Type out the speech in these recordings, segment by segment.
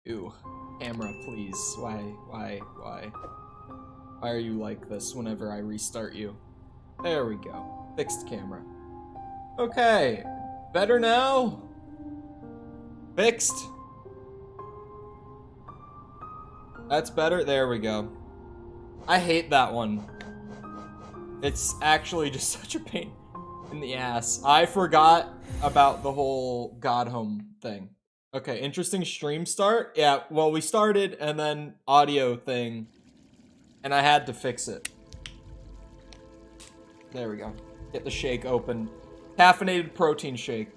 Ew. Camera, please. Why are you like this whenever I restart you? There we go. Fixed camera. Okay. Better now? Fixed? That's better? There we go. I hate that one. It's actually just such a pain in the ass. I forgot about the whole God Home thing. Okay, interesting stream start. Yeah, well, we started and then audio thing, and I had to fix it. There we go. Get the shake open. Caffeinated protein shake.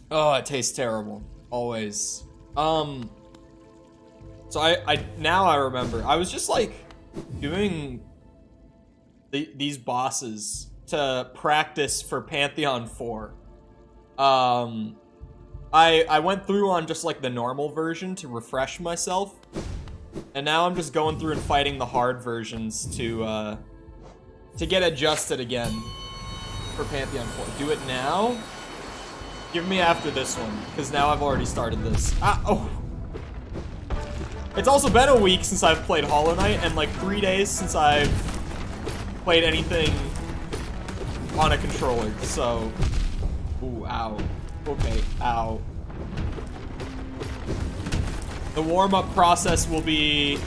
Oh, it tastes terrible. Always. So now I remember. I was just like doing these bosses to practice for Pantheon 4. I went through on just like the normal version to refresh myself, and now I'm just going through and fighting the hard versions to get adjusted again for Pantheon 4. Do it now? Give me after this one, because now I've already started this. Oh! It's also been a week since I've played Hollow Knight, and like 3 days since I've played anything on a controller, so... Ooh, ow. Okay, ow. The warm-up process will be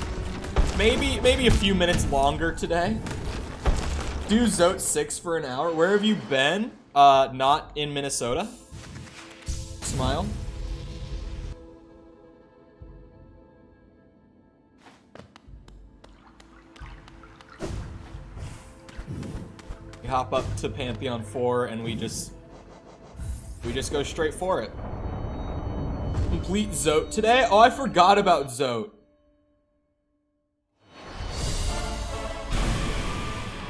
maybe a few minutes longer today. Do Zote 6 for an hour. Where have you been? Not in Minnesota. Smile. We hop up to Pantheon 4 and we just go straight for it. Complete Zote today? Oh, I forgot about Zote.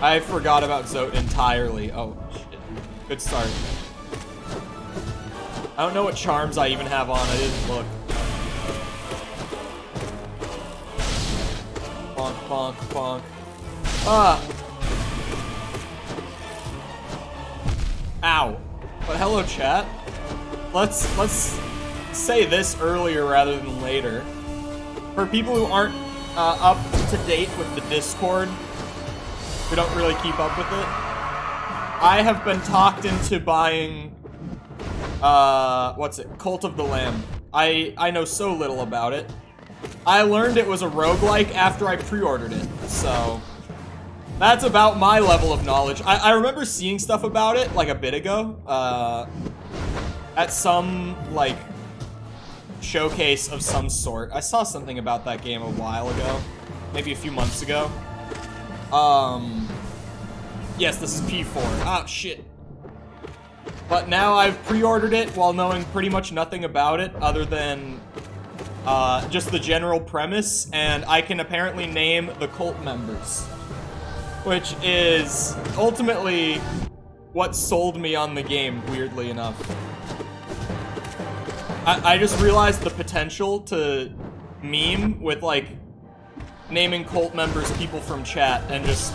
I forgot about Zote entirely. Oh, shit. Good start. I don't know what charms I even have on. I didn't look. Bonk, bonk, bonk. Ah! Ow. But hello, chat. Let's say this earlier rather than later. For people who aren't up to date with the Discord, who don't really keep up with it, I have been talked into buying, what's it? Cult of the Lamb. I know so little about it. I learned it was a roguelike after I pre-ordered it, so... That's about my level of knowledge. I remember seeing stuff about it, like, a bit ago. At some, like, showcase of some sort. I saw something about that game a while ago. Maybe a few months ago. Yes, this is P4. Ah, shit. But now I've pre-ordered it while knowing pretty much nothing about it other than just the general premise, and I can apparently name the cult members. Which is ultimately what sold me on the game, weirdly enough. I just realized the potential to meme with, like, naming cult members people from chat, and just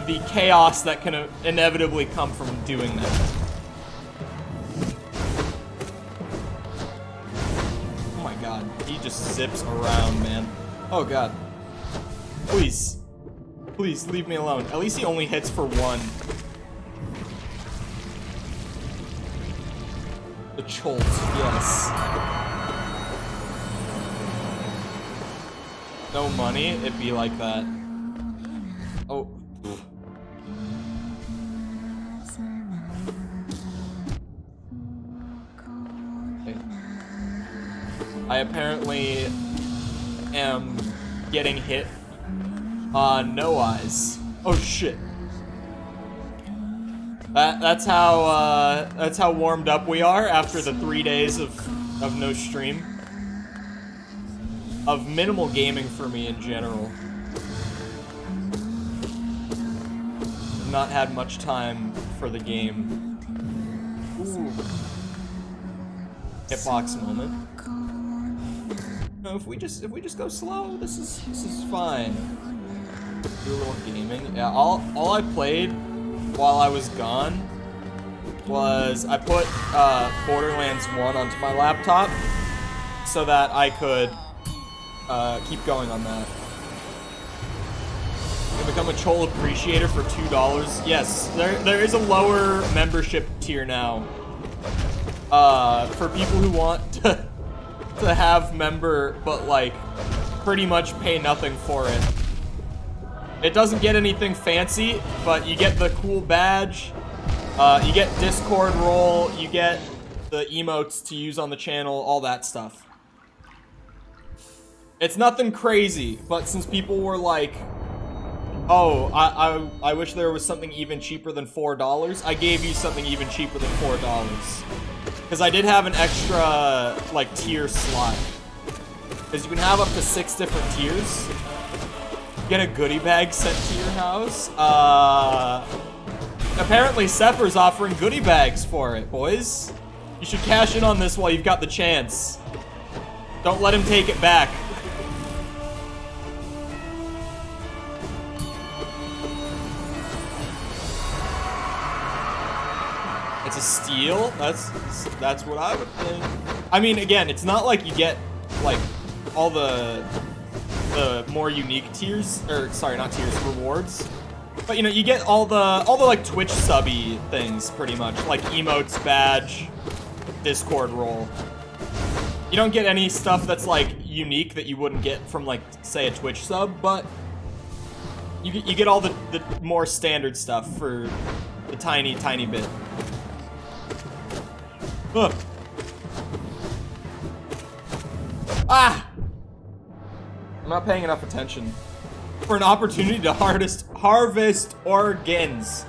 the chaos that can inevitably come from doing that. Oh my god, he just zips around, man. Oh god. Please. Please, leave me alone. At least he only hits for one. The Cholt, yes. No money, it'd be like that. Oh. Okay. I apparently am getting hit. No eyes. Oh shit. That's how warmed up we are after the 3 days of no stream. Of minimal gaming for me in general. Not had much time for the game. Ooh. Hitbox moment. No, if we just go slow, this is fine. Do a little gaming. Yeah, all I played while I was gone was I put Borderlands 1 onto my laptop so that I could keep going on that. You can become a Chol Appreciator for $2. Yes, there is a lower membership tier now for people who want to have member, but like pretty much pay nothing for it. It doesn't get anything fancy, but you get the cool badge, you get Discord role, you get the emotes to use on the channel, all that stuff. It's nothing crazy, but since people were like, oh, I wish there was something even cheaper than $4, I gave you something even cheaper than $4. Because I did have an extra, like, tier slot. Because you can have up to 6 different tiers. Get a goodie bag sent to your house. Apparently Sepper's offering goodie bags for it, boys. You should cash in on this while you've got the chance. Don't let him take it back. It's a steal? That's what I would think. I mean, again, it's not like you get, like, all the more unique tiers, or sorry, not tiers, rewards. But you know, you get all the like Twitch subby things pretty much, like emotes, badge, Discord role. You don't get any stuff that's like unique that you wouldn't get from like say a Twitch sub, but you get all the more standard stuff for the tiny bit. Ugh. Ah! I'm not paying enough attention. For an opportunity to harvest organs.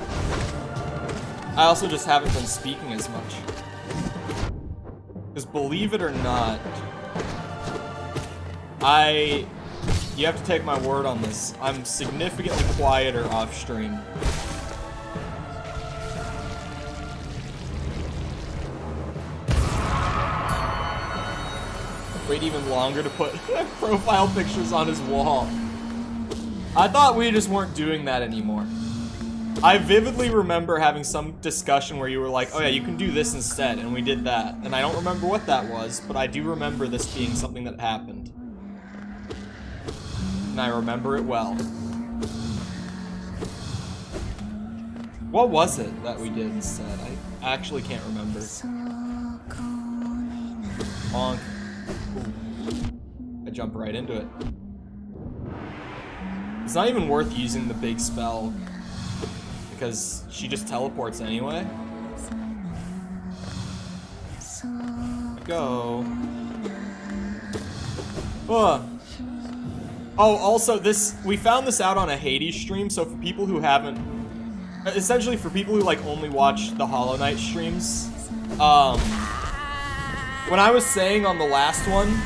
I also just haven't been speaking as much. Because believe it or not, you have to take my word on this, I'm significantly quieter off stream. Wait even longer to put profile pictures on his wall. I thought we just weren't doing that anymore. I vividly remember having some discussion where you were like, oh yeah, you can do this instead, and we did that. And I don't remember what that was, but I do remember this being something that happened. And I remember it well. What was it that we did instead? I actually can't remember. Bonk. I jump right into it. It's not even worth using the big spell because she just teleports anyway. Go. Ugh. Oh, also we found this out on a Hades stream, so for people who haven't, essentially for people who like only watch the Hollow Knight streams, when I was saying on the last one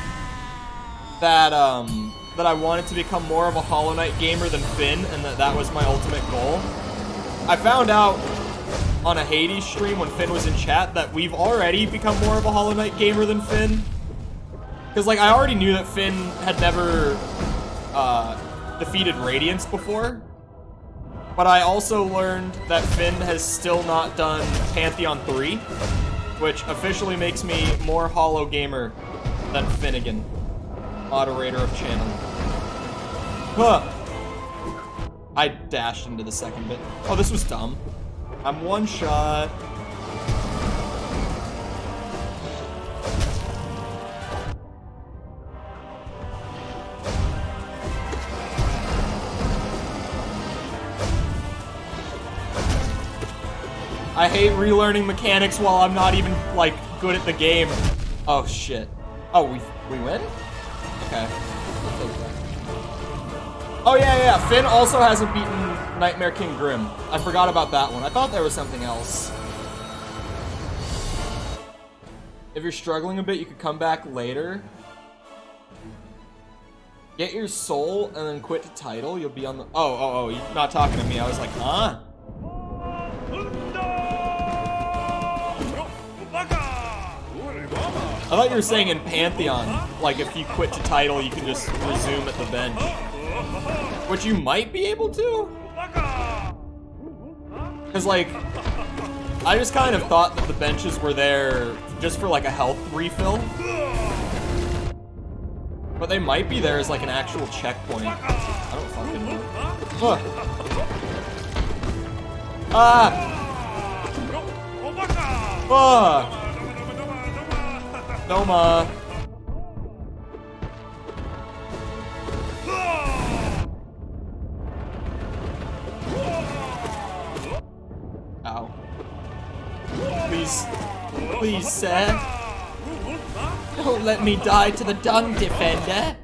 that that I wanted to become more of a Hollow Knight gamer than Finn, and that was my ultimate goal, I found out on a Hades stream when Finn was in chat that we've already become more of a Hollow Knight gamer than Finn. Because, like, I already knew that Finn had never defeated Radiance before, but I also learned that Finn has still not done Pantheon 3, which officially makes me more Hollow gamer than Finnegan, moderator of channel. Huh. I dashed into the second bit. Oh, this was dumb. I'm one shot. I hate relearning mechanics while I'm not even, like, good at the game. Oh, shit. Oh, we win? Okay. Oh, yeah. Finn also hasn't beaten Nightmare King Grim. I forgot about that one. I thought there was something else. If you're struggling a bit, you could come back later. Get your soul and then quit to title. You'll be on the... Oh, you're not talking to me. I was like, huh? I thought you were saying in Pantheon, like if you quit to title, you can just resume at the bench. Which you might be able to? Because like, I just kind of thought that the benches were there just for like a health refill. But they might be there as like an actual checkpoint. I don't fucking know. Ugh. Ah! Fuck! Doma. Ow. Please. Please, sir. Don't let me die to the dung defender.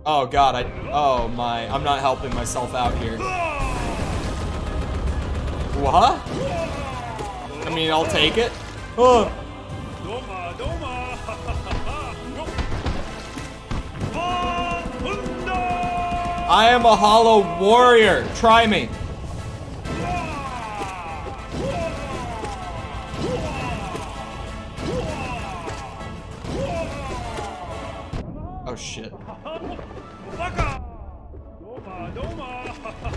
Oh god, oh my, I'm not helping myself out here. What? I mean, I'll take it. Oh. I am a hollow warrior. Try me. Oh shit.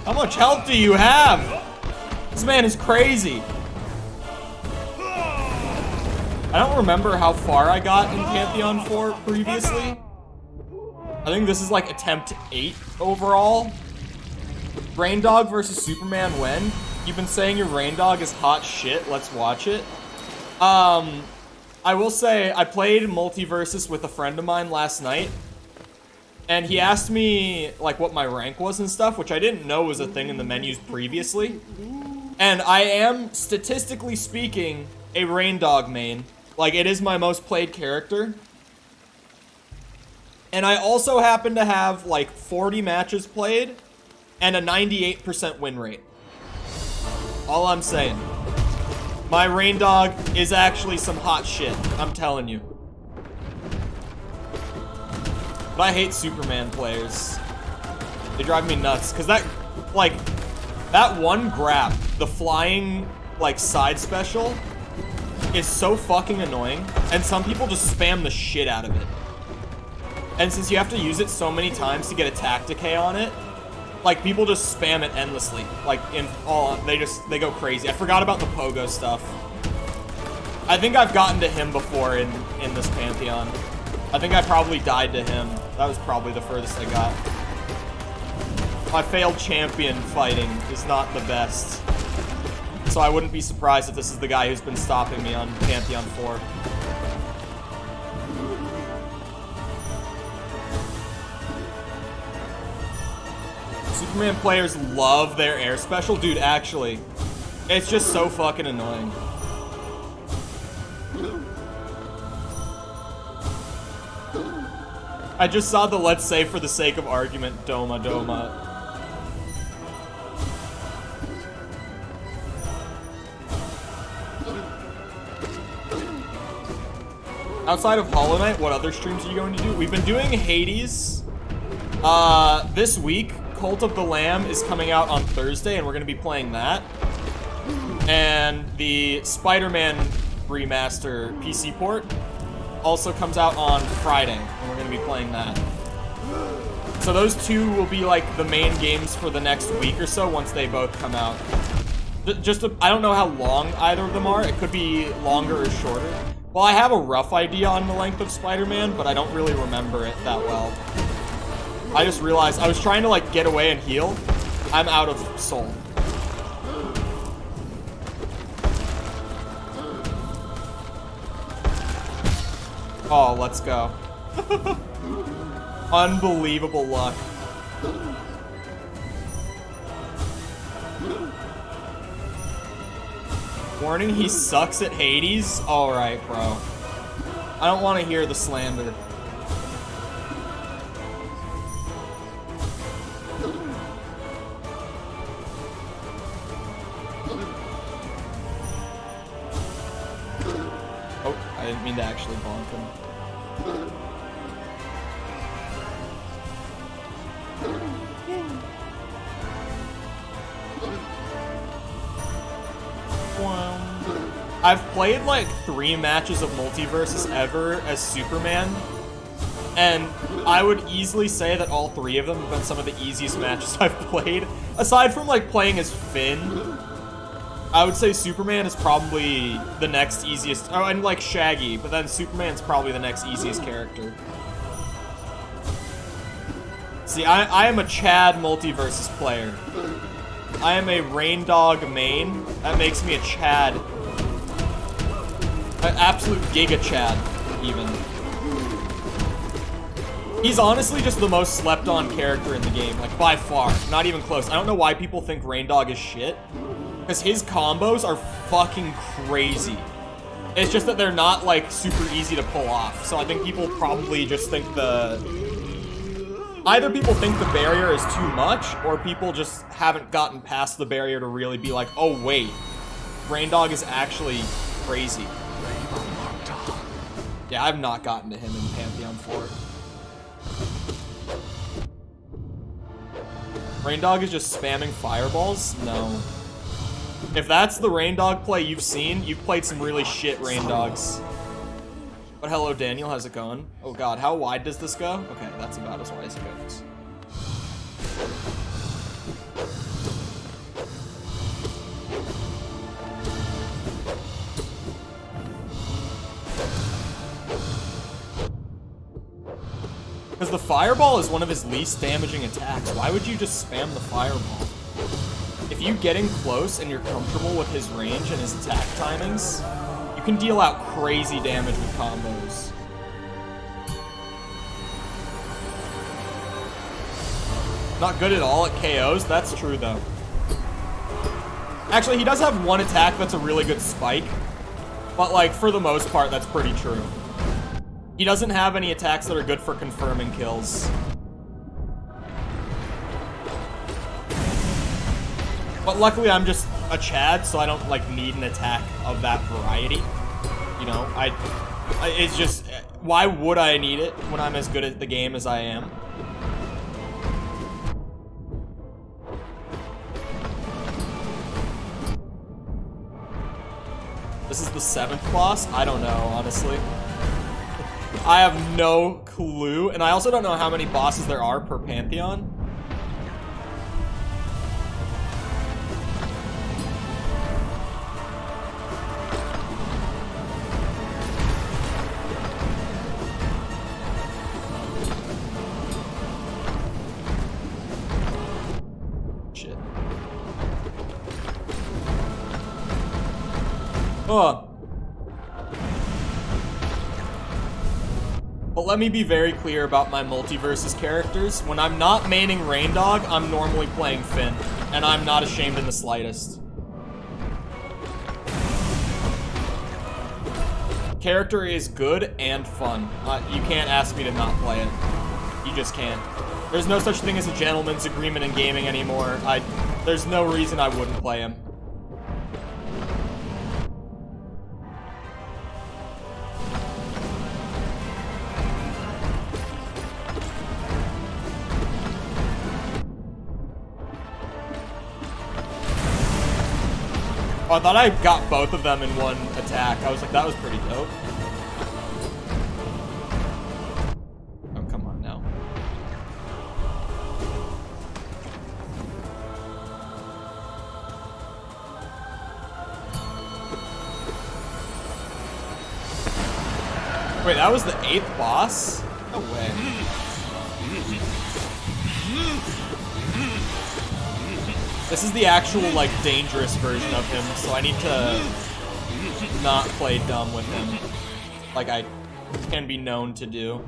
How much health do you have? This man is crazy. I don't remember how far I got in Pantheon 4 previously. I think this is like attempt 8 overall. Rain Dog versus Superman when? You've been saying your Rain Dog is hot shit. Let's watch it. I will say I played Multiversus with a friend of mine last night. And he asked me like what my rank was and stuff, which I didn't know was a thing in the menus previously. And I am, statistically speaking, a Rain Dog main. Like, it is my most played character. And I also happen to have, like, 40 matches played and a 98% win rate. All I'm saying. My Rain Dog is actually some hot shit. I'm telling you. But I hate Superman players. They drive me nuts. Because that, like, that one grab, the flying, like, side special, is so fucking annoying. And some people just spam the shit out of it. And since you have to use it so many times to get attack decay on it, like, people just spam it endlessly. Like, they go crazy. I forgot about the pogo stuff. I think I've gotten to him before in this Pantheon. I think I probably died to him. That was probably the furthest I got. My failed champion fighting is not the best. So I wouldn't be surprised if this is the guy who's been stopping me on Pantheon 4. Superman players love their air special. Dude, actually, it's just so fucking annoying. I just saw the let's say for the sake of argument, Doma Doma. Outside of Hollow Knight, what other streams are you going to do? We've been doing Hades. This week, Cult of the Lamb is coming out on Thursday, and we're going to be playing that. And the Spider-Man remaster PC port also comes out on Friday, and we're going to be playing that. So those two will be like the main games for the next week or so once they both come out. I don't know how long either of them are. It could be longer or shorter. Well, I have a rough idea on the length of Spider-Man, but I don't really remember it that well. I just realized I was trying to like get away and heal. I'm out of soul. Oh, let's go. Unbelievable luck. Warning, he sucks at Hades? Alright, bro. I don't want to hear the slander. Oh, I didn't mean to actually bonk him. I've played like 3 matches of Multiversus ever as Superman, and I would easily say that all 3 of them have been some of the easiest matches I've played. Aside from like playing as Finn, I would say Superman is probably the next easiest. Oh, and like Shaggy, but then Superman's probably the next easiest character. See, I am a Chad Multiversus player. I am a Rain Dog main. That makes me a Chad. An absolute Giga Chad, even. He's honestly just the most slept on character in the game, like by far. Not even close. I don't know why people think Rain Dog is shit. Because his combos are fucking crazy. It's just that they're not like super easy to pull off. So I think people probably just think either people think the barrier is too much, or people just haven't gotten past the barrier to really be like, oh wait, Rain Dog is actually crazy. Yeah, I've not gotten to him in Pantheon 4. Rain Dog is just spamming fireballs? No. If that's the Rain Dog play you've seen, you've played some really shit Rain Dogs. But hello, Daniel, how's it going? Oh god, how wide does this go? Okay, that's about as wide as it goes. Because the fireball is one of his least damaging attacks. Why would you just spam the fireball? If you get in close and you're comfortable with his range and his attack timings, you can deal out crazy damage with combos. Not good at all at KOs? That's true, though. Actually, he does have one attack that's a really good spike. But, like, for the most part, that's pretty true. He doesn't have any attacks that are good for confirming kills. But luckily, I'm just a Chad, so I don't, like, need an attack of that variety. You know, it's just, why would I need it when I'm as good at the game as I am? This is the 7th boss? I don't know, honestly. I have no clue, and I also don't know how many bosses there are per Pantheon. Shit. Oh. But let me be very clear about my Multiversus characters. When I'm not maining Rain Dog, I'm normally playing Finn, and I'm not ashamed in the slightest. Character is good and fun. You can't ask me to not play it. You just can't. There's no such thing as a gentleman's agreement in gaming anymore. There's no reason I wouldn't play him. Oh, I thought I got both of them in one attack. I was like, that was pretty dope. Oh, come on now. Wait, that was the 8th boss? No way. This is the actual, like, dangerous version of him, so I need to not play dumb with him, like I can be known to do.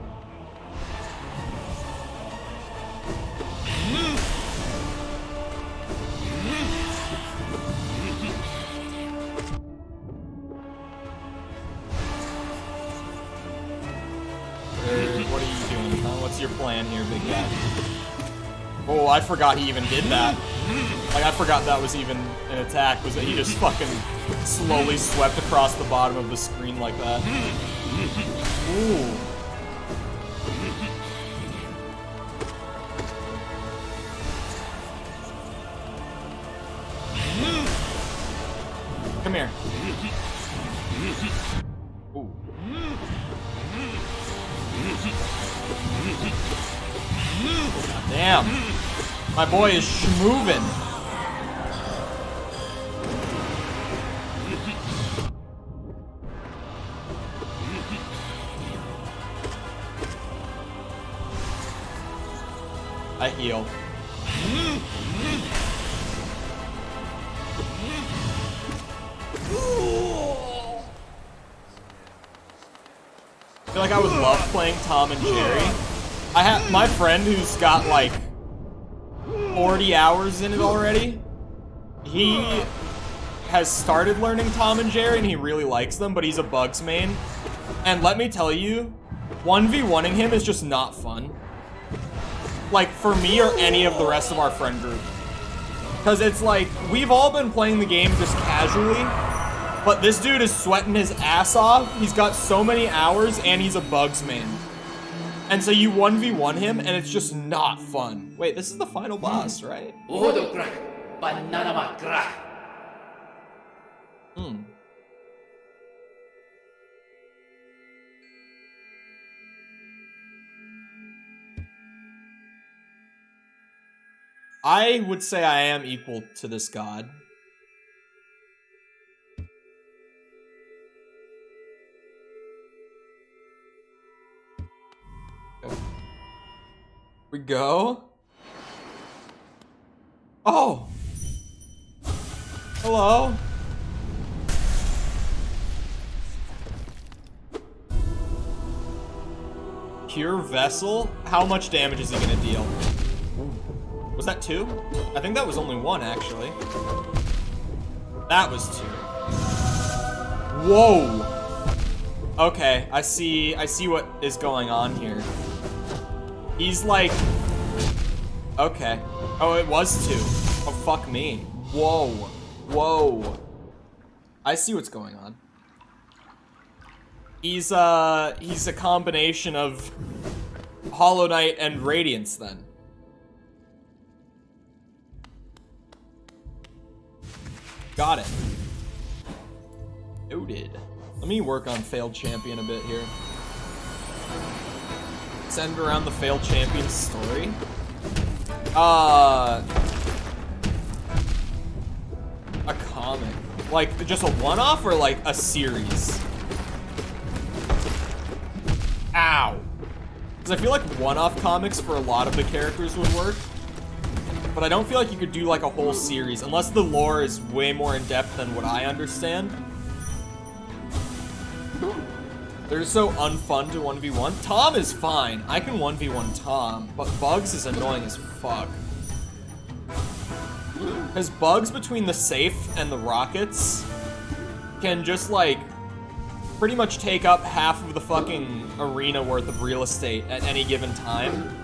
What are you doing, huh? What's your plan here, big guy? Oh, I forgot he even did that. Like, I forgot that was even an attack, was that he just fucking slowly swept across the bottom of the screen like that. Ooh. Come here. Ooh. God damn. My boy is schmoovin'. I heal. I feel like I would love playing Tom and Jerry. I have my friend who's got like 40 hours in it already. He has started learning Tom and Jerry and he really likes them, but he's a Bugs main. And let me tell you, 1v1ing him is just not fun. Like, for me or any of the rest of our friend group. Because it's like, we've all been playing the game just casually, but this dude is sweating his ass off. He's got so many hours, and he's a Bugs main. And so you 1v1 him, and it's just not fun. Wait, this is the final boss, right? I would say I am equal to this god. Okay. We go. Oh. Hello. Pure Vessel? How much damage is he gonna deal? Was that 2? I think that was only 1, actually. That was 2. Whoa! Okay, I see what is going on here. He's like... Okay. Oh, it was 2. Oh, fuck me. Whoa. Whoa. I see what's going on. He's a combination of Hollow Knight and Radiance, then. Got it. Noted. Let me work on Failed Champion a bit here. Send around the Failed Champion story. A comic. Like, just a one-off or like a series? Ow. Because I feel like one-off comics for a lot of the characters would work. But I don't feel like you could do like a whole series, unless the lore is way more in-depth than what I understand. They're just so unfun to 1v1. Tom is fine. I can 1v1 Tom, but Bugs is annoying as fuck. Because Bugs between the safe and the rockets can just like pretty much take up half of the fucking arena worth of real estate at any given time.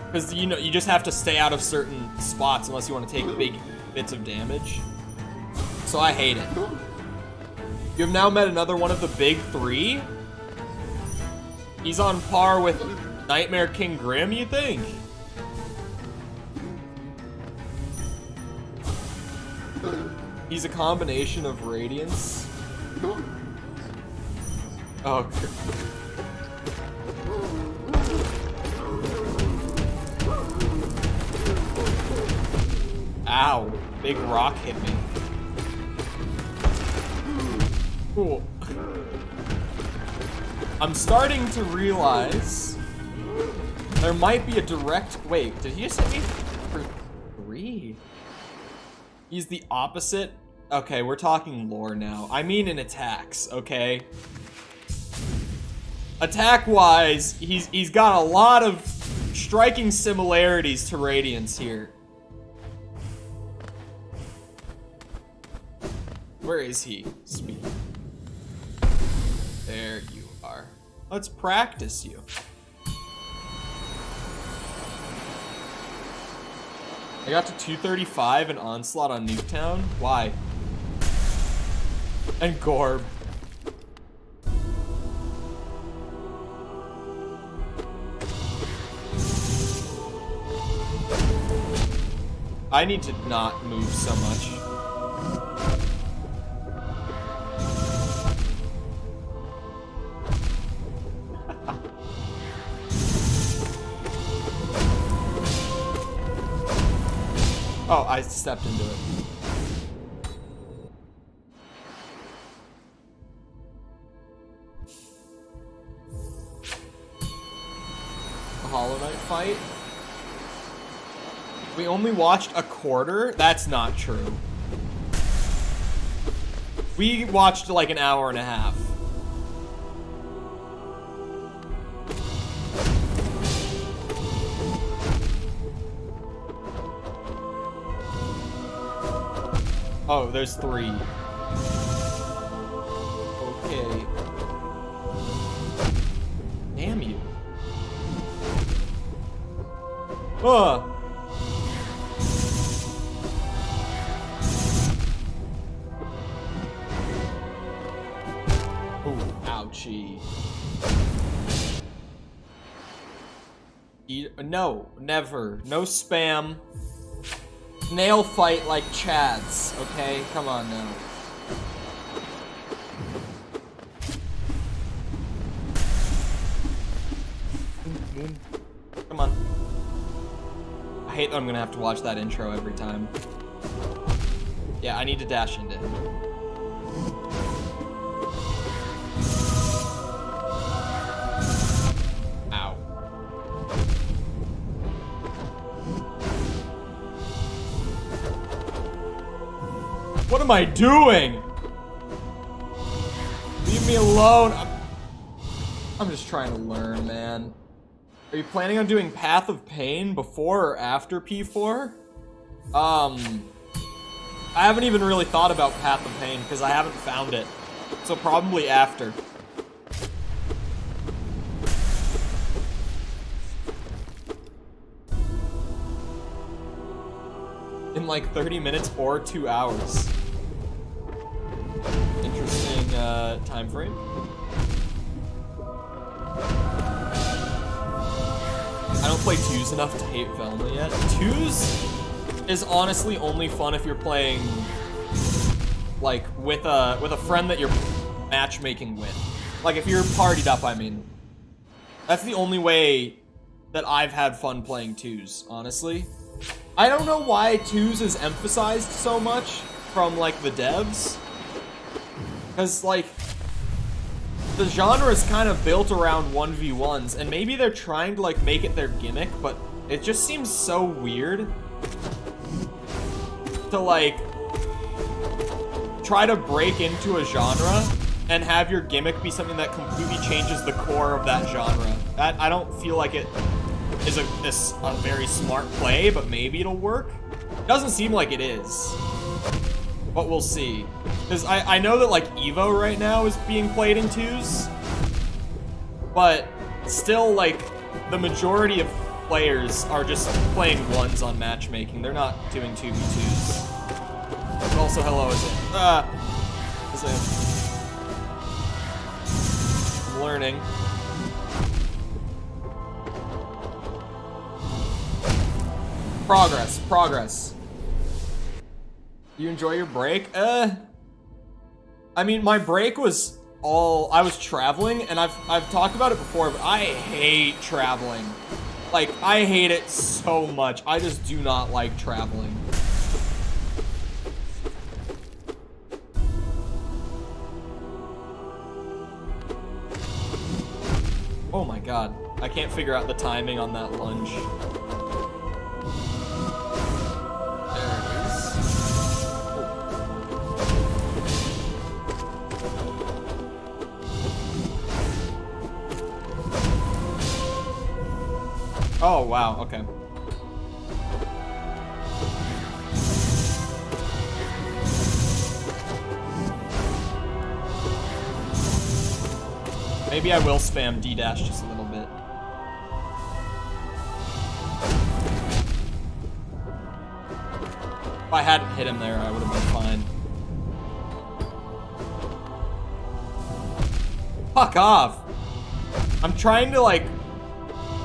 Because, you know, you just have to stay out of certain spots unless you want to take big bits of damage. So I hate it. You have now met another one of the big 3? He's on par with Nightmare King Grim, you think? He's a combination of Radiance. Oh, ow, big rock hit me. Cool. I'm starting to realize there might be a direct... Wait, did he just hit me for 3? He's the opposite? Okay, we're talking lore now. I mean in attacks, okay? Attack-wise, he's got a lot of striking similarities to Radiance here. Where is he? Speed. There you are. Let's practice you. I got to 235 and Onslaught on Nuketown. Why? And Gorb. I need to not move so much. Oh, I stepped into it. Hollow Knight fight. We only watched a quarter? That's not true. We watched like an hour and a half. Oh, there's 3. Okay. Damn you. Ugh. Ooh, ouchie. No, never. No spam. Nail fight like Chads, okay? Come on now. Come on. I hate that I'm gonna have to watch that intro every time. Yeah, I need to dash into him. Ow. What am I doing? Leave me alone. I'm just trying to learn, man. Are you planning on doing Path of Pain before or after P4? I haven't even really thought about Path of Pain because I haven't found it. So probably after. In like 30 minutes or 2 hours. Interesting time frame. I don't play 2s enough to hate Velma yet. 2s is honestly only fun if you're playing like with a friend that you're matchmaking with. Like if you're partied up, I mean. That's the only way that I've had fun playing 2s, honestly. I don't know why 2s is emphasized so much from like the devs. Cause like the genre is kind of built around 1v1s, and maybe they're trying to like make it their gimmick, but it just seems so weird to like try to break into a genre and have your gimmick be something that completely changes the core of that genre. That I don't feel like it is a very smart play, but maybe it'll work. Doesn't seem like it is, but we'll see. Because I know that like Evo right now is being played in 2s, but still like the majority of players are just playing 1s on matchmaking. They're not doing 2v2s. And also, hello, I'm learning. Progress. You enjoy your break? I mean, my break was I was traveling, and I've talked about it before, but I hate traveling. Like, I hate it so much. I just do not like traveling. Oh my god. I can't figure out the timing on that lunge. Oh, wow, okay. Maybe I will spam D-dash just a little bit. If I hadn't hit him there, I would have been fine. Fuck off! I'm trying to, like,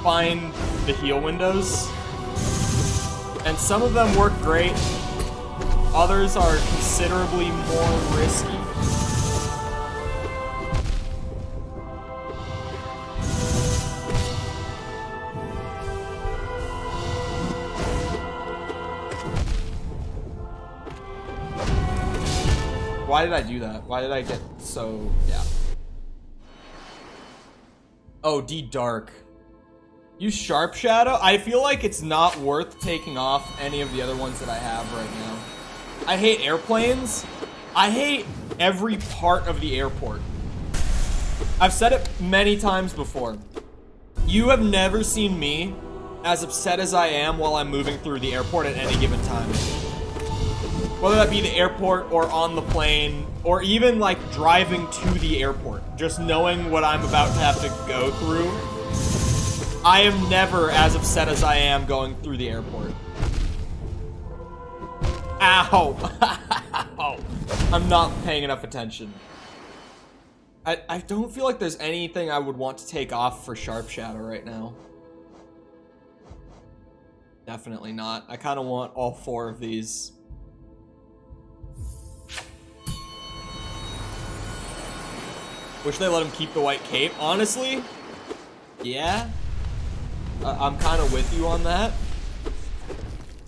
find the heal windows, and some of them work great, others are considerably more risky. Why did I do that? Why did I get so... yeah. Oh, D dark. Use Sharp Shadow? I feel like it's not worth taking off any of the other ones that I have right now. I hate airplanes. I hate every part of the airport. I've said it many times before. You have never seen me as upset as I am while I'm moving through the airport at any given time. Whether that be the airport or on the plane or even like driving to the airport. Just knowing what I'm about to have to go through. I am never as upset as I am going through the airport. Ow! Ow. I'm not paying enough attention. I don't feel like there's anything I would want to take off for Sharp Shadow right now. Definitely not. I kind of want all 4 of these. Wish they let him keep the white cape. Honestly, yeah. I'm kind of with you on that.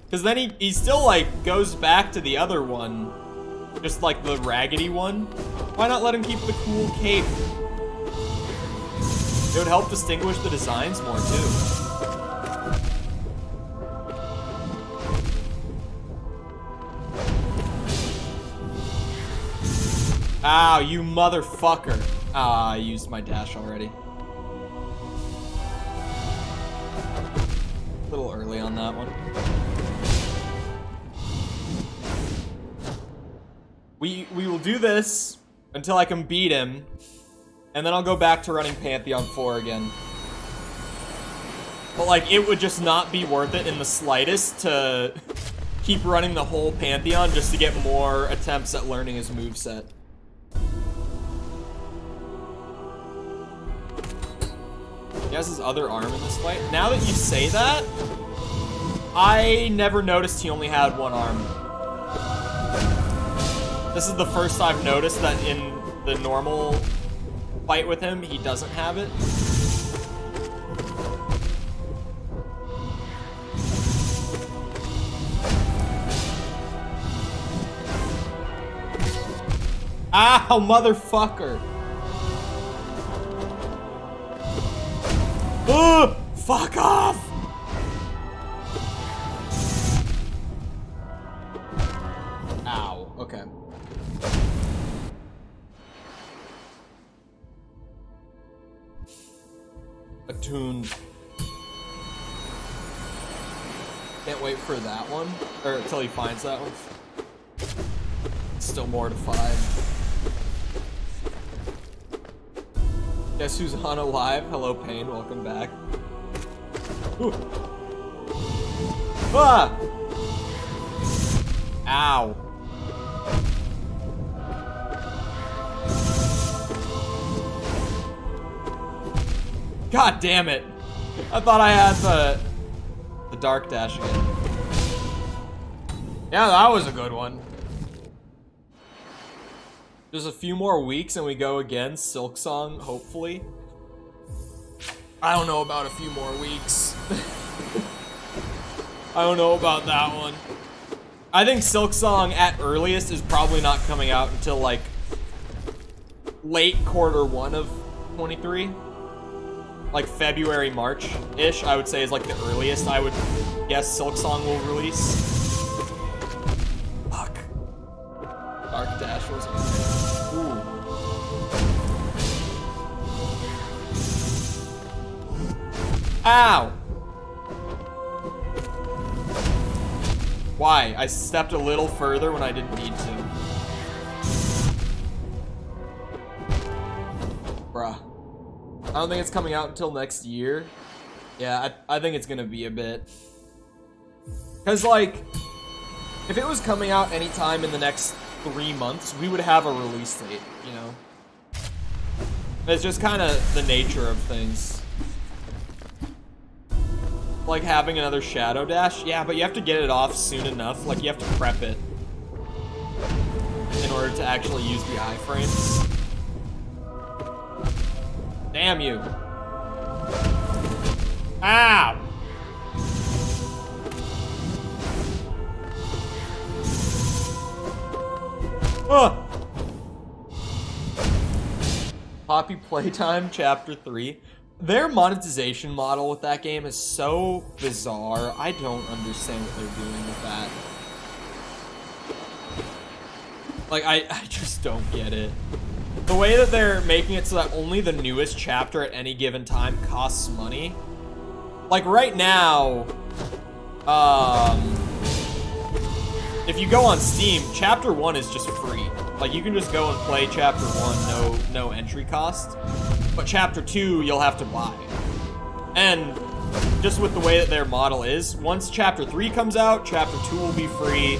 Because then he still, like, goes back to the other one. Just, like, the raggedy one. Why not let him keep the cool cape? It would help distinguish the designs more, too. Ow, you motherfucker. Ah, I used my dash already. A little early on that one. We will do this until I can beat him, and then I'll go back to running Pantheon 4 again. But like, it would just not be worth it in the slightest to keep running the whole Pantheon just to get more attempts at learning his moveset. He has his other arm in this fight. Now that you say that, I never noticed he only had one arm. This is the first I've noticed that in the normal fight with him, he doesn't have it. Ow, motherfucker! Ugh, fuck off! Ow, okay. Attuned. Can't wait for that one, or until he finds that one. Still mortified. Guess who's on alive? Hello, Pain. Welcome back. Ooh. Ah! Ow. God damn it. I thought I had the dark dash again. Yeah, that was a good one. Just a few more weeks and we go again. Silk Song, hopefully. I don't know about a few more weeks. I don't know about that one. I think Silk Song at earliest is probably not coming out until like late Q1 of 23. Like February, March-ish, I would say is like the earliest I would guess Silk Song will release. Fuck. Dark Dash was ooh. Ow! Why? I stepped a little further when I didn't need to. Bruh. I don't think it's coming out until next year. Yeah, I think it's gonna be a bit. Cause like, if it was coming out anytime in the next 3 months, we would have a release date, you know? It's just kind of the nature of things. Like having another Shadow Dash, yeah, but you have to get it off soon enough. Like, you have to prep it in order to actually use the iframes. Damn you. Ow! Poppy Playtime, Chapter 3. Their monetization model with that game is so bizarre. I don't understand what they're doing with that. Like, I just don't get it. The way that they're making it so that only the newest chapter at any given time costs money. Like, right now, if you go on Steam, Chapter 1 is just free. Like, you can just go and play Chapter 1, no entry cost. But Chapter 2, you'll have to buy. And just with the way that their model is, once Chapter 3 comes out, Chapter 2 will be free.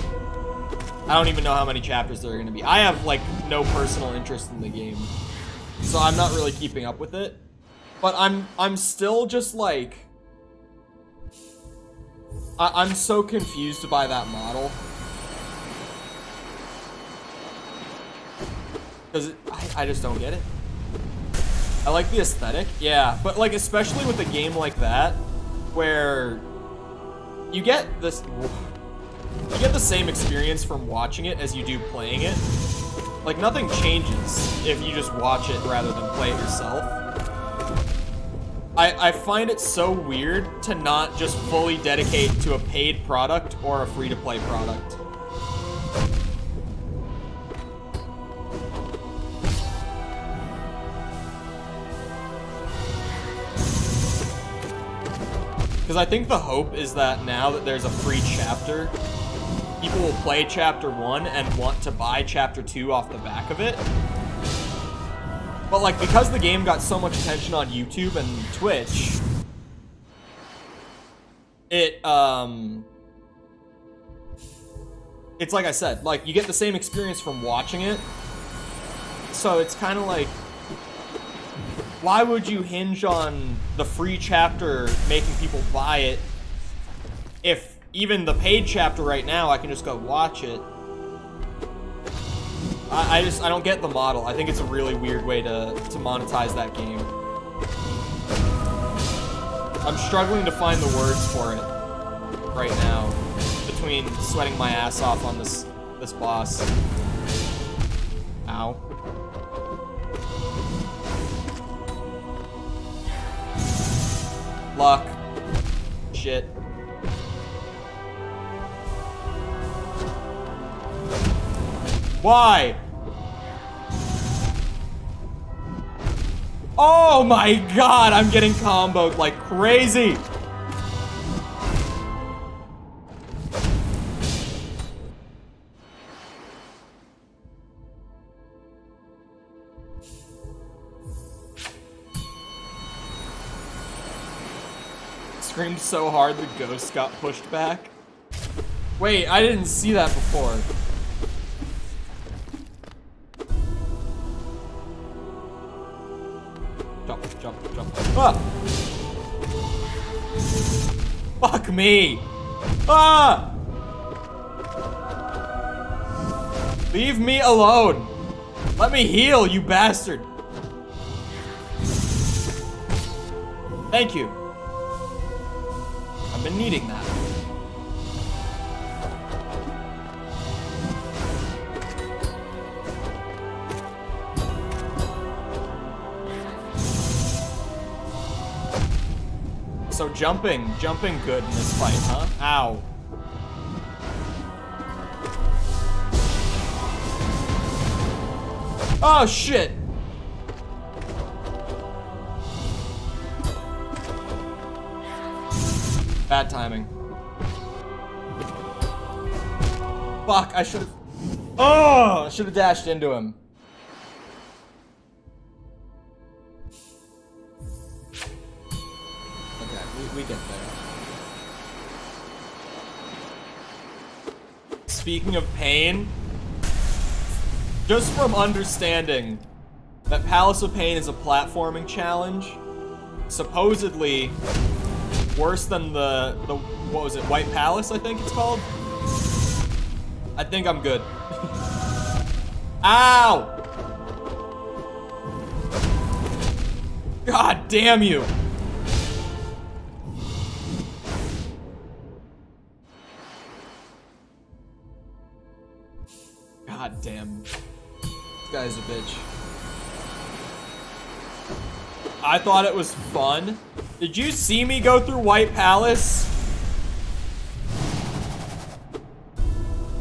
I don't even know how many chapters there are going to be. I have, like, no personal interest in the game. So I'm not really keeping up with it. But I'm still just, like... I'm so confused by that model. Because I just don't get it. I like the aesthetic, yeah, but like especially with a game like that, where you get this, you get the same experience from watching it as you do playing it. Like nothing changes if you just watch it rather than play it yourself. I find it so weird to not just fully dedicate to a paid product or a free-to-play product. Because I think the hope is that now that there's a free chapter, people will play Chapter 1 and want to buy Chapter 2 off the back of it. But like, because the game got so much attention on YouTube and Twitch, it's like I said, like, you get the same experience from watching it. So it's kind of like, why would you hinge on the free chapter making people buy it if even the paid chapter right now, I can just go watch it? I don't get the model. I think it's a really weird way to monetize that game. I'm struggling to find the words for it right now between sweating my ass off on this boss. Ow. Luck. Shit. Why? Oh my god, I'm getting comboed like crazy. Screamed so hard the ghost got pushed back. Wait, I didn't see that before. Jump. Ah! Fuck me! Ah! Leave me alone! Let me heal, you bastard! Thank you. I've been needing that. So jumping good in this fight, huh? Ow. Oh shit! Bad timing. Fuck, I should've... Oh! I should've dashed into him. Okay, we get there. Speaking of pain, just from understanding that Palace of Pain is a platforming challenge, supposedly worse than the what was it, White Palace, I think it's called? I think I'm good. Ow! God damn you! God damn. This guy's a bitch. I thought it was fun. Did you see me go through White Palace?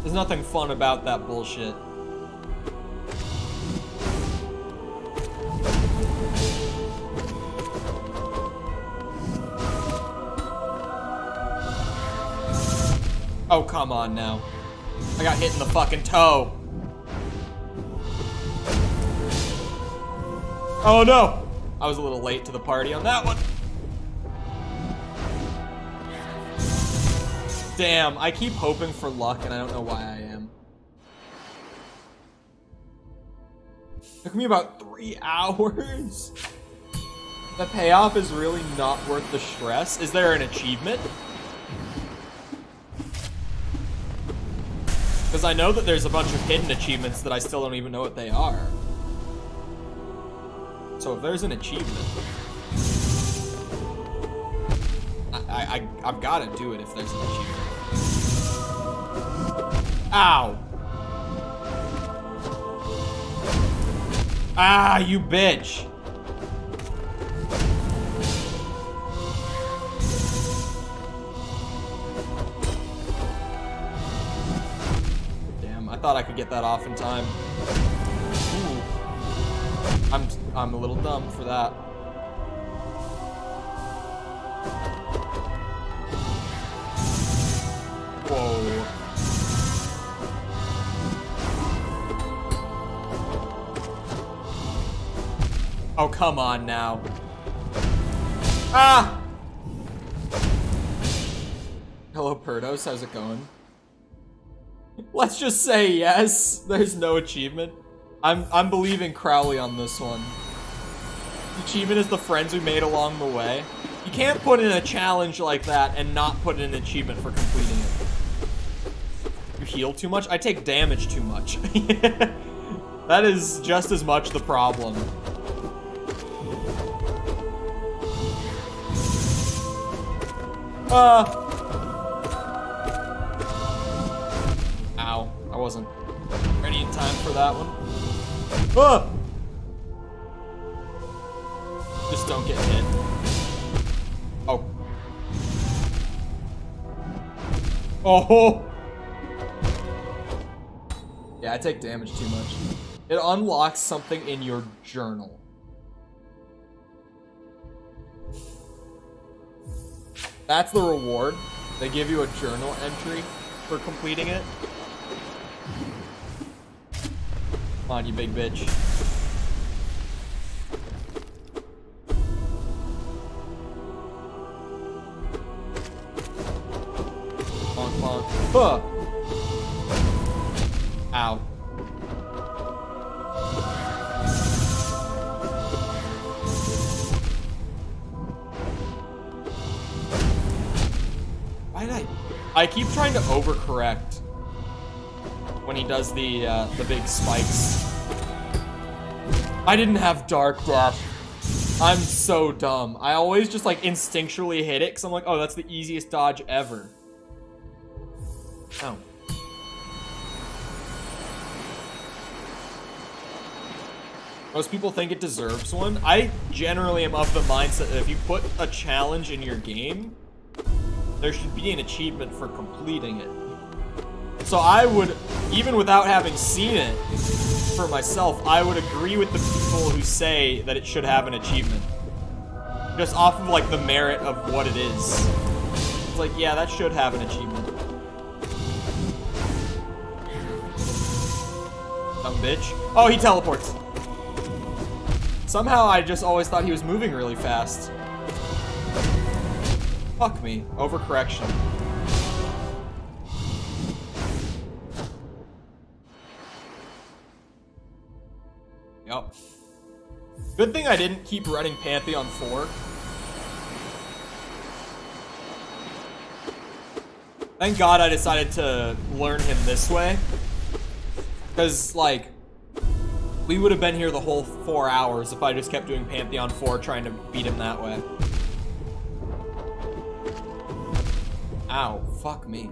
There's nothing fun about that bullshit. Oh, come on now. I got hit in the fucking toe. Oh no! I was a little late to the party on that one. Damn, I keep hoping for luck and I don't know why I am. Took me about 3 hours. The payoff is really not worth the stress. Is there an achievement? Because I know that there's a bunch of hidden achievements that I still don't even know what they are. So if there's an achievement, I've got to do it if there's an achievement. Ow! Ah, you bitch! Damn, I thought I could get that off in time. Ooh. I'm a little dumb for that. Whoa. Oh, come on now. Ah! Hello, Perdos. How's it going? Let's just say yes. There's no achievement. I'm believing Crowley on this one. The achievement is the friends we made along the way. You can't put in a challenge like that and not put in an achievement for completing it. You heal too much? I take damage too much. That is just as much the problem. Ow. I wasn't ready in time for that one. Just don't get hit. Oh. Oh! Yeah, I take damage too much. It unlocks something in your journal. That's the reward. They give you a journal entry for completing it. Come on, you big bitch. Bonk, bonk. Huh. Ow. Why did I keep trying to overcorrect when he does the big spikes. I didn't have dark dash. I'm so dumb. I always just like instinctually hit it because I'm like, oh, that's the easiest dodge ever. Oh. Most people think it deserves one. I generally am of the mindset that if you put a challenge in your game, there should be an achievement for completing it. So I would, even without having seen it for myself, I would agree with the people who say that it should have an achievement. Just off of like the merit of what it is. It's like, yeah, that should have an achievement. Dumb bitch. Oh, he teleports. Somehow I just always thought he was moving really fast. Fuck me. Overcorrection. Yup. Good thing I didn't keep running Pantheon 4. Thank God I decided to learn him this way. Because, like, we would have been here the whole 4 hours if I just kept doing Pantheon 4 trying to beat him that way. Ow, fuck me.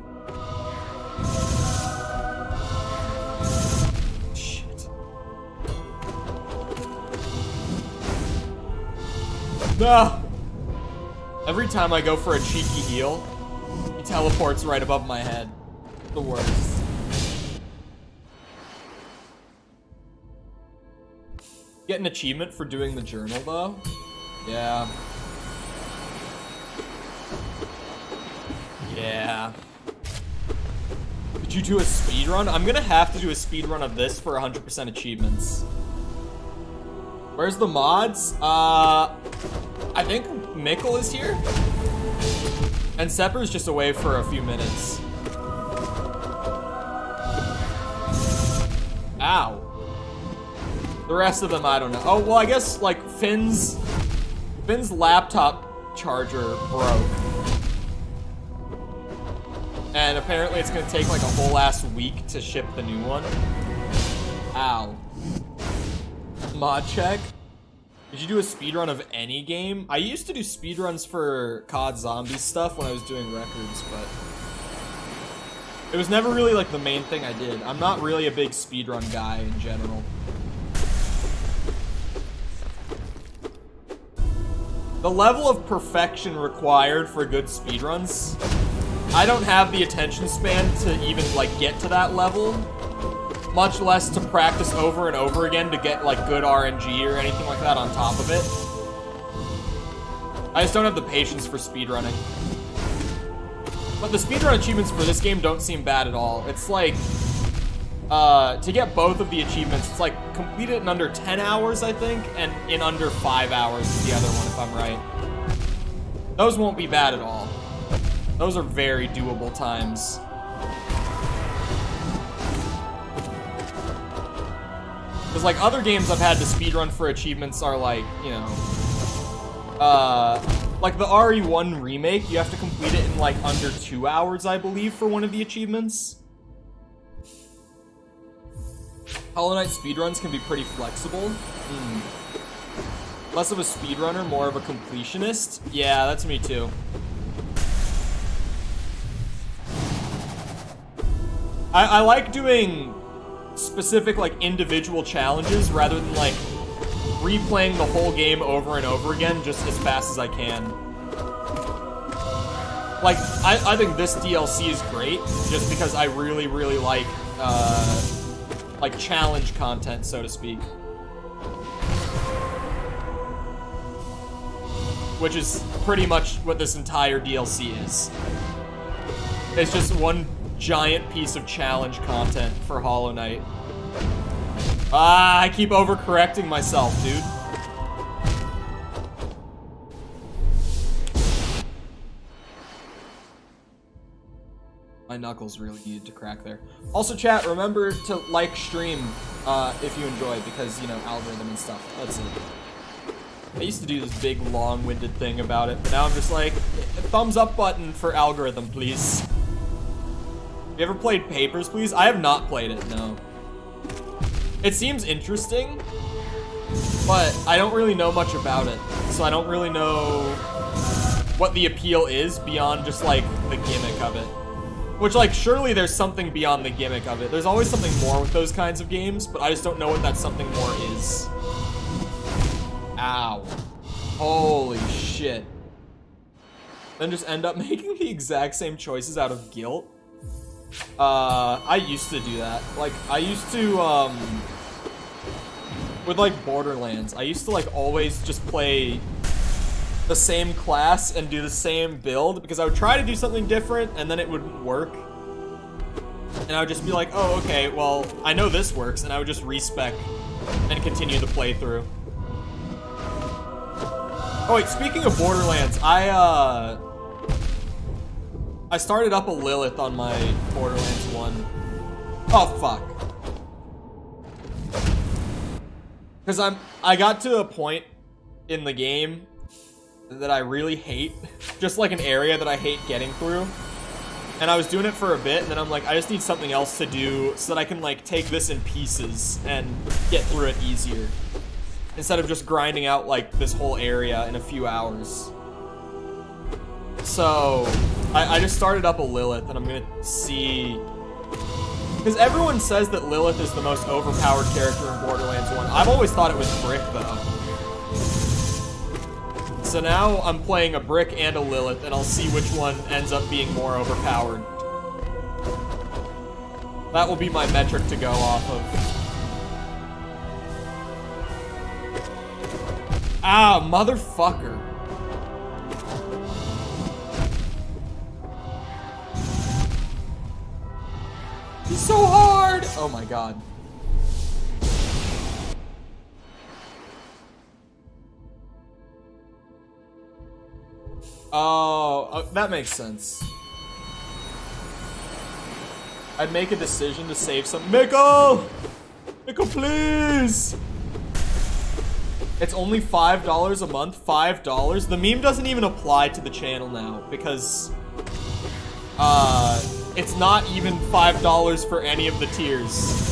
Shit. No! Every time I go for a cheeky heal, he teleports right above my head. The worst. Get an achievement for doing the journal, though? Yeah. Yeah. Did you do a speedrun? I'm gonna have to do a speedrun of this for 100% achievements. Where's the mods? I think Mikkel is here. And Sepper's just away for a few minutes. Ow. The rest of them, I don't know. Oh, well, I guess, like, Finn's laptop charger broke. And apparently it's gonna take, like, a whole ass week to ship the new one. Ow. Mod check. Did you do a speedrun of any game? I used to do speedruns for COD Zombies stuff when I was doing records, but it was never really like the main thing I did. I'm not really a big speedrun guy in general. The level of perfection required for good speedruns, I don't have the attention span to even like get to that level. Much less to practice over and over again to get like good RNG or anything like that on top of it. I just don't have the patience for speedrunning. But the speedrun achievements for this game don't seem bad at all. It's like, to get both of the achievements, it's like complete it in under 10 hours, I think, and in under 5 hours is the other one, if I'm right. Those won't be bad at all. Those are very doable times. Because, like, other games I've had to speedrun for achievements are, like, you know... like, the RE1 remake, you have to complete it in, like, under 2 hours, I believe, for one of the achievements. Hollow Knight speedruns can be pretty flexible. Less of a speedrunner, more of a completionist. Yeah, that's me, too. I like doing specific, like, individual challenges rather than, like, replaying the whole game over and over again just as fast as I can. Like, I think this DLC is great just because I really, really like challenge content, so to speak. Which is pretty much what this entire DLC is. It's just one giant piece of challenge content for Hollow Knight. I keep overcorrecting myself, dude. My knuckles really needed to crack there. Also, chat, remember to like stream if you enjoy, because, you know, algorithm and stuff. That's it. I used to do this big, long-winded thing about it, but now I'm just like, thumbs up button for algorithm, please. You ever played Papers, Please? I have not played it, no. It seems interesting, but I don't really know much about it, so I don't really know what the appeal is beyond just, like, the gimmick of it. Which, like, surely there's something beyond the gimmick of it. There's always something more with those kinds of games, but I just don't know what that something more is. Ow. Holy shit. Then just end up making the exact same choices out of guilt. I used to do that. Like, I used to, with, like, Borderlands, I used to, like, always just play the same class and do the same build, because I would try to do something different, and then it wouldn't work. And I would just be like, oh, okay, well, I know this works, and I would just respec and continue the playthrough. Oh, wait, speaking of Borderlands, I started up a Lilith on my Borderlands 1. Oh, fuck. Because I got to a point in the game that I really hate. Just like an area that I hate getting through. And I was doing it for a bit, and then I'm like, I just need something else to do so that I can, like, take this in pieces and get through it easier. Instead of just grinding out, like, this whole area in a few hours. So, I just started up a Lilith, and I'm gonna see... Because everyone says that Lilith is the most overpowered character in Borderlands 1. I've always thought it was Brick, though. So now I'm playing a Brick and a Lilith, and I'll see which one ends up being more overpowered. That will be my metric to go off of. Ah, motherfucker. He's so hard! Oh my god. Oh, that makes sense. I'd make a decision to save some. Mickle! Mickle, please! It's only $5 a month. $5? The meme doesn't even apply to the channel now because it's not even $5 for any of the tiers.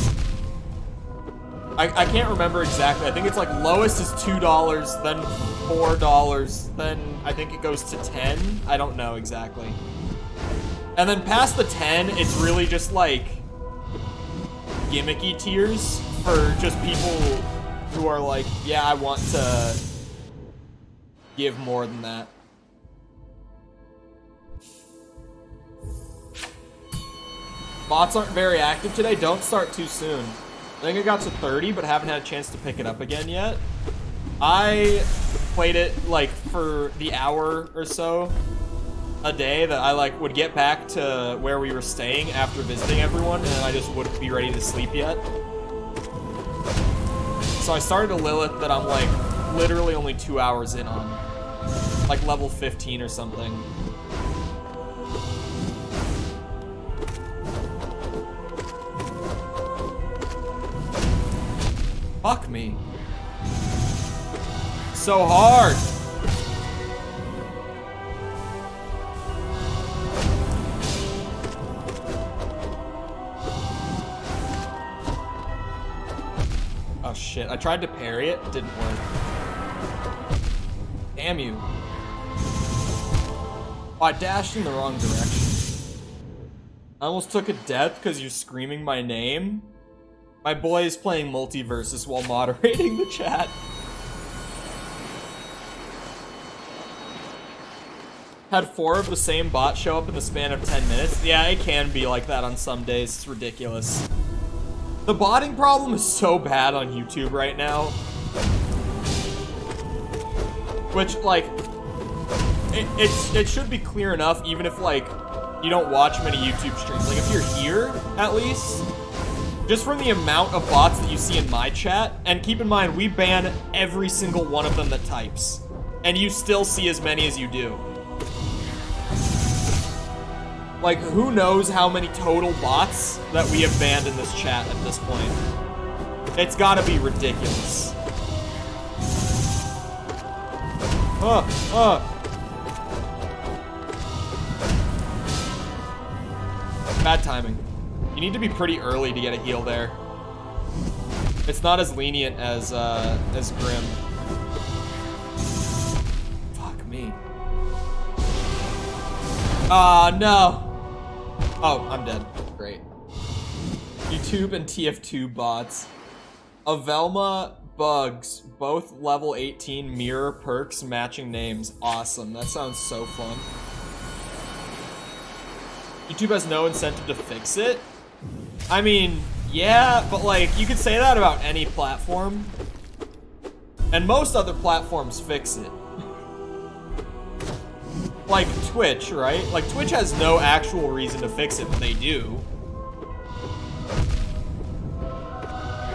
I can't remember exactly. I think it's like lowest is $2, then $4, then I think it goes to 10. I don't know exactly. And then past the 10, it's really just like gimmicky tiers for just people who are like, yeah, I want to give more than that. Bots aren't very active today. Don't start too soon. I think I got to 30, but haven't had a chance to pick it up again yet. I played it like for the hour or so a day that I like would get back to where we were staying after visiting everyone, and I just wouldn't be ready to sleep yet. So I started a Lilith that I'm like literally only 2 hours in on, like level 15 or something. Fuck me. So hard. Oh shit, I tried to parry it, didn't work. Damn you. Oh, I dashed in the wrong direction. I almost took a death because you're screaming my name. My boy is playing Multiversus while moderating the chat. Had 4 of the same bot show up in the span of 10 minutes. Yeah, it can be like that on some days. It's ridiculous. The botting problem is so bad on YouTube right now. Which, like, it should be clear enough even if, like, you don't watch many YouTube streams. Like, if you're here, at least, just from the amount of bots that you see in my chat, and keep in mind, we ban every single one of them that types, and you still see as many as you do. Like, who knows how many total bots that we have banned in this chat at this point. It's gotta be ridiculous. Bad timing. You need to be pretty early to get a heal there. It's not as lenient as Grim. Fuck me. No. Oh, I'm dead. Great. YouTube and TF2 bots. Avelma, Bugs, both level 18, mirror perks, matching names. Awesome. That sounds so fun. YouTube has no incentive to fix it. I mean, yeah, but like, you could say that about any platform. And most other platforms fix it. Like Twitch, right? Like, Twitch has no actual reason to fix it, but they do.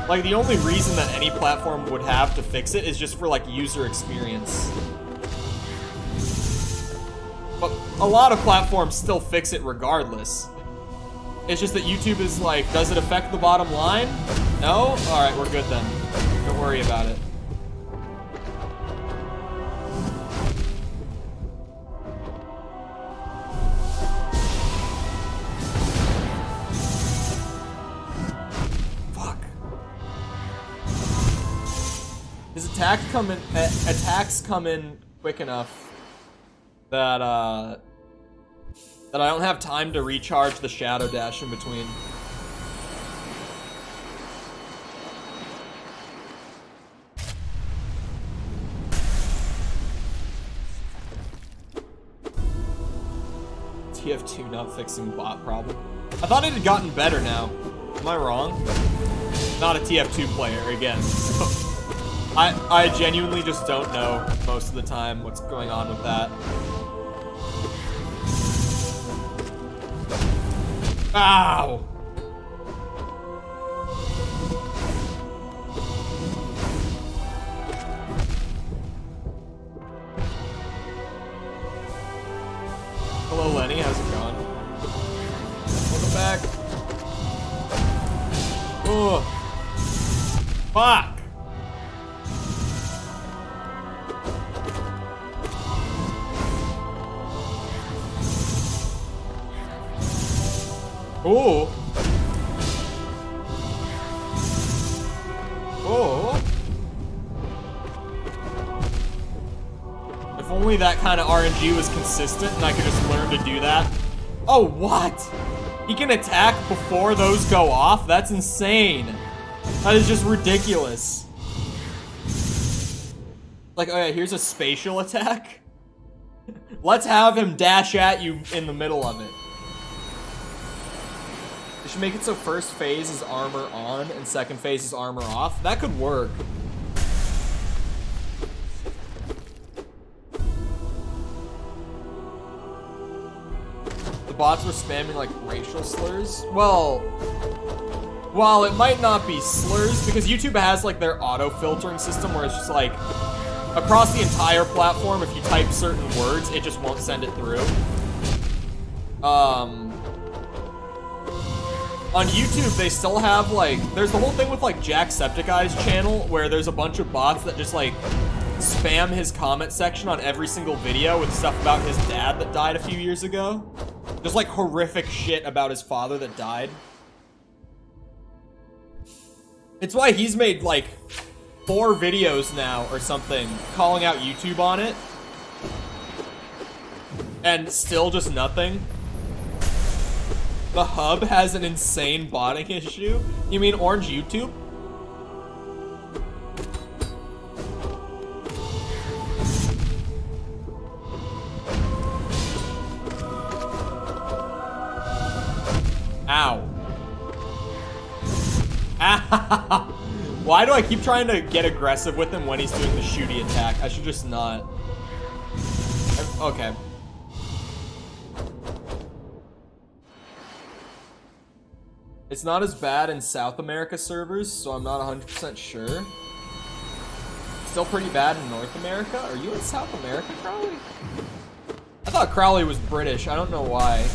Like, the only reason that any platform would have to fix it is just for, like, user experience. But a lot of platforms still fix it regardless. It's just that YouTube is like, does it affect the bottom line? No? Alright, we're good then. Don't worry about it. Fuck. His attacks come in quick enough that that I don't have time to recharge the shadow dash in between. TF2 not fixing bot problem. I thought it had gotten better now. Am I wrong? Not a TF2 player again. So I genuinely just don't know most of the time what's going on with that. Ow! Hello, Lenny. How's it going? Welcome back. Oh, fuck! Oh. Oh. If only that kind of RNG was consistent and I could just learn to do that. Oh, what? He can attack before those go off? That's insane. That is just ridiculous. Like, oh yeah, here's a spatial attack. Let's have him dash at you in the middle of it. They should make it so first phase is armor on and second phase is armor off. That could work. The bots were spamming like racial slurs. Well, while it might not be slurs, because YouTube has like their auto filtering system where it's just like across the entire platform, if you type certain words, it just won't send it through. On YouTube, they still have like, there's the whole thing with like Jacksepticeye's channel where there's a bunch of bots that just like spam his comment section on every single video with stuff about his dad that died a few years ago. Just like horrific shit about his father that died. It's why he's made like 4 videos now or something calling out YouTube on it. And still just nothing. The hub has an insane botting issue. You mean Orange YouTube? Ow. Ow. Why do I keep trying to get aggressive with him when he's doing the shooty attack? I should just not. Okay. It's not as bad in South America servers, so I'm not 100% sure. Still pretty bad in North America? Are you in South America, Crowley? I thought Crowley was British. I don't know why.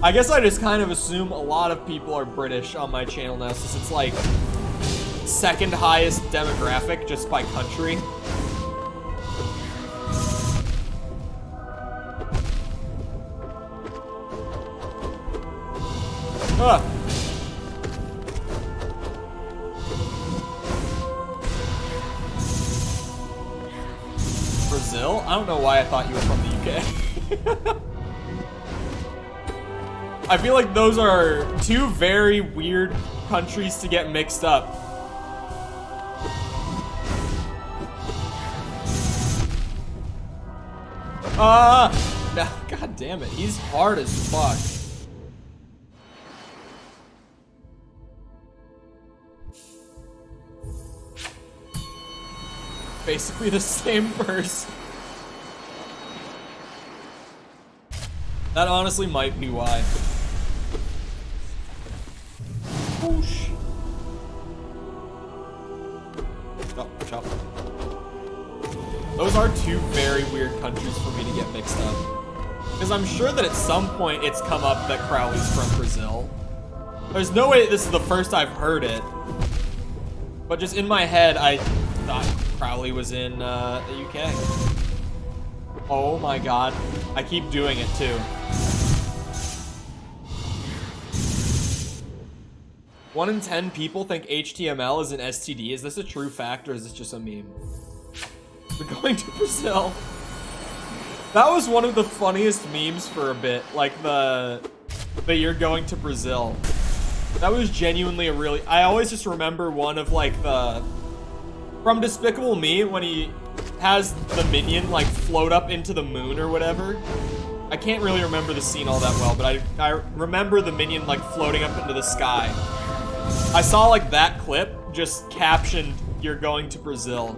I guess I just kind of assume a lot of people are British on my channel now, since it's like second highest demographic just by country. Ugh. Brazil? I don't know why I thought you were from the UK. I feel like those are 2 very weird countries to get mixed up. No, god damn it, he's hard as fuck. Basically the same person. That honestly might be why. Whoosh. Oh, chop. Those are 2 very weird countries for me to get mixed up. Because I'm sure that at some point it's come up that Crowley's from Brazil. There's no way this is the first I've heard it. But just in my head, I thought Crowley was in the UK. Oh my god. I keep doing it too. One in 10 people think HTML is an STD. Is this a true fact or is this just a meme? We're going to Brazil. That was one of the funniest memes for a bit. Like the you're going to Brazil. That was genuinely a really... I always just remember one of like the... From Despicable Me, when he has the minion like float up into the moon or whatever. I can't really remember the scene all that well, but I remember the minion like floating up into the sky. I saw like that clip just captioned, "You're going to Brazil."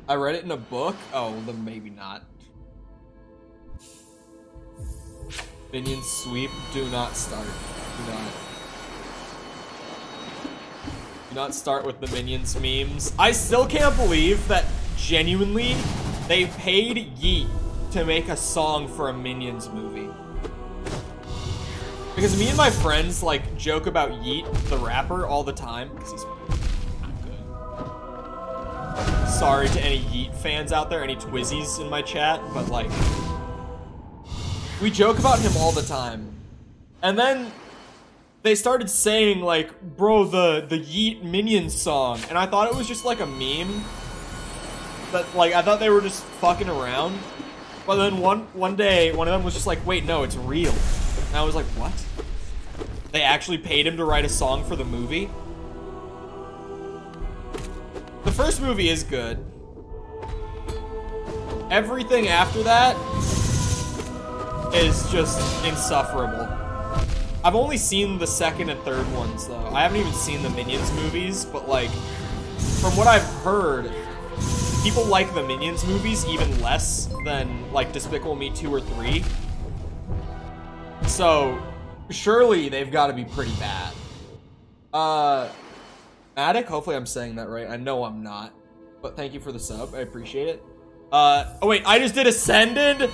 I read it in a book? Oh, then maybe not. Minion sweep, do not start. Do not start with the Minions memes. I still can't believe that genuinely they paid Yeet to make a song for a Minions movie. Because me and my friends like joke about Yeet, the rapper, all the time, because he's not good. Sorry to any Yeet fans out there, any Twizzies in my chat, but like, we joke about him all the time. And then they started saying like, bro, the Yeet Minions song, and I thought it was just like a meme. But like, I thought they were just fucking around. But then one day, one of them was just like, wait, no, it's real. And I was like, what? They actually paid him to write a song for the movie? The first movie is good. Everything after that is just insufferable. I've only seen the second and third ones, though. I haven't even seen the Minions movies, but like, from what I've heard, people like the Minions movies even less than like Despicable Me 2 or 3. So, surely they've got to be pretty bad. Attic, hopefully I'm saying that right. I know I'm not, but thank you for the sub. I appreciate it. Oh wait, I just did Ascended. Is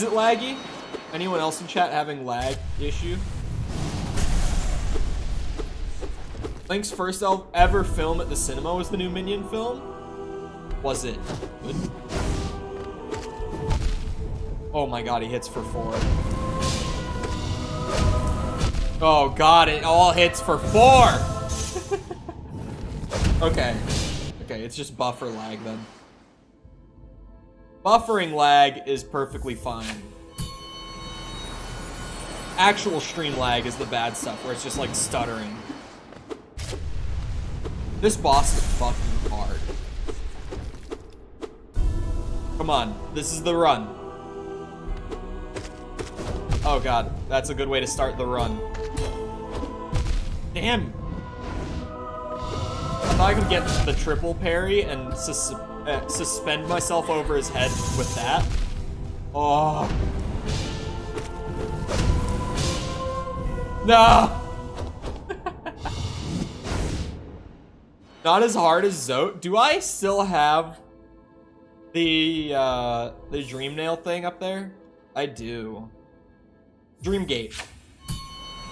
it laggy? Anyone else in chat having lag issue? Link's first ever film at the cinema was the new Minion film. Was it good? Oh my god, he hits for 4. Oh god, it all hits for 4! Okay. Okay, it's just buffer lag then. Buffering lag is perfectly fine. Actual stream lag is the bad stuff, where it's just like stuttering. This boss is fucking hard. Come on, this is the run. Oh god, that's a good way to start the run. Damn. I thought I could get the triple parry and suspend myself over his head with that. Oh. No! Not as hard as Zote. Do I still have the Dream Nail thing up there? I do. Dreamgate.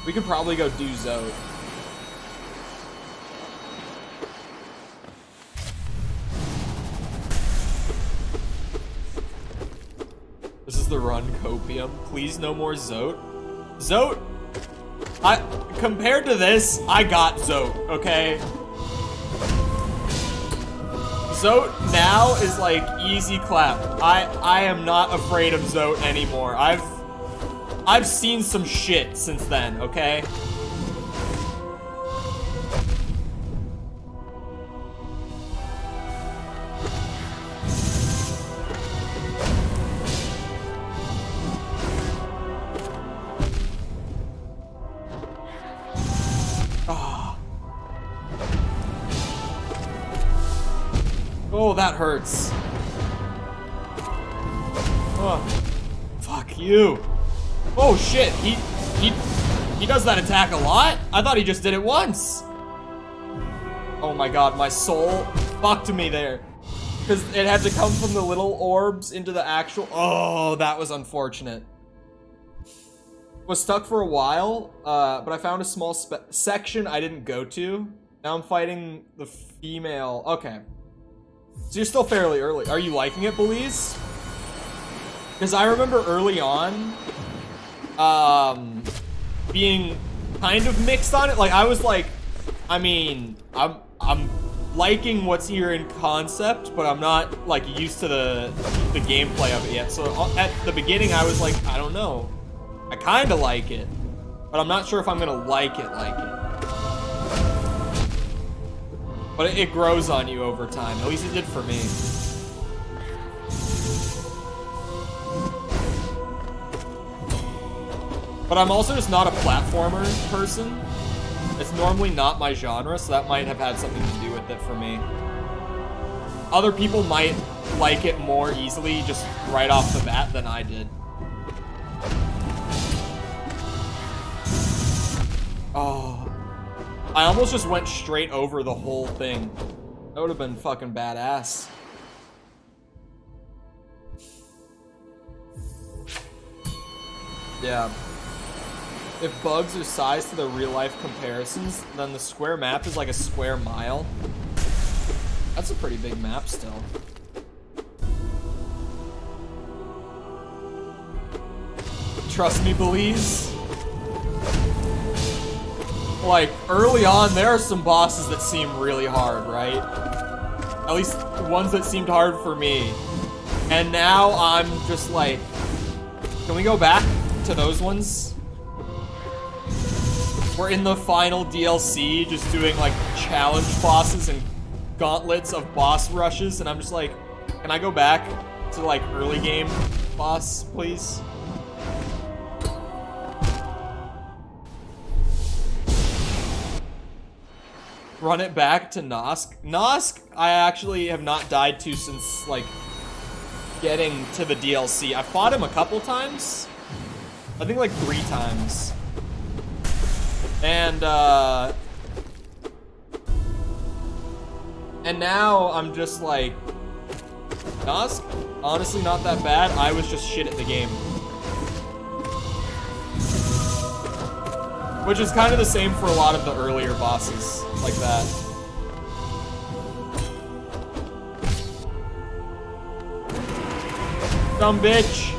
We could probably go do Zote. This is the run copium. Please no more Zote. Zote, compared to this, I got Zote, okay? Zote now is like easy clap. I am not afraid of Zote anymore. I've seen some shit since then, okay? Oh, that hurts. Oh, fuck you. Oh shit, he does that attack a lot? I thought he just did it once. Oh my god, my soul fucked me there. Because it had to come from the little orbs into the actual... Oh, that was unfortunate. Was stuck for a while, but I found a small section I didn't go to. Now I'm fighting the female. Okay. So you're still fairly early. Are you liking it, Belize? Because I remember early on, being kind of mixed on it. Like, I was like, I mean, I'm liking what's here in concept, but I'm not, like, used to the gameplay of it yet. So at the beginning, I was like, I don't know. I kind of like it, but I'm not sure if I'm going to like it. But it grows on you over time. At least it did for me. But I'm also just not a platformer person. It's normally not my genre, so that might have had something to do with it for me. Other people might like it more easily just right off the bat than I did. Oh. I almost just went straight over the whole thing. That would have been fucking badass. Yeah. If bugs are sized to the real-life comparisons, then the square map is like a square mile. That's a pretty big map still. Trust me, Belize. Like, early on, there are some bosses that seem really hard, right? At least ones that seemed hard for me. And now I'm just like, can we go back to those ones? We're in the final DLC, just doing like challenge bosses and gauntlets of boss rushes, and I'm just like, can I go back to like early game boss, please? Run it back to Nosk. Nosk, I actually have not died to since like getting to the DLC. I fought him a couple times. I think like 3 times. And now I'm just like, Nosk, honestly not that bad. I was just shit at the game. Which is kind of the same for a lot of the earlier bosses like that. Dumb bitch.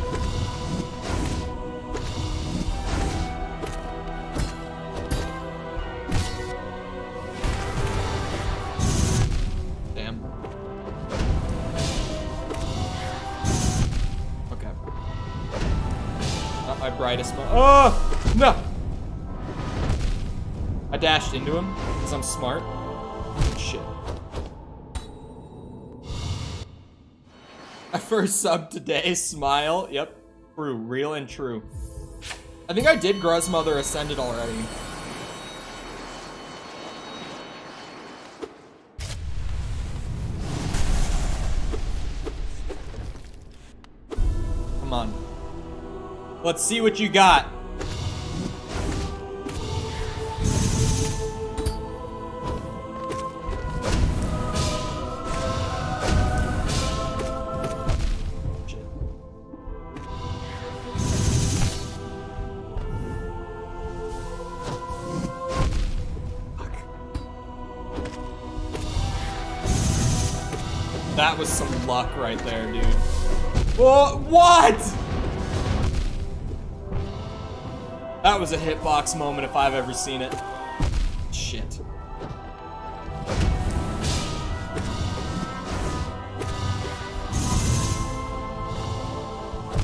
Damn. Okay. Not my brightest moment. Oh! No! I dashed into him because I'm smart. Shit. I first subbed today. Smile. Yep. True. Real and true. I think I did Gruzmother Ascended already. Come on. Let's see what you got. That was some luck right there, dude. Oh, what? That was a hitbox moment if I've ever seen it. Shit.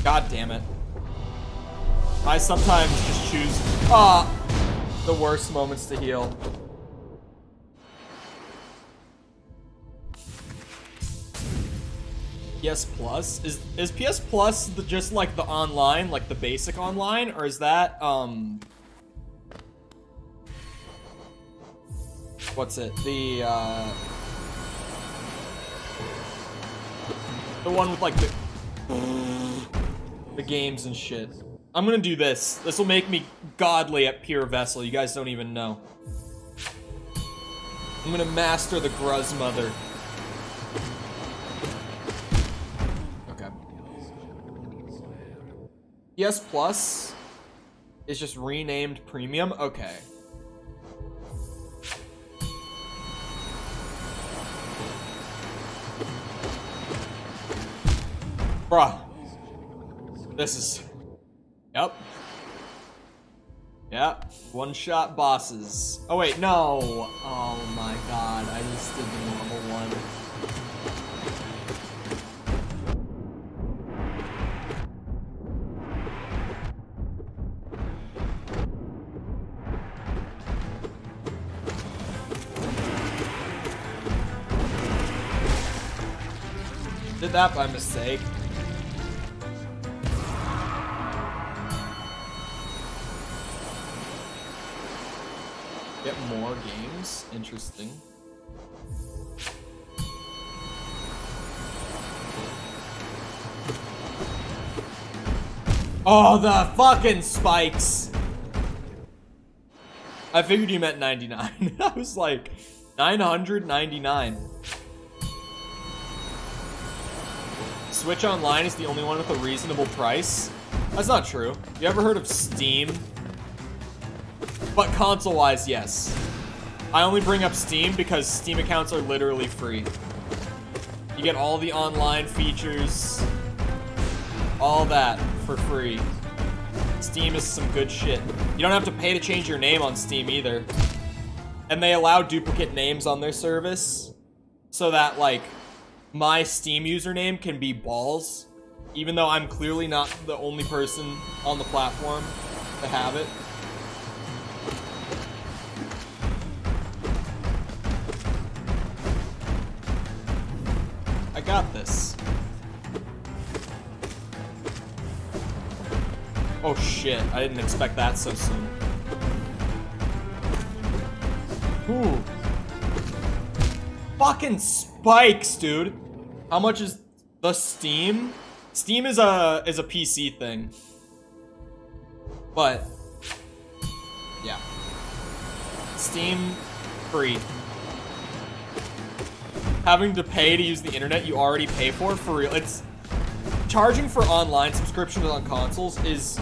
God damn it. I sometimes just choose the worst moments to heal. PS Plus? Is PS Plus just like the online, like the basic online, or is that what's it? The one with like the games and shit. I'm gonna do this. This will make me godly at Pure Vessel. You guys don't even know. I'm gonna master the Gruzmother. PS Plus is just renamed Premium? Okay. Bruh. This is... Yep. Yep. One-shot bosses. Oh wait, no! Oh my god, I just did the normal one. did that by mistake. Get more games? Interesting. Oh, the fucking spikes! I figured you meant 99. I was like, 999. Switch Online is the only one with a reasonable price? That's not true. You ever heard of Steam? But console-wise, yes. I only bring up Steam because Steam accounts are literally free. You get all the online features, all that for free. Steam is some good shit. You don't have to pay to change your name on Steam either. And they allow duplicate names on their service so that, like, my Steam username can be balls, even though I'm clearly not the only person on the platform to have it. I got this. Oh shit, I didn't expect that so soon. Ooh. Fucking spikes, dude. How much is the Steam? Steam is a PC thing. But yeah. Steam free. Having to pay to use the internet you already pay for real. It's charging for online subscriptions on consoles is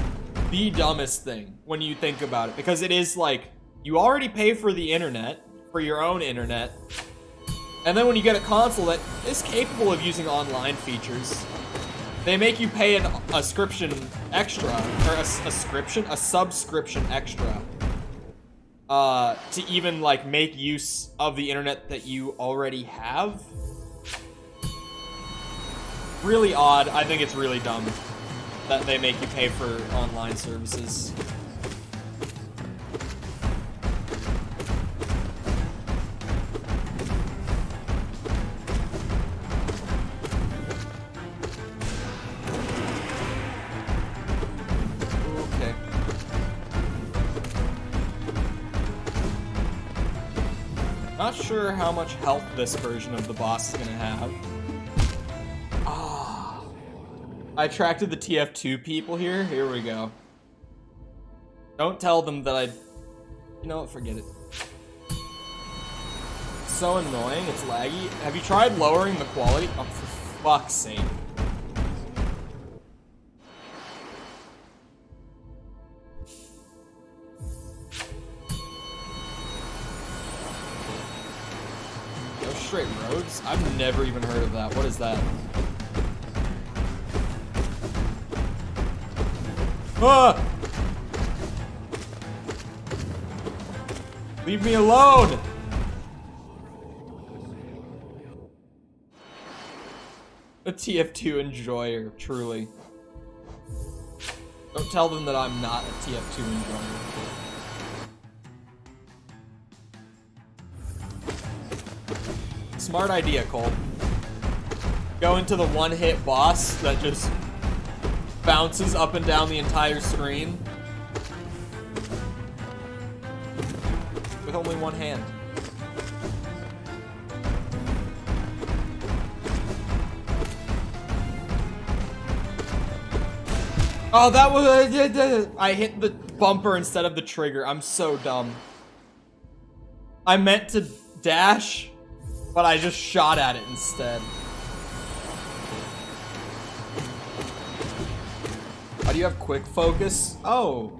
the dumbest thing when you think about it, because it is like you already pay for the internet, for your own internet, and then when you get a console that is capable of using online features, they make you pay a subscription extra, or a subscription extra, to even like make use of the internet that you already have. Really odd. I think it's really dumb that they make you pay for online services. Okay. Not sure how much health this version of the boss is gonna have. I attracted the TF2 people here. Here we go. Don't tell them that I... You know what? Forget it. So annoying. It's laggy. Have you tried lowering the quality? Oh, for fuck's sake. No straight roads? I've never even heard of that. What is that? Ah! Leave me alone! A TF2 enjoyer, truly. Don't tell them that I'm not a TF2 enjoyer. Smart idea, Cole. Go into the one-hit boss that just bounces up and down the entire screen with only one hand. Oh, that was... I hit the bumper instead of the trigger. I'm so dumb. I meant to dash, but I just shot at it instead. Why do you have quick focus? Oh.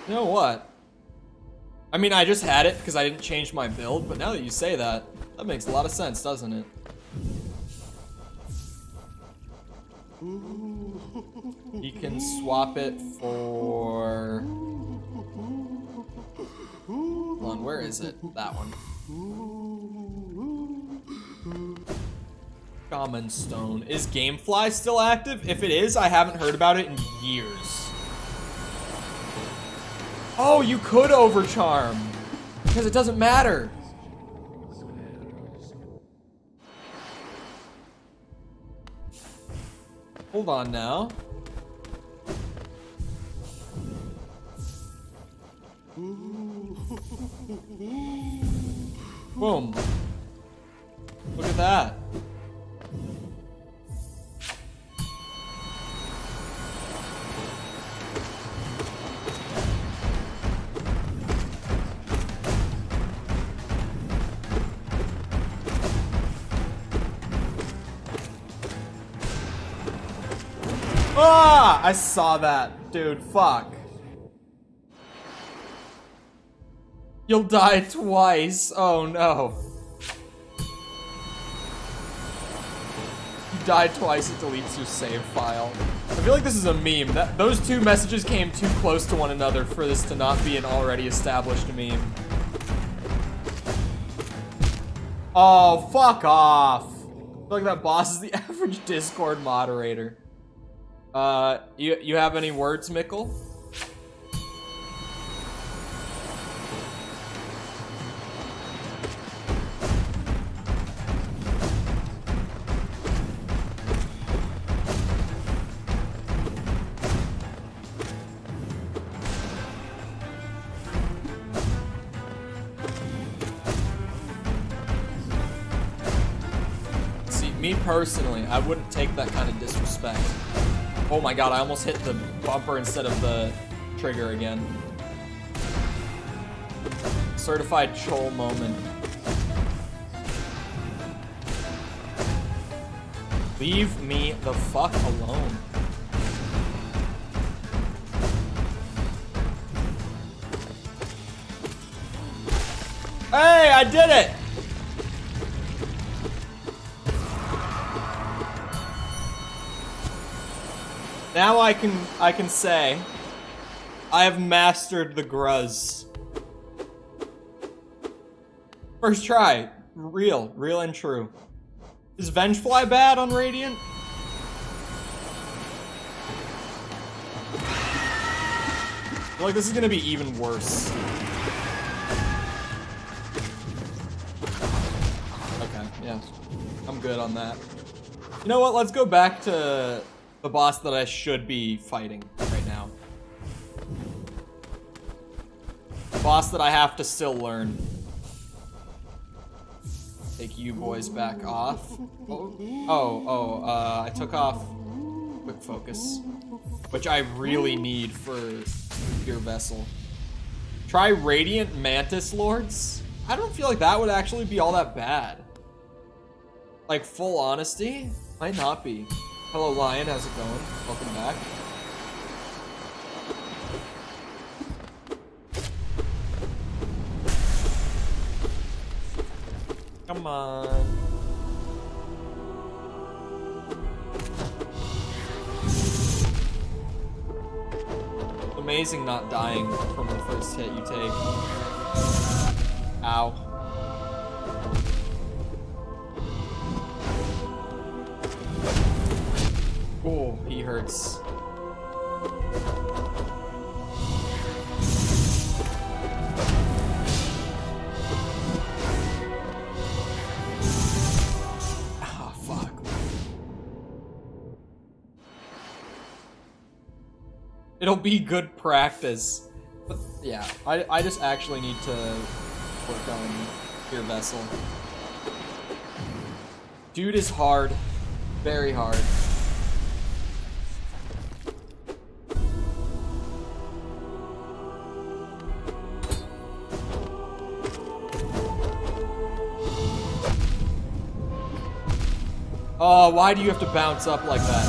You know what? I mean, I just had it because I didn't change my build, but now that you say that, that makes a lot of sense, doesn't it? You can swap it for... Hold on, where is it? That one. Common Stone. Is Gamefly still active? If it is, I haven't heard about it in years. Oh, you could overcharm. Because it doesn't matter. Hold on now. Boom. Look at that. Ah! I saw that. Dude, fuck. You'll die twice. Oh no. You die twice, it deletes your save file. I feel like this is a meme. Those two messages came too close to one another for this to not be an already established meme. Oh, fuck off. I feel like that boss is the average Discord moderator. You have any words, Mikkel? See, me personally, I wouldn't take that kind of disrespect. Oh my god, I almost hit the bumper instead of the trigger again. Certified troll moment. Leave me the fuck alone. Hey, I did it! Now I can say I have mastered the gruzz. First try. Real and true. Is Vengefly bad on Radiant? I feel like this is gonna be even worse. Okay, yeah. I'm good on that. You know what? Let's go back to the boss that I should be fighting right now. The boss that I have to still learn. Take you boys back off. I took off quick focus, which I really need for your vessel. Try Radiant Mantis Lords? I don't feel like that would actually be all that bad. Like, full honesty, might not be. Hello, Lion. How's it going? Welcome back. Come on. Amazing not dying from the first hit you take. Ow. Oh, he hurts. Ah, fuck. It'll be good practice. But yeah, I just actually need to work on your vessel. Dude is hard. Very hard. Oh, why do you have to bounce up like that?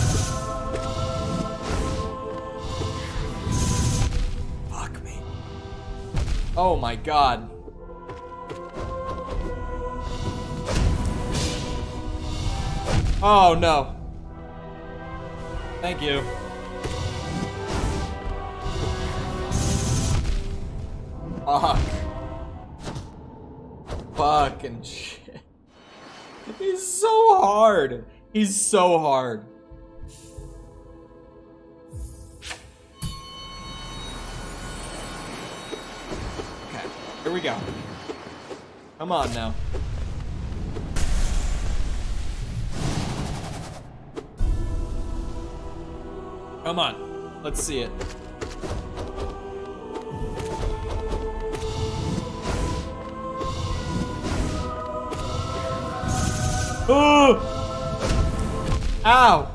Fuck me. Oh my god. Oh no. Thank you. Fuck. Fucking shit. He's so hard. He's so hard. Okay, here we go. Come on now. Come on. Let's see it. Oh! Ow!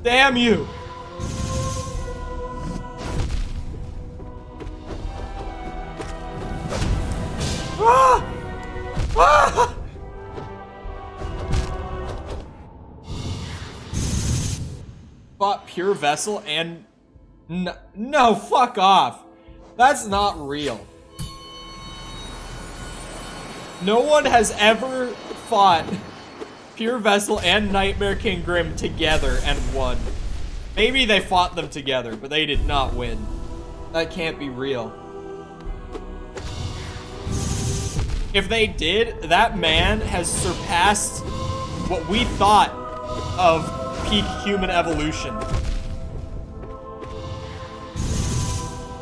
Damn you! Ah! Ah! Bought pure vessel and no, fuck off. That's not real. No one has ever fought Pure Vessel and Nightmare King Grim together and won. Maybe they fought them together, but they did not win. That can't be real. If they did, that man has surpassed what we thought of peak human evolution.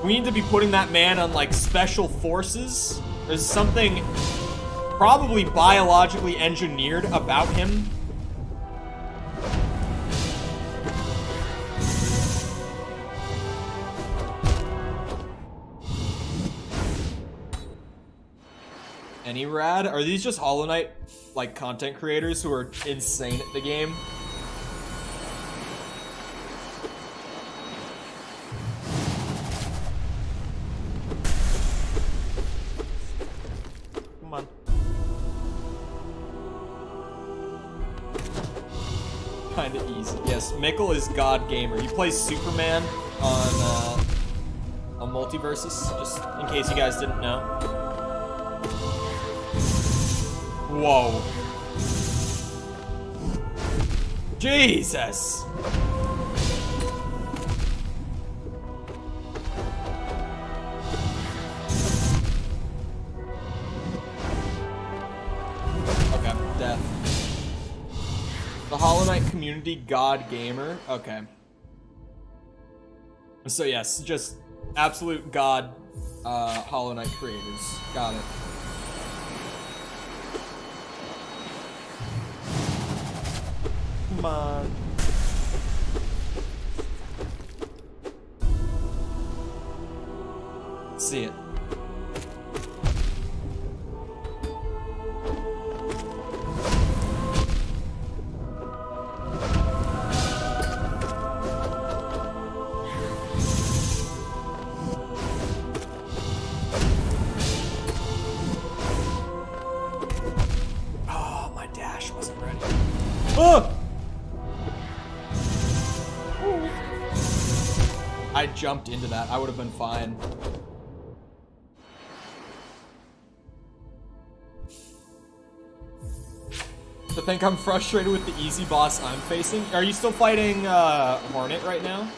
We need to be putting that man on, like, special forces. There's something probably biologically engineered about him. Any rad? Are these just Hollow Knight, like, content creators who are insane at the game? Come on. Kinda easy. Yes, Mikkel is God Gamer. He plays Superman on Multiversus, just in case you guys didn't know. Whoa. Jesus! Okay, death. The Hollow Knight community God Gamer. Okay. So yes, just absolute God Hollow Knight creators. Got it. Come on. Let's see it. Oh, my dash wasn't ready. Oh! I jumped into that. I would have been fine. To think I'm frustrated with the easy boss I'm facing. Are you still fighting Hornet right now?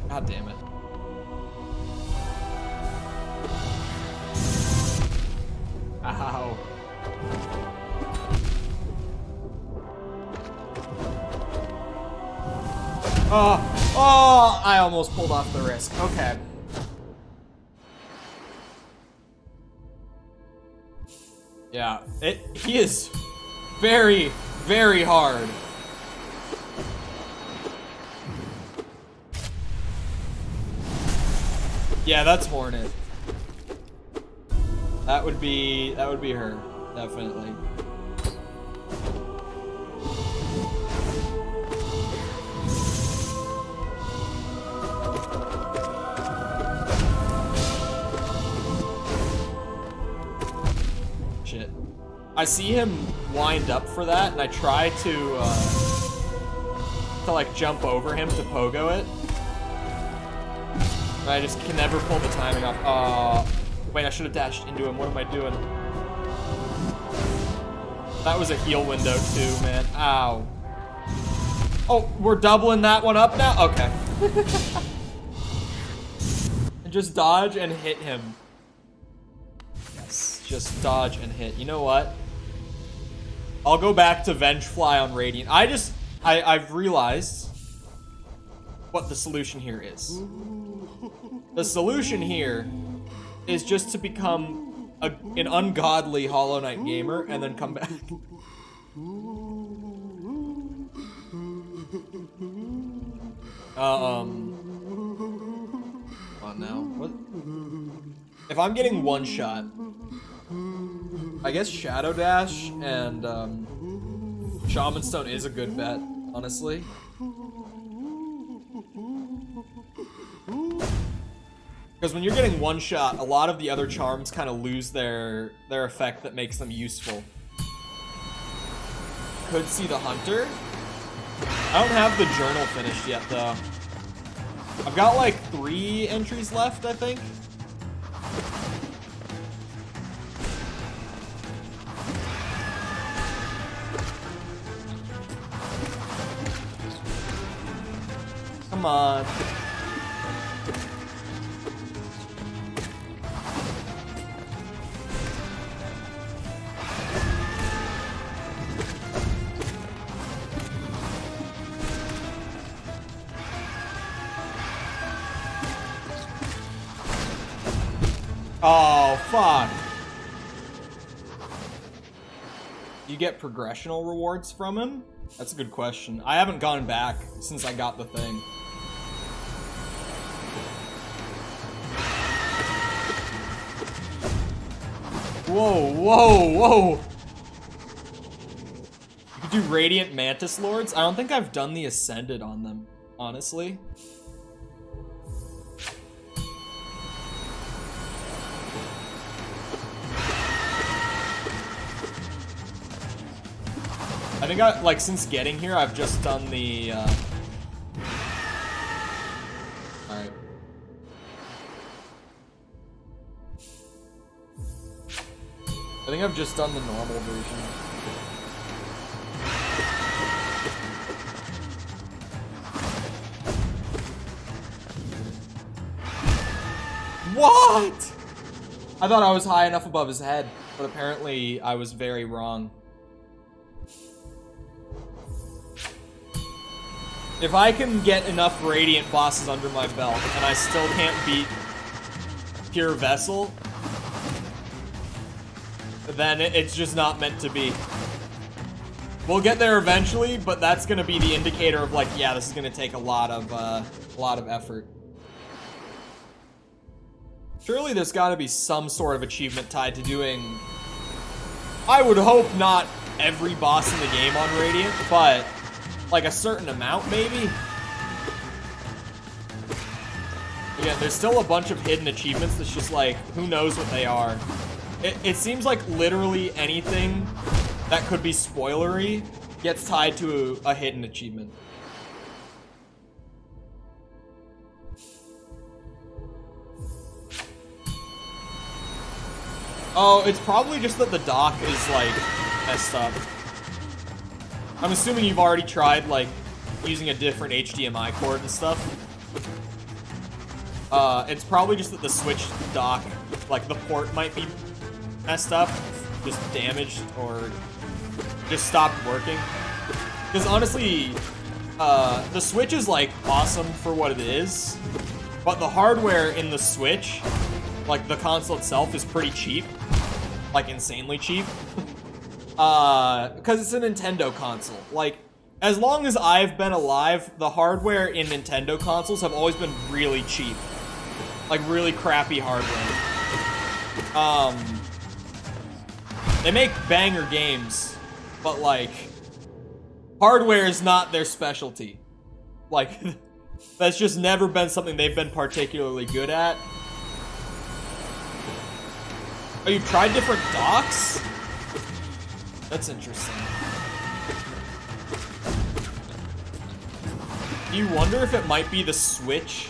God damn it. Ow. Oh, I almost pulled off the risk. Okay. Yeah, he is very, very hard. Yeah, that's Hornet. That would be her, definitely. Shit. I see him wind up for that, and I try to like jump over him to pogo it. I just can never pull the timing off. Wait, I should have dashed into him. What am I doing? That was a heal window too, man. Ow. Oh, we're doubling that one up now? Okay. Just dodge and hit him. Yes, just dodge and hit. You know what? I'll go back to Vengefly on Radiant. I've realized what the solution here is. The solution here is just to become an ungodly Hollow Knight gamer and then come back. On now. What? If I'm getting one shot, I guess Shadow Dash and Shaman Stone is a good bet, honestly. Because when you're getting one shot, a lot of the other charms kind of lose their effect that makes them useful. Could see the Hunter. I don't have the journal finished yet, though. I've got like 3 entries left, I think. Come on. Oh, fuck. You get progressional rewards from him? That's a good question. I haven't gone back since I got the thing. Whoa, whoa, whoa. You could do Radiant Mantis Lords? I don't think I've done the Ascended on them, honestly. I think like, since getting here, I've just done the, Alright. I think I've just done the normal version. What? I thought I was high enough above his head, but apparently I was very wrong. If I can get enough Radiant bosses under my belt and I still can't beat Pure Vessel, then it's just not meant to be. We'll get there eventually, but that's gonna be the indicator of like, yeah, this is gonna take a lot of effort. Surely there's gotta be some sort of achievement tied to doing, I would hope not every boss in the game on Radiant, but like a certain amount, maybe? Yeah, there's still a bunch of hidden achievements that's just like, who knows what they are. It seems like literally anything that could be spoilery gets tied to a hidden achievement. Oh, it's probably just that the dock is like messed up. I'm assuming you've already tried, like, using a different HDMI cord and stuff. It's probably just that the Switch dock, like, the port might be messed up, just damaged, or just stopped working. Because honestly, the Switch is, like, awesome for what it is, but the hardware in the Switch, like, the console itself is pretty cheap. Like, insanely cheap. Because it's a Nintendo console. Like, as long as I've been alive, the hardware in Nintendo consoles have always been really cheap. Like, really crappy hardware. They make banger games, but, like, hardware is not their specialty. Like, that's just never been something they've been particularly good at. Oh, you've tried different docks? That's interesting. Do you wonder if it might be the Switch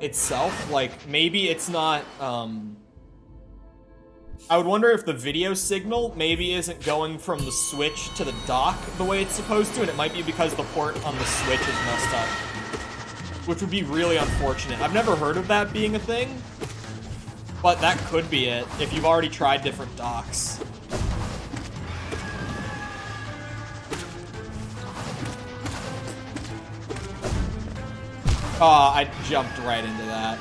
itself? Like, maybe it's not, I would wonder if the video signal maybe isn't going from the Switch to the dock the way it's supposed to, and it might be because the port on the Switch is messed up. Which would be really unfortunate. I've never heard of that being a thing, but that could be it if you've already tried different docks. I jumped right into that.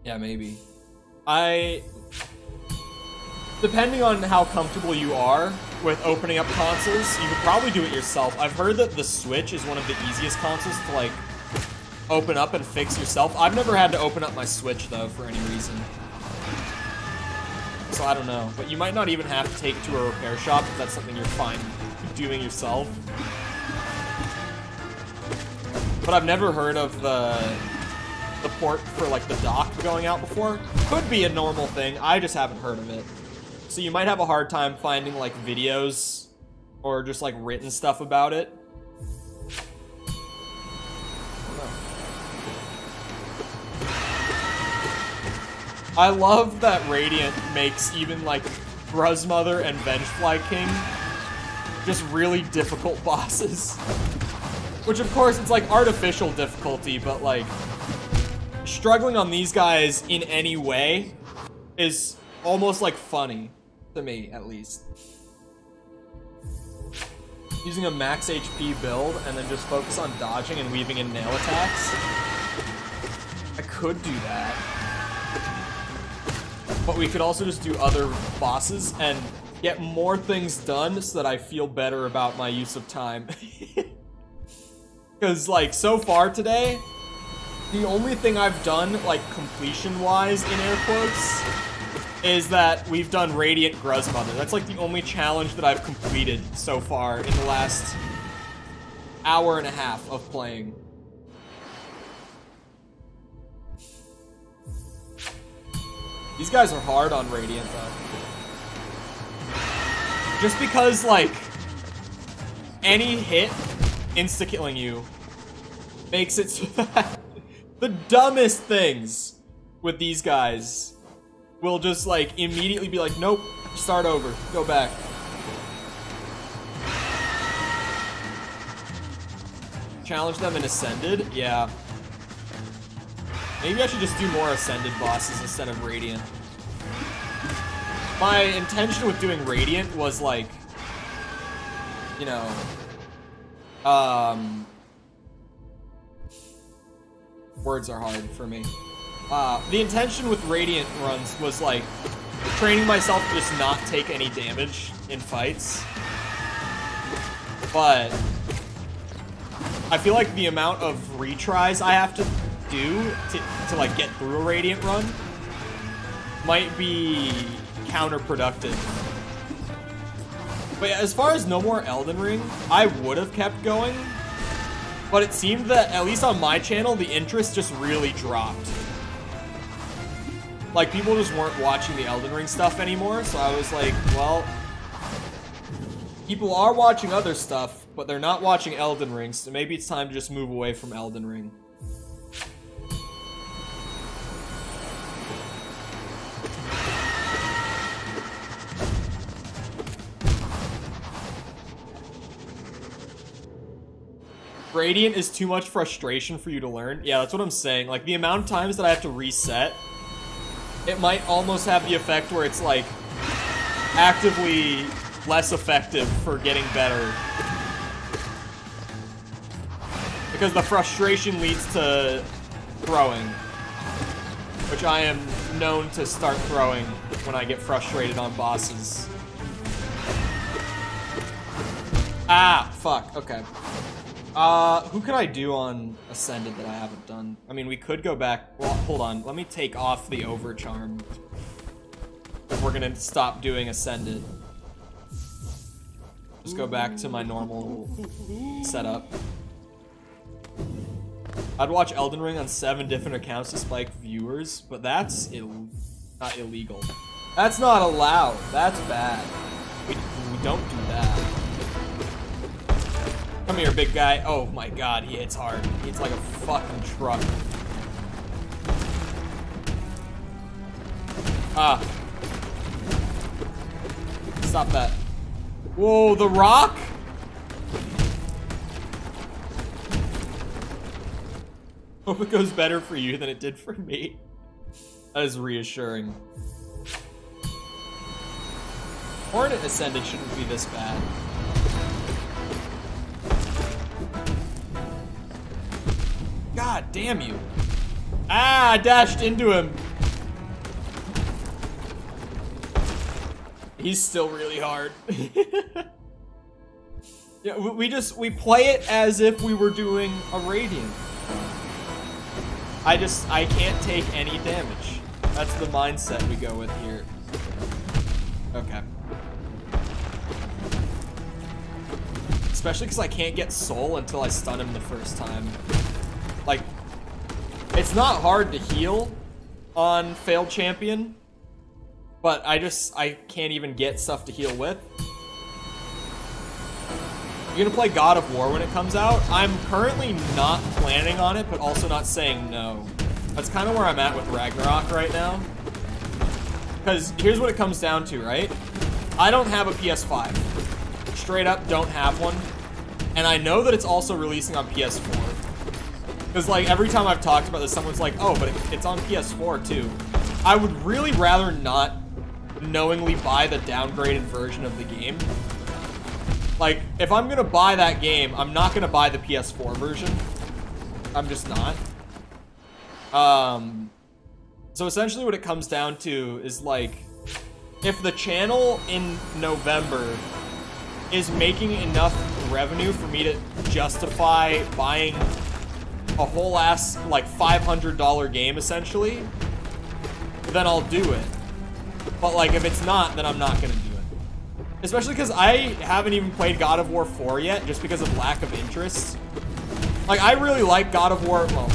Yeah, maybe. Depending on how comfortable you are with opening up consoles, you could probably do it yourself. I've heard that the Switch is one of the easiest consoles to, like, open up and fix yourself. I've never had to open up my Switch, though, for any reason. So I don't know. But you might not even have to take it to a repair shop if that's something you're fine doing yourself. But I've never heard of the port for, like, the dock going out before. Could be a normal thing. I just haven't heard of it. So you might have a hard time finding, like, videos or just, like, written stuff about it. I love that Radiant makes even, like, Gruzmother and Vengefly King just really difficult bosses. Which, of course, it's, like, artificial difficulty, but, like, struggling on these guys in any way is almost, like, funny. To me, at least. Using a max HP build and then just focus on dodging and weaving in nail attacks. I could do that. But we could also just do other bosses and get more things done so that I feel better about my use of time. Because, like, so far today, the only thing I've done, like, completion-wise, in air quotes, is that we've done Radiant Gruzmother. That's, like, the only challenge that I've completed so far in the last hour and a half of playing. These guys are hard on Radiant, though. Just because, like, any hit insta-killing you makes it so that the dumbest things with these guys will just, like, immediately be like, nope, start over, go back. Challenge them in Ascended? Yeah. Maybe I should just do more Ascended bosses instead of Radiant. My intention with doing Radiant was, like, you know, words are hard for me. The intention with Radiant runs was, like, training myself to just not take any damage in fights. But I feel like the amount of retries I have to do to like, get through a Radiant run might be counterproductive. But yeah, as far as no more Elden Ring, I would have kept going. But it seemed that, at least on my channel, the interest just really dropped. Like, people just weren't watching the Elden Ring stuff anymore, so I was like, well, people are watching other stuff, but they're not watching Elden Ring, so maybe it's time to just move away from Elden Ring. Radiant is too much frustration for you to learn. Yeah, that's what I'm saying. Like, the amount of times that I have to reset, it might almost have the effect where it's, like, actively less effective for getting better. Because the frustration leads to throwing. Which I am known to start throwing when I get frustrated on bosses. Ah, fuck, okay. Who can I do on Ascended that I haven't done? I mean, we could go back. Well, hold on. Let me take off the Overcharm. If we're gonna stop doing Ascended. Just go back to my normal setup. I'd watch Elden Ring on 7 different accounts to spike viewers, but that's not illegal. That's not allowed. That's bad. We don't do that. Come here, big guy. Oh my god, he hits hard. He hits like a fucking truck. Ah. Stop that. Whoa, the rock? Hope it goes better for you than it did for me. That is reassuring. Hornet Ascended shouldn't be this bad. God damn you. Ah, I dashed into him. He's still really hard. Yeah, we play it as if we were doing a Radiant. I can't take any damage. That's the mindset we go with here. Okay. Especially because I can't get soul until I stun him the first time. Like, it's not hard to heal on Failed Champion, but I can't even get stuff to heal with. You're gonna play God of War when it comes out? I'm currently not planning on it, but also not saying no. That's kind of where I'm at with Ragnarok right now. Because here's what it comes down to, right? I don't have a PS5. Straight up, don't have one. And I know that it's also releasing on PS4. Because, like, every time I've talked about this, someone's like, oh, but it's on PS4, too. I would really rather not knowingly buy the downgraded version of the game. Like, if I'm gonna buy that game, I'm not gonna buy the PS4 version. I'm just not. So essentially what it comes down to is, like, if the channel in November is making enough revenue for me to justify buying a whole ass, like, $500 game, essentially, then I'll do it. But, like, if it's not, then I'm not gonna do it. Especially because I haven't even played God of War 4 yet, just because of lack of interest. Like, I really like God of War, well,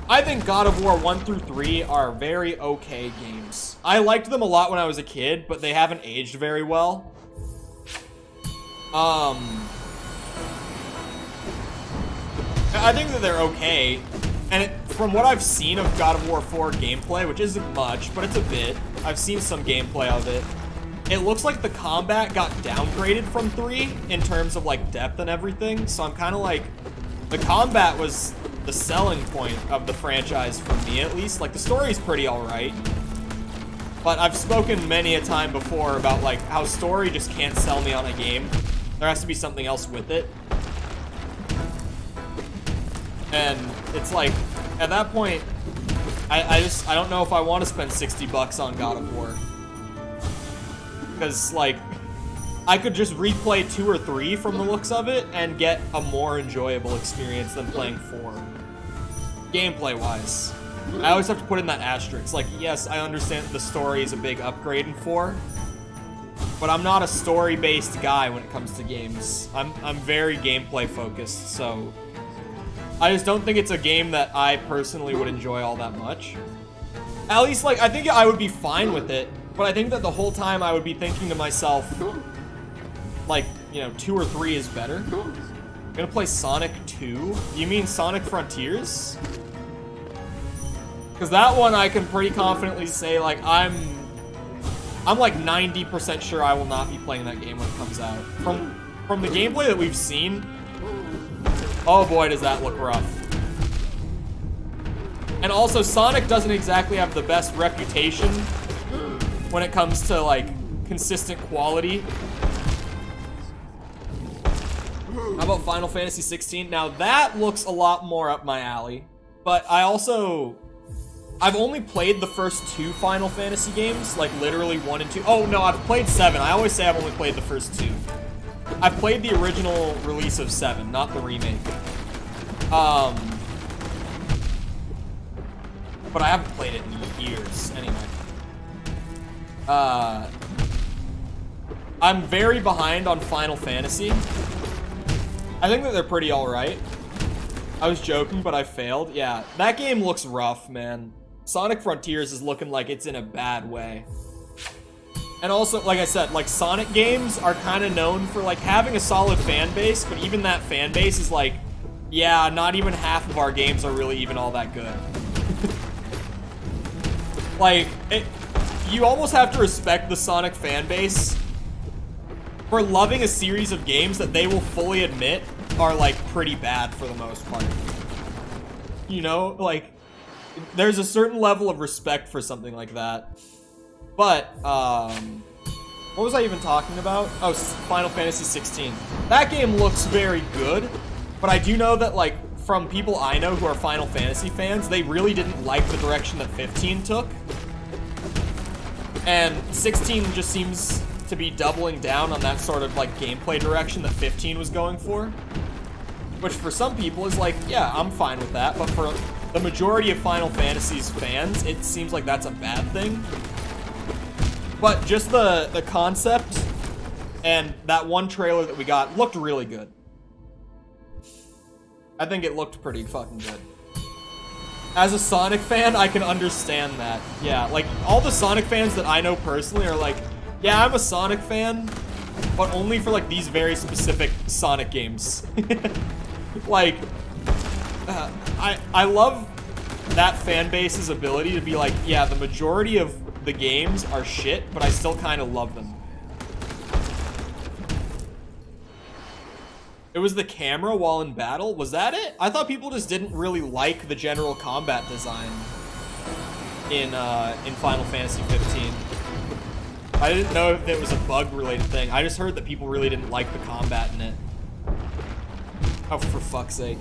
I think God of War 1 through 3 are very okay games. I liked them a lot when I was a kid, but they haven't aged very well. I think that they're okay, and from what I've seen of God of War 4 gameplay, which isn't much, but it's a bit, I've seen some gameplay of it, it looks like the combat got downgraded from 3 in terms of, like, depth and everything, so I'm kind of like, the combat was the selling point of the franchise for me, at least. Like, the story's pretty alright, but I've spoken many a time before about, like, how story just can't sell me on a game. There has to be something else with it. And it's like, at that point, I don't know if I want to spend $60 on God of War. Because, like, I could just replay 2 or 3 from the looks of it and get a more enjoyable experience than playing 4. Gameplay-wise. I always have to put in that asterisk. Like, yes, I understand the story is a big upgrade in 4, but I'm not a story-based guy when it comes to games. I'm very gameplay-focused, so I just don't think it's a game that I personally would enjoy all that much. At least, like, I think I would be fine with it, but I think that the whole time I would be thinking to myself, like, you know, 2 or 3 is better. I'm gonna play Sonic 2? You mean Sonic Frontiers? Because that one I can pretty confidently say, like, I'm like 90% sure I will not be playing that game when it comes out. From the gameplay that we've seen, oh boy, does that look rough. And also, Sonic doesn't exactly have the best reputation when it comes to, like, consistent quality. How about Final Fantasy 16? Now, that looks a lot more up my alley. But I've only played the first 2 Final Fantasy games, like, literally 1 and 2. Oh, no, I've played 7. I always say I've only played the first 2. I've played the original release of 7, not the remake. But I haven't played it in years, anyway. I'm very behind on Final Fantasy. I think that they're pretty alright. I was joking, but I failed. Yeah, that game looks rough, man. Sonic Frontiers is looking like it's in a bad way. And also, like I said, like, Sonic games are kind of known for, like, having a solid fan base, but even that fan base is like, yeah, not even half of our games are really even all that good. Like, you almost have to respect the Sonic fan base for loving a series of games that they will fully admit are, like, pretty bad for the most part. You know, like, there's a certain level of respect for something like that. But, what was I even talking about? Oh, Final Fantasy 16. That game looks very good, but I do know that, like, from people I know who are Final Fantasy fans, they really didn't like the direction that 15 took. And 16 just seems to be doubling down on that sort of, like, gameplay direction that 15 was going for. Which for some people is like, yeah, I'm fine with that, but for the majority of Final Fantasy's fans, it seems like that's a bad thing. But just the concept and that one trailer that we got looked really good. I think it looked pretty fucking good. As a Sonic fan, I can understand that. Yeah, like, all the Sonic fans that I know personally are like, yeah, I'm a Sonic fan, but only for, like, these very specific Sonic games. Like, I love that fan base's ability to be like, yeah, the majority of the games are shit, but I still kind of love them. It was the camera while in battle? Was that it? I thought people just didn't really like the general combat design in Final Fantasy 15. I didn't know if it was a bug-related thing. I just heard that people really didn't like the combat in it. Oh, for fuck's sake.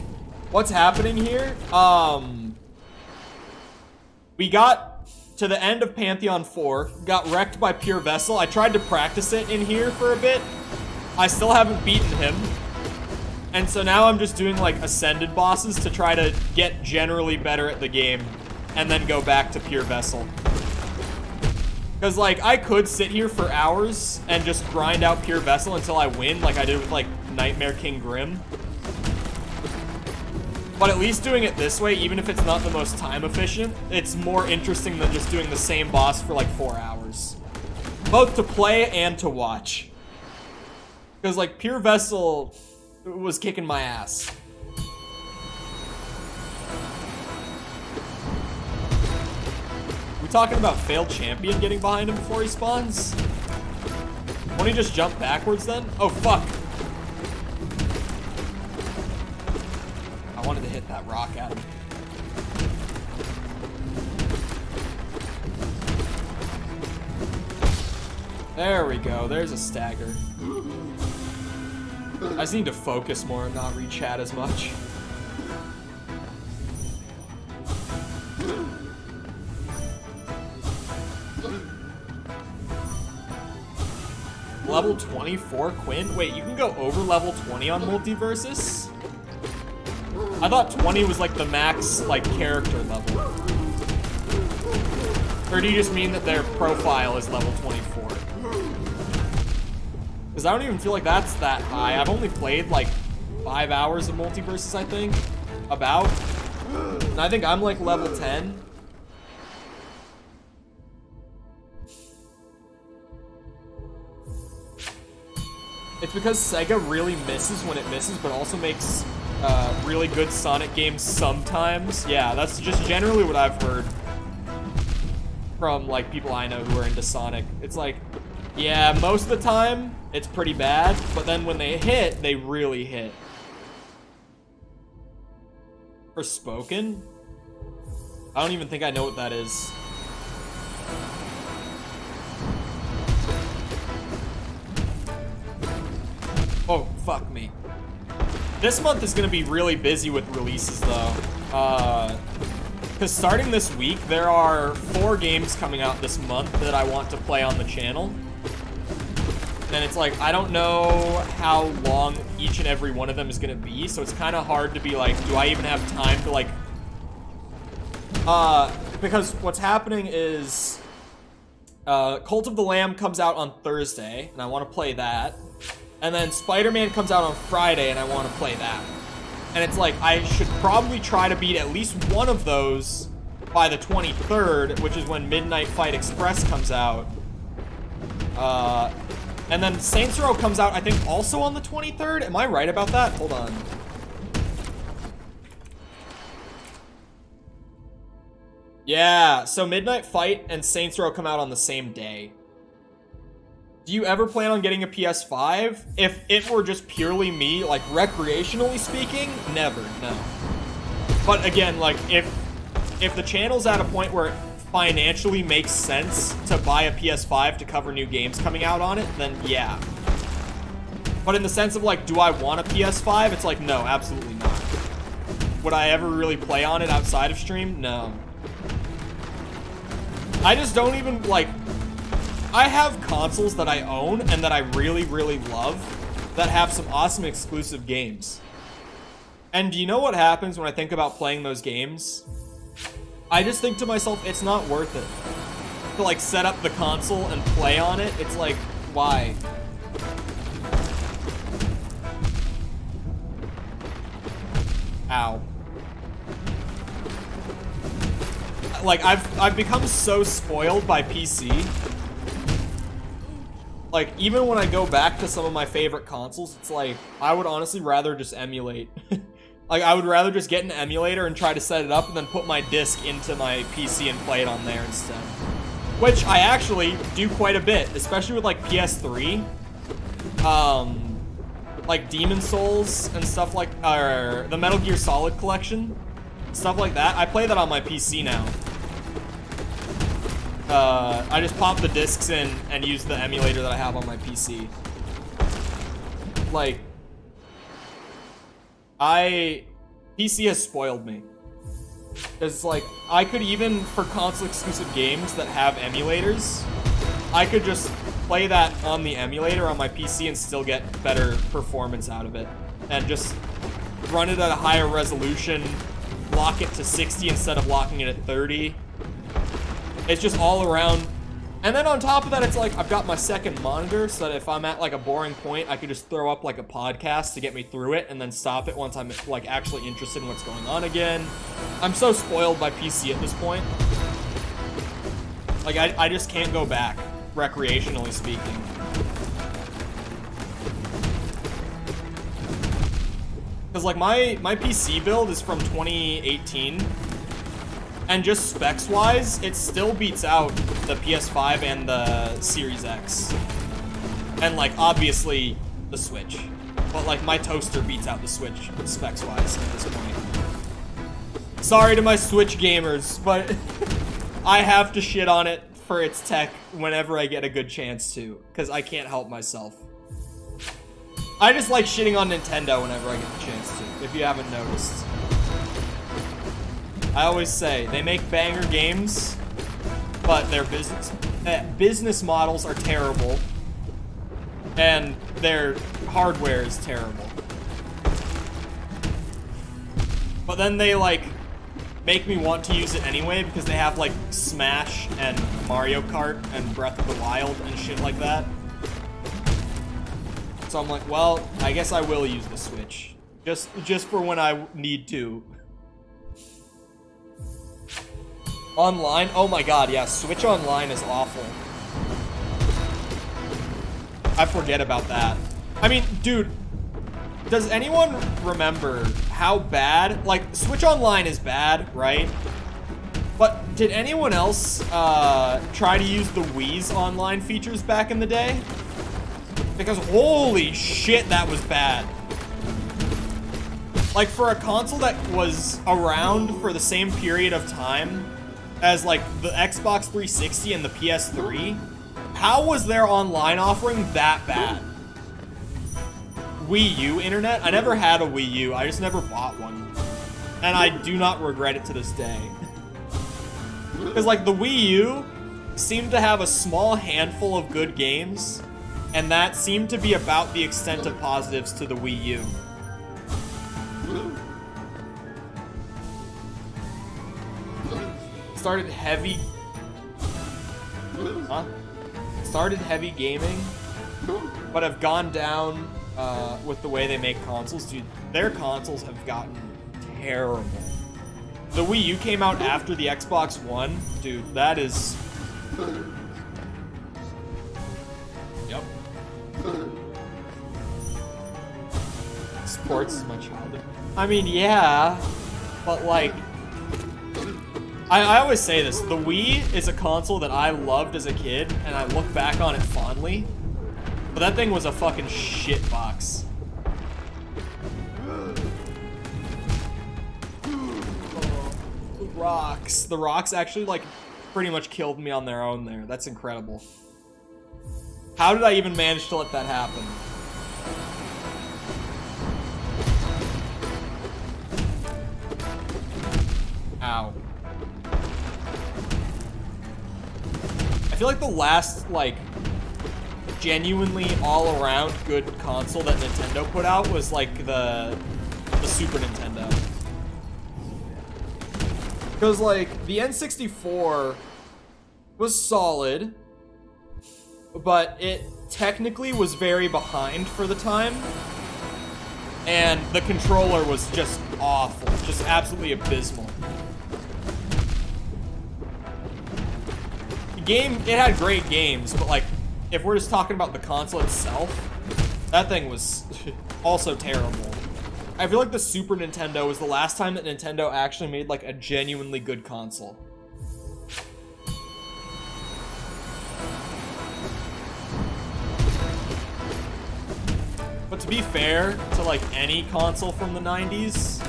What's happening here? We got to the end of Pantheon 4, got wrecked by Pure Vessel. I tried to practice it in here for a bit. I still haven't beaten him. And so now I'm just doing, like, Ascended bosses to try to get generally better at the game and then go back to Pure Vessel. Because, like, I could sit here for hours and just grind out Pure Vessel until I win, like I did with, like, Nightmare King Grim. But at least doing it this way, even if it's not the most time efficient, it's more interesting than just doing the same boss for, like, 4 hours. Both to play and to watch. Because, like, Pure Vessel was kicking my ass. We talking about failed champion getting behind him before he spawns? Won't he just jump backwards then? Oh, fuck. I wanted to hit that rock at him. There we go. There's a stagger. I just need to focus more and not read chat as much. Level 24 Quinn? Wait, you can go over level 20 on Multiversus? I thought 20 was like the max, like, character level. Or do you just mean that their profile is level 24? Because I don't even feel like that's that high. I've only played, like, 5 hours of Multiversus, I think. About. And I think I'm, like, level 10. It's because Sega really misses when it misses, but also makes really good Sonic games sometimes. Yeah, that's just generally what I've heard from, like, people I know who are into Sonic. It's like, yeah, most of the time, it's pretty bad, but then when they hit, they really hit. Forspoken? I don't even think I know what that is. Oh, fuck me. This month is gonna be really busy with releases, though. Because starting this week, there are 4 games coming out this month that I want to play on the channel. And it's like, I don't know how long each and every one of them is gonna be, so it's kind of hard to be like, do I even have time to, like... Because what's happening is... Cult of the Lamb comes out on Thursday, and I want to play that. And then Spider-Man comes out on Friday, and I want to play that. And it's like, I should probably try to beat at least one of those by the 23rd, which is when Midnight Fight Express comes out. And then Saints Row comes out, I think, also on the 23rd? Am I right about that? Hold on. Yeah, so Midnight Fight and Saints Row come out on the same day. Do you ever plan on getting a PS5? If it were just purely me, like recreationally speaking, never, no. But again, like if the channel's at a point where it financially makes sense to buy a PS5 to cover new games coming out on it, then yeah. But in the sense of like, do I want a PS5? It's like, no, absolutely not. Would I ever really play on it outside of stream? No. I just don't even, like, I have consoles that I own and that I really, really love that have some awesome exclusive games. And do you know what happens when I think about playing those games? I just think to myself, it's not worth it. To, like, set up the console and play on it, it's like, why? Ow. Like, I've become so spoiled by PC. Like, even when I go back to some of my favorite consoles, it's like, I would honestly rather just emulate. Like, I would rather just get an emulator and try to set it up and then put my disc into my PC and play it on there instead. Which I actually do quite a bit, especially with, like, PS3. Like, Demon Souls and stuff like, or the Metal Gear Solid collection. Stuff like that. I play that on my PC now. I just pop the discs in and use the emulator that I have on my PC. Like, PC has spoiled me. It's like, I could even, for console exclusive games that have emulators, I could just play that on the emulator on my PC and still get better performance out of it. And just run it at a higher resolution, lock it to 60 instead of locking it at 30. It's just all around. And then on top of that, it's like, I've got my second monitor so that if I'm at like a boring point, I could just throw up like a podcast to get me through it and then stop it once I'm like actually interested in what's going on again. I'm so spoiled by PC at this point. Like, I just can't go back, recreationally speaking. Because like my PC build is from 2018. And just specs-wise, it still beats out the PS5 and the Series X. And, like, obviously, the Switch. But, like, my toaster beats out the Switch specs-wise at this point. Sorry to my Switch gamers, but I have to shit on it for its tech whenever I get a good chance to. Because I can't help myself. I just like shitting on Nintendo whenever I get the chance to, if you haven't noticed. I always say, they make banger games, but their business models are terrible, and their hardware is terrible. But then they, like, make me want to use it anyway because they have, like, Smash and Mario Kart and Breath of the Wild and shit like that. So I'm like, well, I guess I will use the Switch. Just for when I need to. Online? Oh my god, yeah, Switch Online is awful. I forget about that. I mean, dude, does anyone remember how bad, like, Switch Online is bad, right? But did anyone else try to use the Wii's online features back in the day? Because holy shit, that was bad. Like, for a console that was around for the same period of time as, like, the Xbox 360 and the PS3, how was their online offering that bad? Wii U internet? I never had a Wii U, I just never bought one. And I do not regret it to this day. Because, like, the Wii U seemed to have a small handful of good games, and that seemed to be about the extent of positives to the Wii U. Started heavy gaming, but have gone down with the way they make consoles. Dude, their consoles have gotten terrible. The Wii U came out after the Xbox One. Dude, that is... Yep. Sports is my childhood. I mean, yeah, but like... I always say this, the Wii is a console that I loved as a kid, and I look back on it fondly. But that thing was a fucking shit box. The rocks actually, like, pretty much killed me on their own there. That's incredible. How did I even manage to let that happen? Ow. I feel like the last, like, genuinely all-around good console that Nintendo put out was, like, the Super Nintendo. Because, like, the N64 was solid, but it technically was very behind for the time. And the controller was just awful, just absolutely abysmal. The game, it had great games, but, like, if we're just talking about the console itself, that thing was also terrible. I feel like the Super Nintendo was the last time that Nintendo actually made, like, a genuinely good console. But to be fair to, like, any console from the 90s,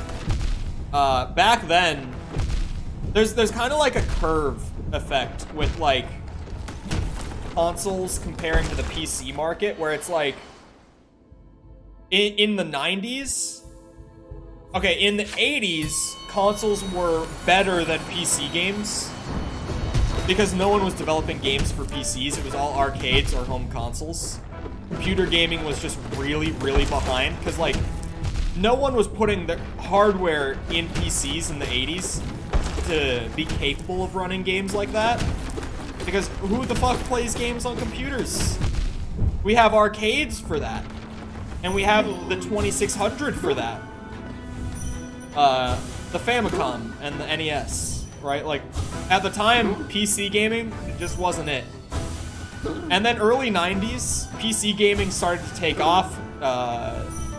back then, there's kind of like a curve effect with, like, consoles comparing to the PC market, where it's like, in the 90s, okay, in the 80s, consoles were better than PC games because no one was developing games for PCs. It was all arcades or home consoles. Computer gaming was just really, really behind because, like, no one was putting the hardware in PCs in the 80s to be capable of running games like that. Because who the fuck plays games on computers? We have arcades for that. And we have the 2600 for that. The Famicom and the NES, right? Like, at the time, PC gaming just wasn't it. And then early 90s, PC gaming started to take off.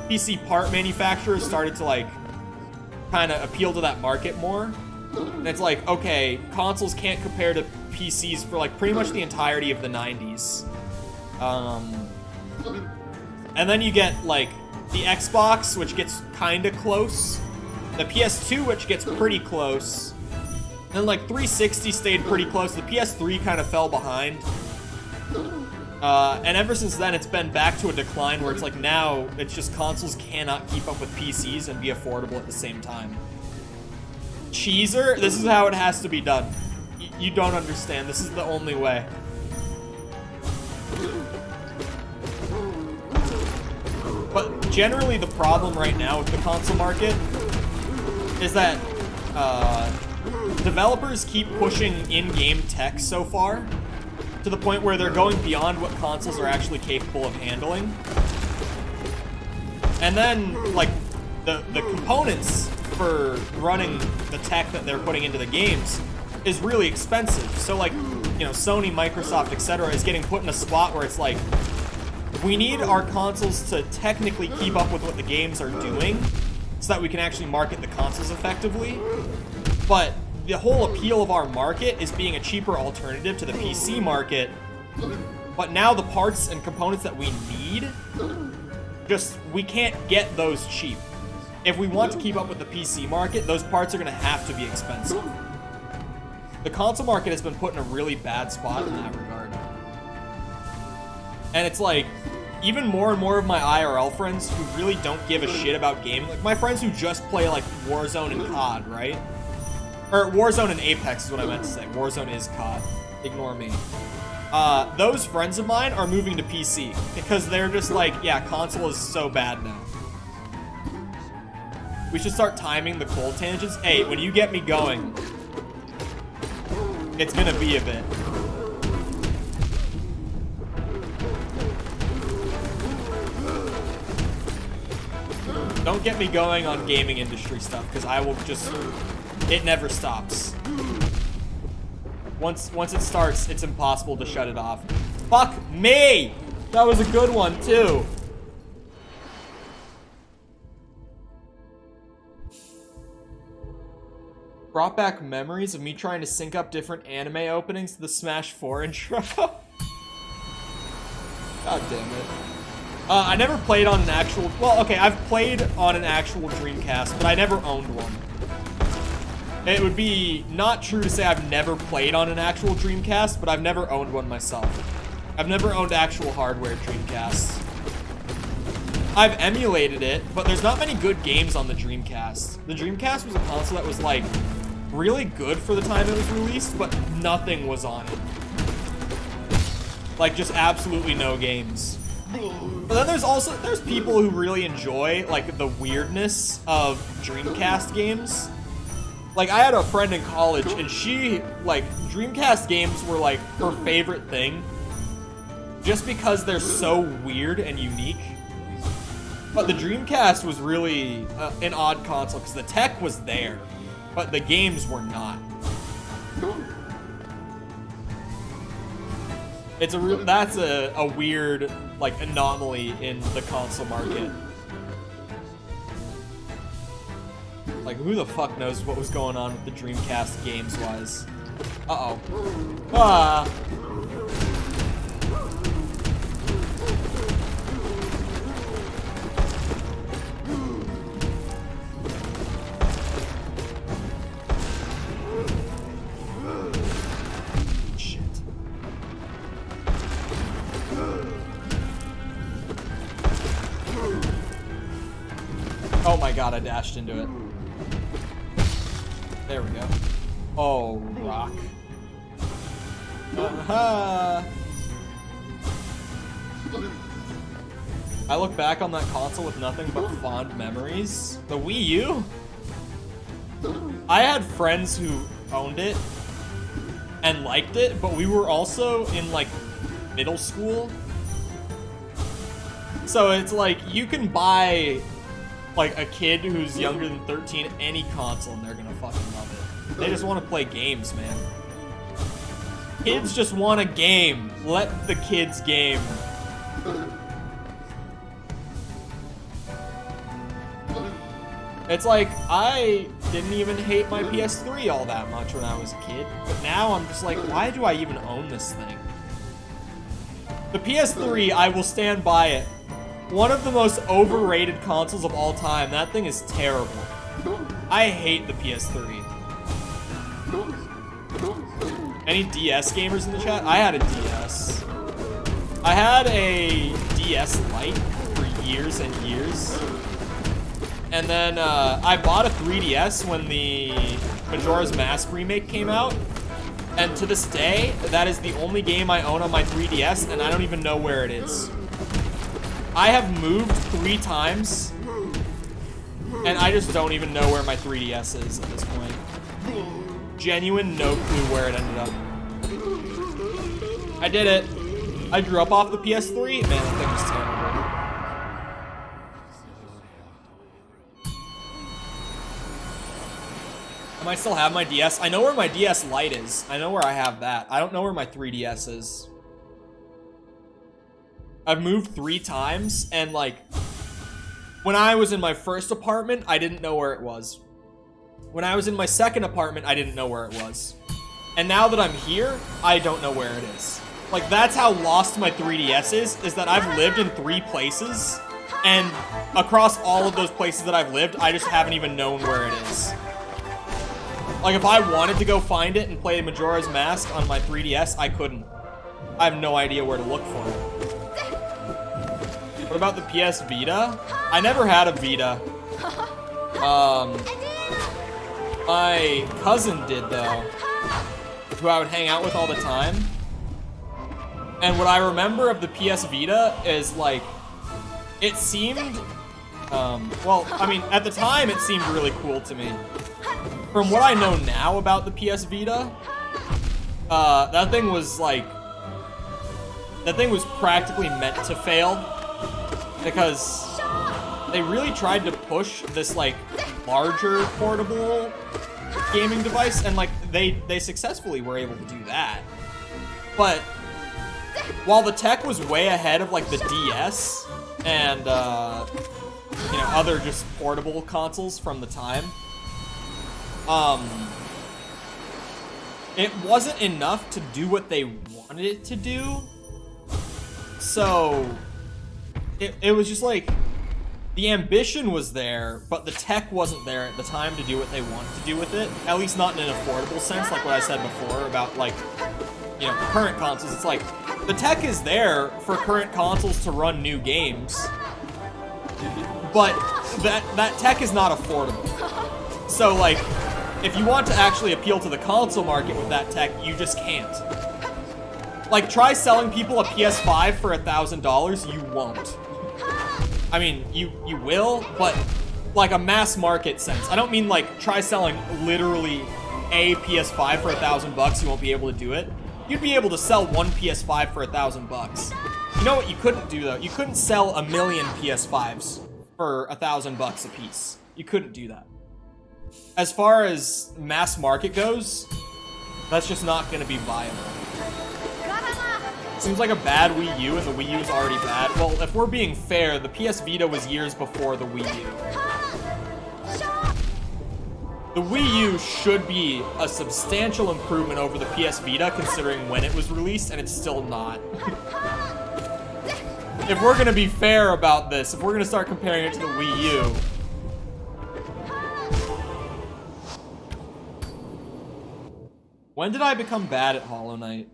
PC part manufacturers started to, like, kind of appeal to that market more. And it's like, okay, consoles can't compare to PCs for, like, pretty much the entirety of the 90s. And then you get, like, the Xbox, which gets kind of close. The PS2, which gets pretty close. And then, like, 360 stayed pretty close. The PS3 kind of fell behind. And ever since then, it's been back to a decline where it's like now, it's just consoles cannot keep up with PCs and be affordable at the same time. Cheeser, this is how it has to be done. You don't understand. This is the only way. But generally, the problem right now with the console market is that developers keep pushing in-game tech so far to the point where they're going beyond what consoles are actually capable of handling. And then, like, the components for running the tech that they're putting into the games is really expensive. So, like, you know, Sony, Microsoft, etc. is getting put in a spot where it's like, we need our consoles to technically keep up with what the games are doing so that we can actually market the consoles effectively. But the whole appeal of our market is being a cheaper alternative to the PC market. But now the parts and components that we need, we can't get those cheap. If we want to keep up with the PC market, those parts are going to have to be expensive. The console market has been put in a really bad spot in that regard. And it's like, even more and more of my IRL friends who really don't give a shit about gaming, like my friends who just play, like, Warzone and COD, right? Or Warzone and Apex is what I meant to say. Warzone is COD. Ignore me. Those friends of mine are moving to PC because they're just like, yeah, console is so bad now. We should start timing the cold tangents. Hey, when you get me going, it's gonna be a bit. Don't get me going on gaming industry stuff, because I will just... It never stops. Once it starts, it's impossible to shut it off. Fuck me! That was a good one, too. Brought back memories of me trying to sync up different anime openings to the Smash 4 intro. God damn it. I never played on an actual... Well, okay, I've played on an actual Dreamcast, but I never owned one. It would be not true to say I've never played on an actual Dreamcast, but I've never owned one myself. I've never owned actual hardware Dreamcasts. I've emulated it, but there's not many good games on the Dreamcast. The Dreamcast was a console that was, like, really good for the time it was released, but nothing was on it. Like, just absolutely no games. But then there's people who really enjoy, like, the weirdness of Dreamcast games. Like, I had a friend in college, and she, like, Dreamcast games were, like, her favorite thing. Just because they're so weird and unique. But the Dreamcast was really an odd console, because the tech was there, but the games were not. It's that's a weird, like, anomaly in the console market. Like, who the fuck knows what was going on with the Dreamcast games-wise? Uh-oh. Ah! Shit. Oh my god, I dashed into it. There we go. Oh, rock. I look back on that console with nothing but fond memories. The Wii U? I had friends who owned it and liked it, but we were also in, like, middle school. So it's like, you can buy, like, a kid who's younger than 13 any console and they're gonna fucking love it. They just want to play games, man. Kids just want a game. Let the kids game. It's like, I didn't even hate my PS3 all that much when I was a kid, but now I'm just like, why do I even own this thing? The PS3, I will stand by it. One of the most overrated consoles of all time. That thing is terrible. I hate the PS3. Any DS gamers in the chat? I had a DS. I had a DS Lite for years and years. And then I bought a 3DS when the Majora's Mask remake came out. And to this day, that is the only game I own on my 3DS, and I don't even know where it is. I have moved 3 times, and I just don't even know where my 3DS is at this point. Genuine no clue where it ended up. I did it. I drew up off the PS3. Man, that thing was terrible. I might still have my DS. I know where my DS Lite is. I know where I have that. I don't know where my 3DS is. I've moved 3 times, and, like, when I was in my first apartment, I didn't know where it was. When I was in my second apartment, I didn't know where it was. And now that I'm here, I don't know where it is. Like, that's how lost my 3DS is that I've lived in 3 places, and across all of those places that I've lived, I just haven't even known where it is. Like, if I wanted to go find it and play Majora's Mask on my 3DS, I couldn't. I have no idea where to look for it. What about the PS Vita? I never had a Vita. My cousin did, though, who I would hang out with all the time. And what I remember of the PS Vita is, like, it seemed, well, I mean, at the time, it seemed really cool to me. From what I know now about the PS Vita, that thing was, like, that thing was practically meant to fail, because they really tried to push this, like, larger portable gaming device, and, like, they successfully were able to do that. But while the tech was way ahead of, like, the DS and, you know, other just portable consoles from the time, it wasn't enough to do what they wanted it to do. So it was just like, the ambition was there, but the tech wasn't there at the time to do what they wanted to do with it. At least not in an affordable sense, like what I said before about, like, you know, current consoles. It's like, the tech is there for current consoles to run new games, but that tech is not affordable. So, like, if you want to actually appeal to the console market with that tech, you just can't. Like, try selling people a PS5 for $1,000, you won't. I mean, you will, but like a mass market sense. I don't mean like try selling literally a PS5 for $1,000, you won't be able to do it. You'd be able to sell one PS5 for $1,000. You know what you couldn't do though? You couldn't sell 1 million PS5s for $1,000 a piece. You couldn't do that. As far as mass market goes, that's just not going to be viable. Seems like a bad Wii U, and the Wii U is already bad. Well, if we're being fair, the PS Vita was years before the Wii U. The Wii U should be a substantial improvement over the PS Vita, considering when it was released, and it's still not. If we're gonna be fair about this, if we're gonna start comparing it to the Wii U... When did I become bad at Hollow Knight?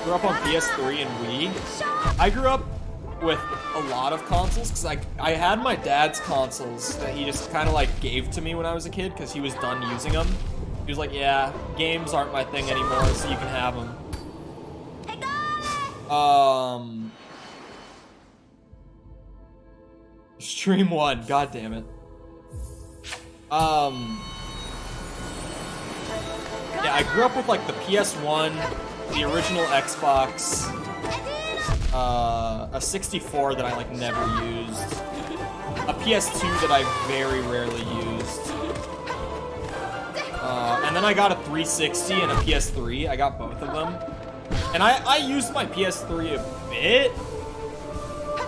Grew up on PS3 and Wii. I grew up with a lot of consoles because I had my dad's consoles that he just kind of like gave to me when I was a kid because he was done using them. He was like, yeah, games aren't my thing anymore, so you can have them. Stream 1, god damn it. Yeah, I grew up with like the PS1, the original Xbox, a 64 that I like never used, a PS2 that I very rarely used, and then I got a 360 and a PS3. I got both of them, and I used my PS3 a bit,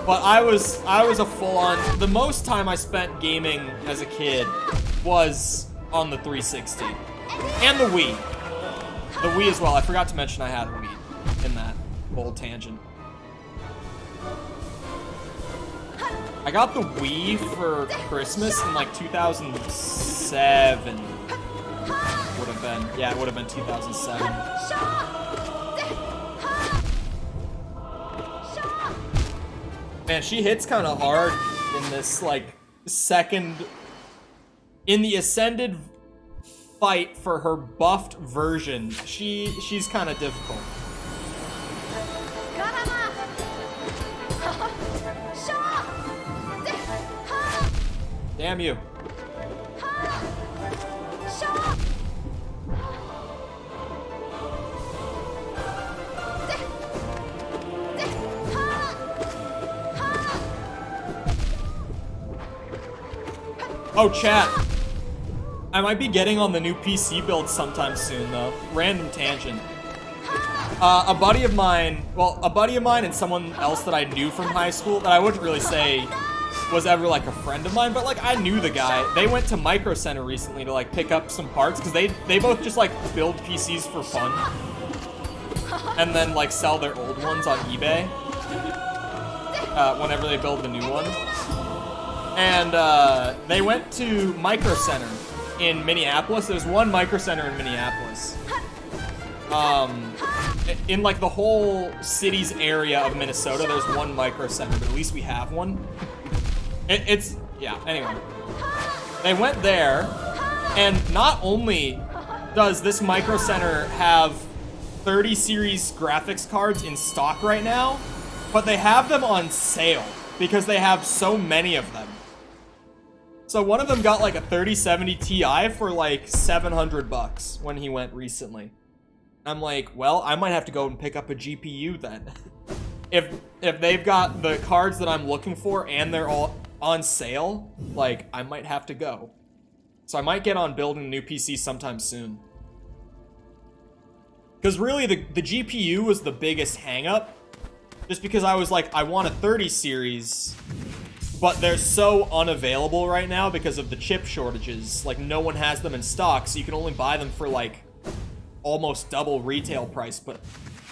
but I was a full-on. The most time I spent gaming as a kid was on the 360 and the Wii. The Wii as well. I forgot to mention I had a Wii in that bold tangent. I got the Wii for Christmas in like 2007. Would have been. Yeah, it would have been 2007. Man, she hits kind of hard in this like second... In the Ascended fight for her buffed version, she's kind of difficult. Damn you. Oh, chat. I might be getting on the new PC build sometime soon, though. Random tangent. A buddy of mine and someone else that I knew from high school that I wouldn't really say was ever like a friend of mine, but like I knew the guy. They went to Micro Center recently to like pick up some parts because they both just like build PCs for fun and then like sell their old ones on eBay whenever they build the new one. And they went to Micro Center in Minneapolis. There's one Micro Center in Minneapolis. In like the whole city's area of Minnesota, there's one Micro Center, but at least we have one. Yeah, anyway. They went there, and not only does this Micro Center have 30 series graphics cards in stock right now, but they have them on sale because they have so many of them. So one of them got like a 3070 Ti for like $700 when he went recently. I'm like, well, I might have to go and pick up a GPU then. If they've got the cards that I'm looking for and they're all on sale, like, I might have to go. So I might get on building a new PC sometime soon. Because really, the GPU was the biggest hang-up. Just because I was like, I want a 30 series, but they're so unavailable right now because of the chip shortages. Like, no one has them in stock, so you can only buy them for, like, almost double retail price. But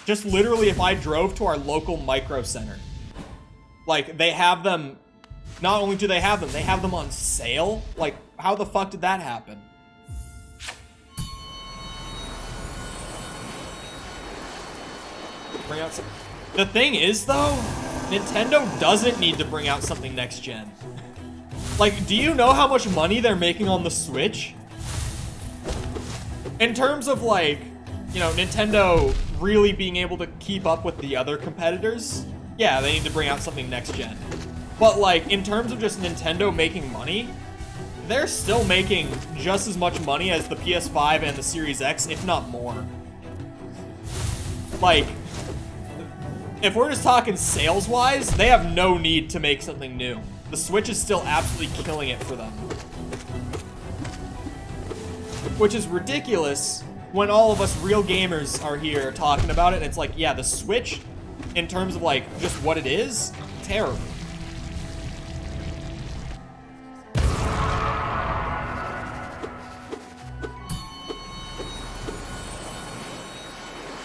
just literally, if I drove to our local Micro Center, like, they have them. Not only do they have them on sale. Like, how the fuck did that happen? Bring out some. The thing is, though, Nintendo doesn't need to bring out something next gen. Like, do you know how much money they're making on the Switch? In terms of, like, you know, Nintendo really being able to keep up with the other competitors, yeah, they need to bring out something next gen. But, like, in terms of just Nintendo making money, they're still making just as much money as the PS5 and the Series X, if not more. Like, if we're just talking sales-wise, they have no need to make something new. The Switch is still absolutely killing it for them. Which is ridiculous when all of us real gamers are here talking about it, and it's like, yeah, the Switch, in terms of, like, just what it is, terrible.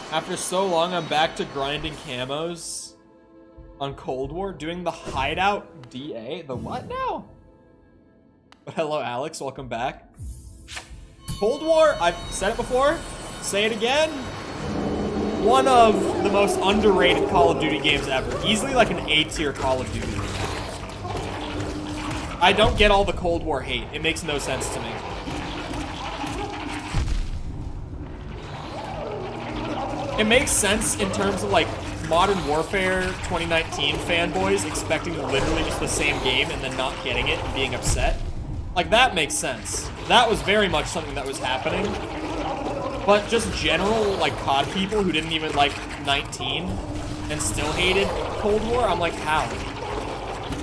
After so long, I'm back to grinding camos on Cold War, doing the hideout DA. The what now? But hello, Alex. Welcome back. Cold War, I've said it before. Say it again. One of the most underrated Call of Duty games ever. Easily like an A-tier Call of Duty. I don't get all the Cold War hate. It makes no sense to me. It makes sense in terms of, like, Modern Warfare 2019 fanboys expecting literally just the same game and then not getting it and being upset. Like, that makes sense. That was very much something that was happening. But just general, like, COD people who didn't even like 19 and still hated Cold War, I'm like, how?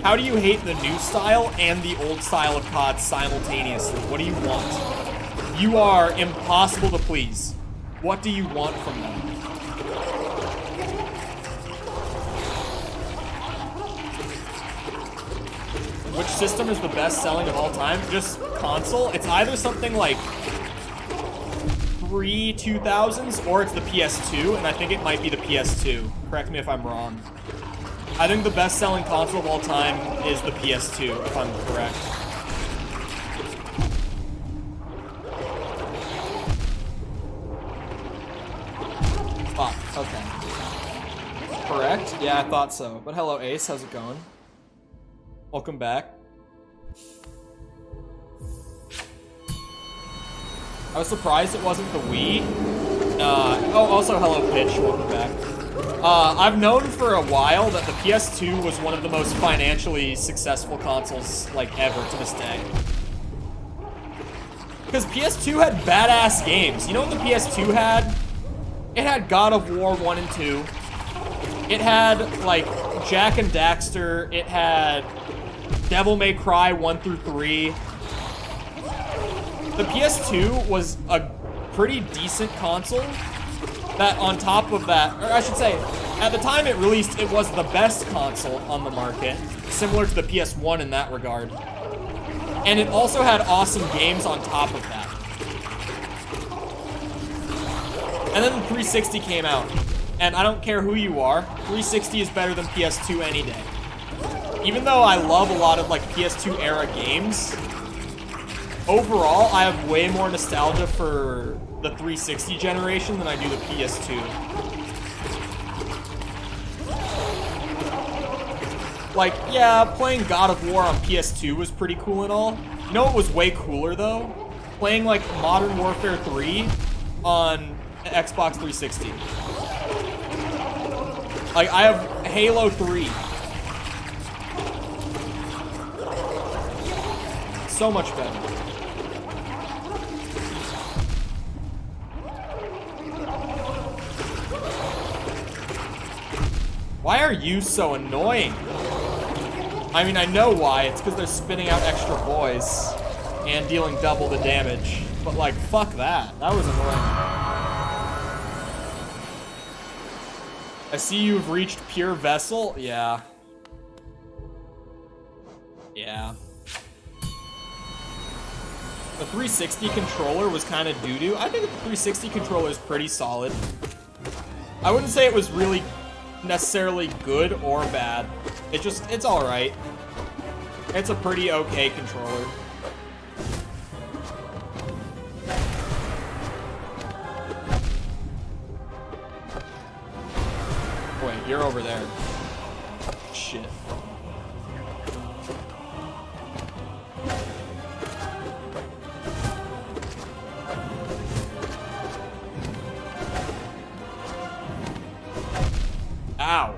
How do you hate the new style and the old style of COD simultaneously? What do you want? You are impossible to please. What do you want from them? Which system is the best selling of all time? Just console? It's either something like pre-2000s or it's the PS2, and I think it might be the PS2. Correct me if I'm wrong. I think the best selling console of all time is the PS2, if I'm correct. Fuck, okay. Correct? Yeah, I thought so. But hello, Ace, how's it going? Welcome back. I was surprised it wasn't the Wii. Oh, also hello, Pitch, welcome back. I've known for a while that the PS2 was one of the most financially successful consoles, like, ever to this day. Because PS2 had badass games. You know what the PS2 had? It had God of War 1 and 2. It had, like, Jak and Daxter. It had Devil May Cry 1 through 3. The PS2 was a pretty decent console that on top of that, or I should say, at the time it released, it was the best console on the market, similar to the PS1 in that regard. And it also had awesome games on top of that. And then the 360 came out. And I don't care who you are, 360 is better than PS2 any day. Even though I love a lot of, like, PS2 era games, overall, I have way more nostalgia for the 360 generation than I do the PS2. Like, yeah, playing God of War on PS2 was pretty cool and all. You know what was way cooler, though? Playing, like, Modern Warfare 3 on Xbox 360. Like, I have Halo 3. So much better. Why are you so annoying? I mean, I know why. It's because they're spitting out extra boys and dealing double the damage. But, like, fuck that. That was annoying. I see you've reached pure vessel. Yeah. Yeah. The 360 controller was kind of doo-doo. I think the 360 controller is pretty solid. I wouldn't say it was really necessarily good or bad. It's alright. It's a pretty okay controller. Wait, you're over there. Shit. Ow.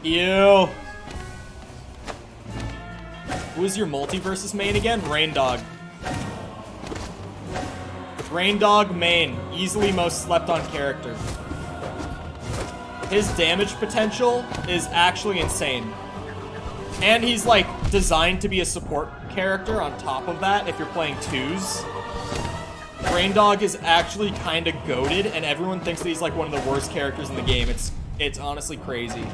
Ew. Who is your Multiversus main again? Rain Dog. Rain Dog main. Easily most slept on character. His damage potential is actually insane. And he's like designed to be a support character on top of that if you're playing twos. Rain Dog is actually kind of goated, and everyone thinks that he's like one of the worst characters in the game. It's honestly crazy.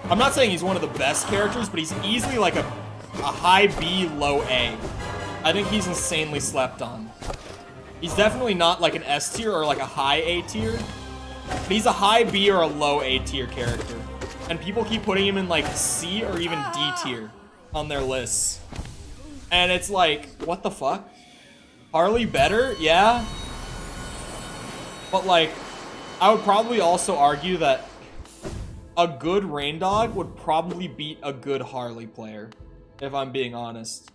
I'm not saying he's one of the best characters, but he's easily like a high B, low A. I think he's insanely slept on. He's definitely not like an S tier or like a high A tier, but he's a high B or a low A tier character. And people keep putting him in like C or even D tier on their lists. And it's like, what the fuck? Harley better? Yeah. But like, I would probably also argue that a good Rain Dog would probably beat a good Harley player, if I'm being honest.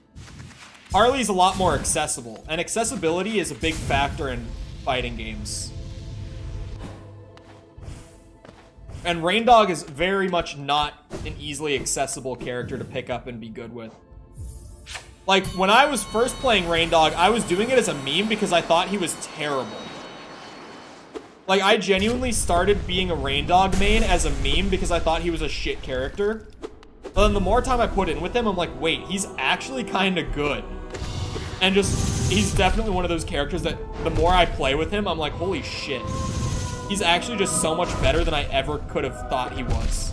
Harley's a lot more accessible, and accessibility is a big factor in fighting games. And Rain Dog is very much not an easily accessible character to pick up and be good with. Like, when I was first playing Rain Dog, I was doing it as a meme because I thought he was terrible. Like, I genuinely started being a Rain Dog main as a meme because I thought he was a shit character. But then the more time I put in with him, I'm like, wait, he's actually kind of good. And just, he's definitely one of those characters that the more I play with him, I'm like, holy shit. He's actually just so much better than I ever could have thought he was.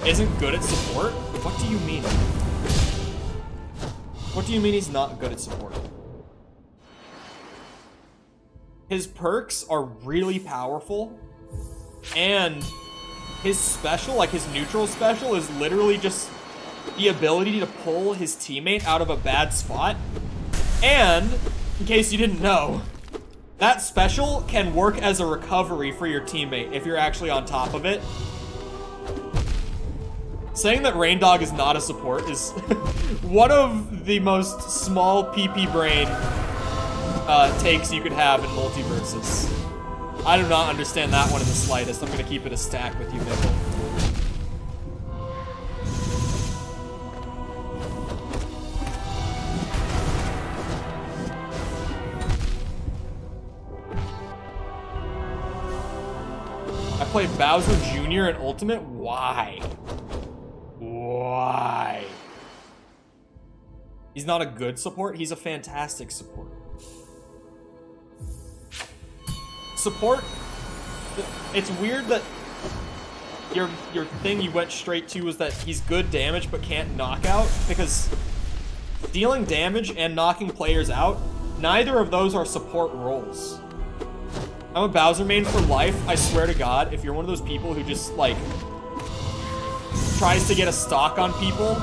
Isn't good at support? What do you mean? What do you mean he's not good at support? His perks are really powerful, and his special, like his neutral special, is literally just the ability to pull his teammate out of a bad spot. And, in case you didn't know, that special can work as a recovery for your teammate if you're actually on top of it. Saying that Rain Dog is not a support is one of the most small PP brain takes you could have in Multiversus. I do not understand that one in the slightest. I'm gonna keep it a stack with you, Mickle. I played Bowser Jr. in Ultimate? Why? Why? He's not a good support, he's a fantastic support. Support, it's weird that your thing you went straight to was that he's good damage but can't knock out, because dealing damage and knocking players out, neither of those are support roles. I'm a Bowser main for life, I swear to God. If you're one of those people who just like tries to get a stock on people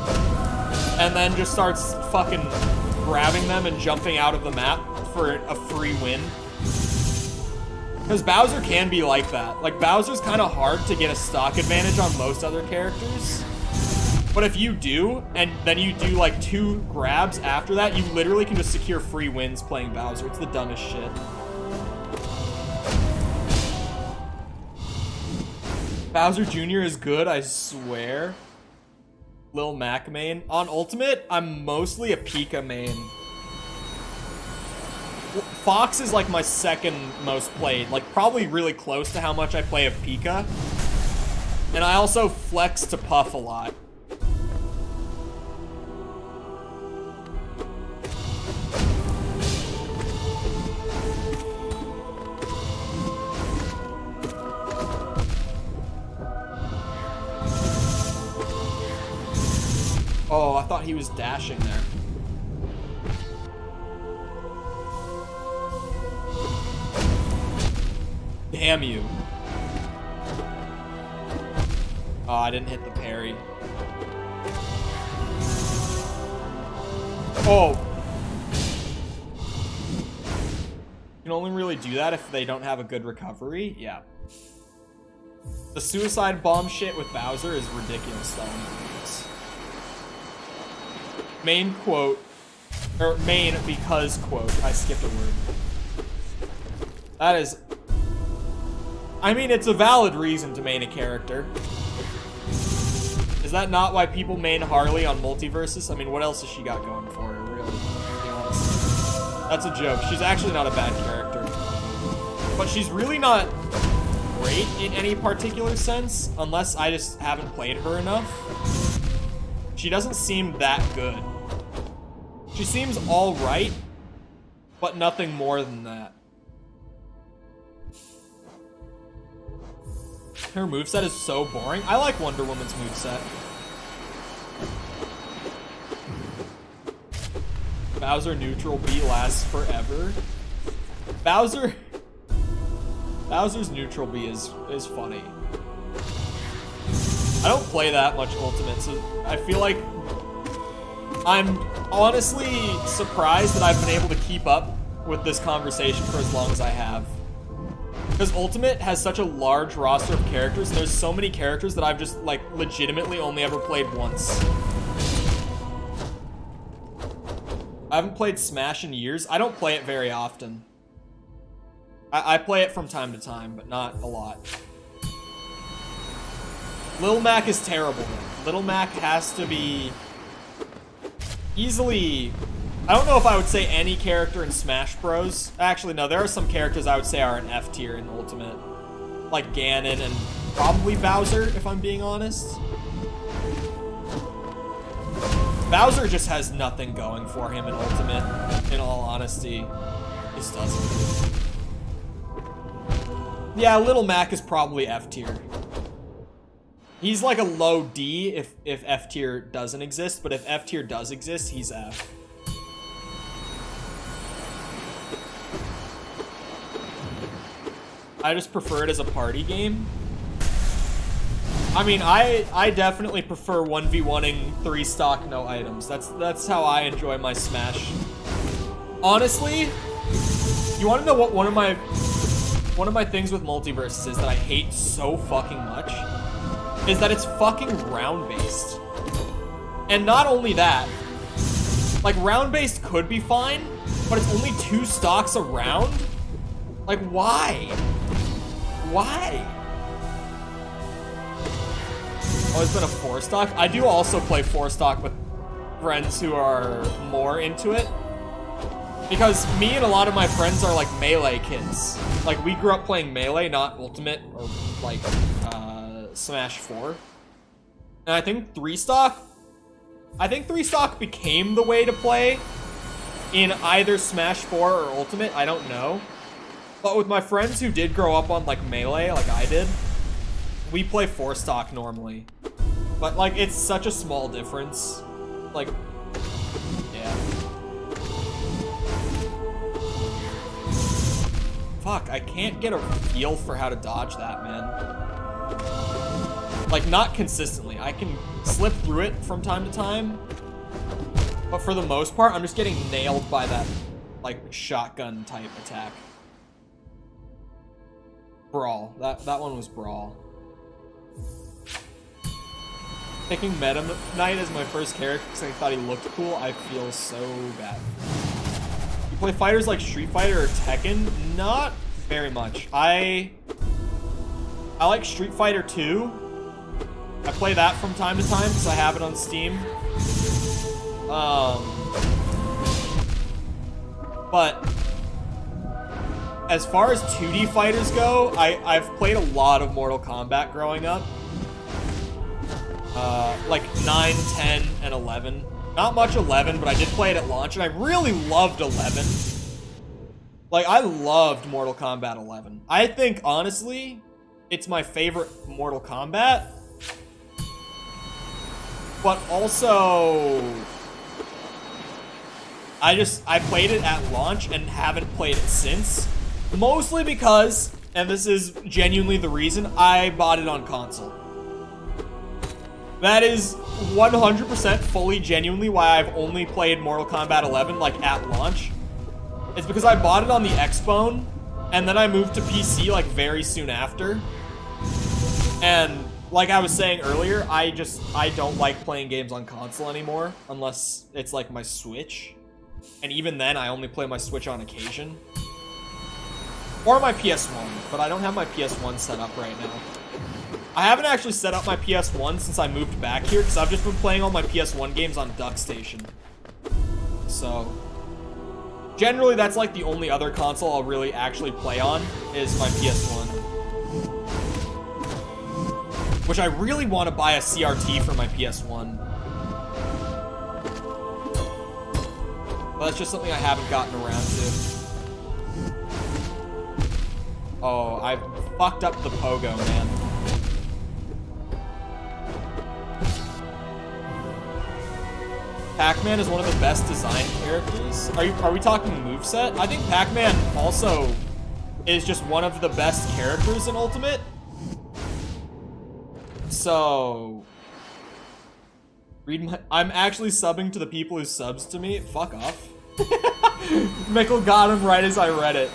and then just starts fucking grabbing them and jumping out of the map for a free win. Because Bowser can be like that. Like, Bowser's kind of hard to get a stock advantage on most other characters. But if you do, and then you do like 2 grabs after that, you literally can just secure free wins playing Bowser. It's the dumbest shit. Bowser Jr. is good, I swear. Lil Mac main. On Ultimate, I'm mostly a Pika main. Fox is like my second most played, like probably really close to how much I play of Pika. And I also flex to Puff a lot. I thought he was dashing there. Damn you. Oh, I didn't hit the parry. Oh. You can only really do that if they don't have a good recovery. Yeah. The suicide bomb shit with Bowser is ridiculous though. Main quote, or main because quote. I skipped a word. That is, I mean, it's a valid reason to main a character. Is that not why people main Harley on Multiversus? I mean, what else has she got going for her, really? To be honest. That's a joke. She's actually not a bad character. But she's really not great in any particular sense, unless I just haven't played her enough. She doesn't seem that good. She seems alright, but nothing more than that. Her moveset is so boring. I like Wonder Woman's moveset. Bowser neutral B lasts forever. Bowser's neutral B is funny. I don't play that much Ultimate, so I feel like I'm honestly surprised that I've been able to keep up with this conversation for as long as I have. Because Ultimate has such a large roster of characters, and there's so many characters that I've just, like, legitimately only ever played once. I haven't played Smash in years. I don't play it very often. I play it from time to time, but not a lot. Lil Mac is terrible, though. Lil Mac has to be easily... I don't know if I would say any character in Smash Bros. Actually, no, there are some characters I would say are an F tier in Ultimate. Like Ganon and probably Bowser, if I'm being honest. Bowser just has nothing going for him in Ultimate, in all honesty. Just doesn't. Yeah, Little Mac is probably F tier. He's like a low D if F tier doesn't exist, but if F tier does exist, he's F. I just prefer it as a party game. I mean, I definitely prefer 1v1ing 3 stock, no items. That's how I enjoy my Smash. Honestly, you want to know what one of my things with Multiversus is that I hate so fucking much? Is that it's fucking round-based. And not only that, like, round-based could be fine, but it's only 2 stocks a round? Like, why? Why? Always been a 4 stock? I do also play 4 stock with friends who are more into it. Because me and a lot of my friends are like Melee kids. Like, we grew up playing Melee, not Ultimate or like Smash 4. And I think 3 stock became the way to play in either Smash 4 or Ultimate. I don't know. But with my friends who did grow up on, like, Melee, like I did, we play 4 stock normally. But, like, it's such a small difference. Like, yeah. Fuck, I can't get a feel for how to dodge that, man. Like, not consistently. I can slip through it from time to time. But for the most part, I'm just getting nailed by that, like, shotgun type attack. Brawl. That one was Brawl. Picking Meta Knight as my first character because I thought he looked cool, I feel so bad. You play fighters like Street Fighter or Tekken? Not very much. I like Street Fighter 2. I play that from time to time because I have it on Steam. But as far as 2D fighters go, I've played a lot of Mortal Kombat growing up. Like 9, 10, and 11. Not much 11, but I did play it at launch, and I really loved 11. Like, I loved Mortal Kombat 11. I think, honestly, it's my favorite Mortal Kombat. But also, I played it at launch and haven't played it since. Mostly because, and this is genuinely the reason, I bought it on console. That is 100% fully genuinely why I've only played Mortal Kombat 11 like at launch. It's because I bought it on the Xbone, and then I moved to PC like very soon after. And like I was saying earlier, I don't like playing games on console anymore unless it's like my Switch. And even then, I only play my Switch on occasion. Or my PS1, but I don't have my PS1 set up right now. I haven't actually set up my PS1 since I moved back here because I've just been playing all my PS1 games on DuckStation. So, generally that's like the only other console I'll really actually play on is my PS1. Which I really want to buy a CRT for my PS1. But that's just something I haven't gotten around to. Oh, I fucked up the pogo, man. Pac-Man is one of the best designed characters. Are we talking moveset? I think Pac-Man also is just one of the best characters in Ultimate. So, I'm actually subbing to the people who subs to me. Fuck off. Mickle got him right as I read it.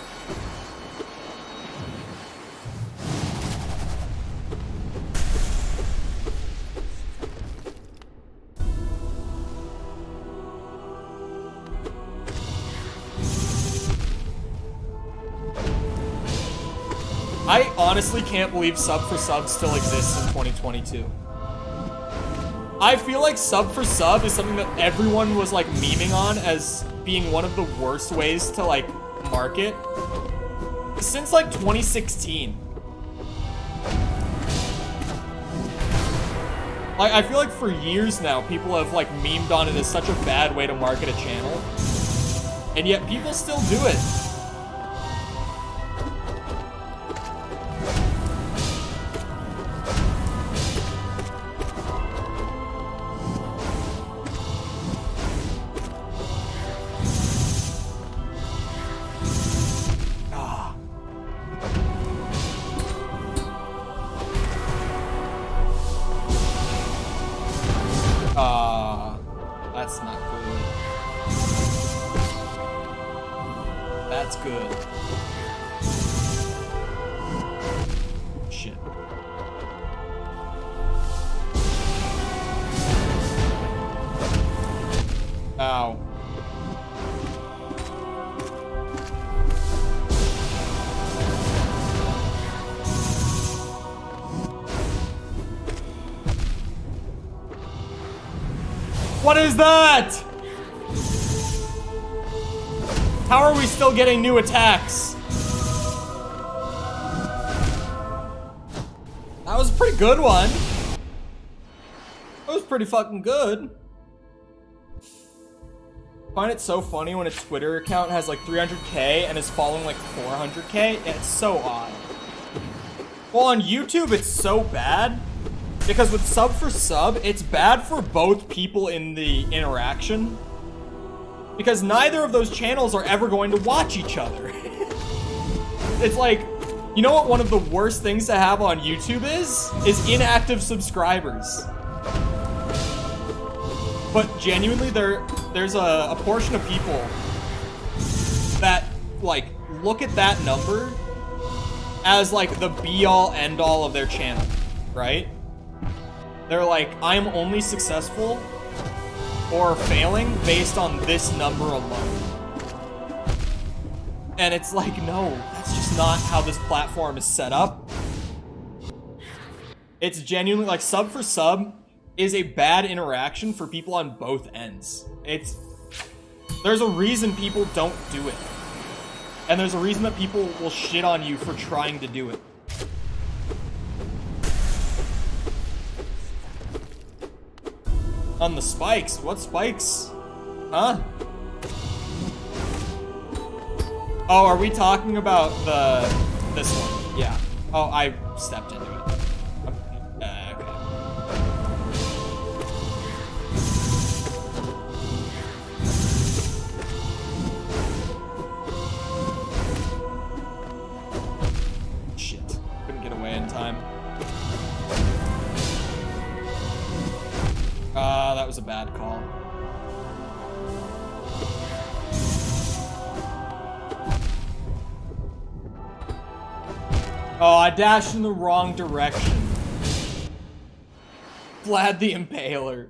I honestly can't believe Sub for Sub still exists in 2022. I feel like Sub for Sub is something that everyone was like memeing on as being one of the worst ways to like market since like 2016. Like, I feel like for years now, people have like memed on it as such a bad way to market a channel, and yet people still do it. That's not good. That's good. Shit. Ow. What is that? How are we still getting new attacks? That was a pretty good one. That was pretty fucking good. I find it so funny when a Twitter account has like 300k and is following like 400k. It's so odd. Well, on YouTube, it's so bad. Because with Sub for Sub, it's bad for both people in the interaction. Because neither of those channels are ever going to watch each other. It's like, you know what one of the worst things to have on YouTube is? Is inactive subscribers. But genuinely, there's a portion of people that, like, look at that number as, like, the be-all, end-all of their channel, right? They're like, I'm only successful or failing based on this number alone. And it's like, no, that's just not how this platform is set up. It's genuinely, like, Sub for Sub is a bad interaction for people on both ends. There's a reason people don't do it. And there's a reason that people will shit on you for trying to do it. On the spikes? What spikes? Huh? Oh, are we talking about this one? Yeah. Oh, I stepped into it. Okay. that was a bad call. Oh, I dashed in the wrong direction. Vlad the Impaler.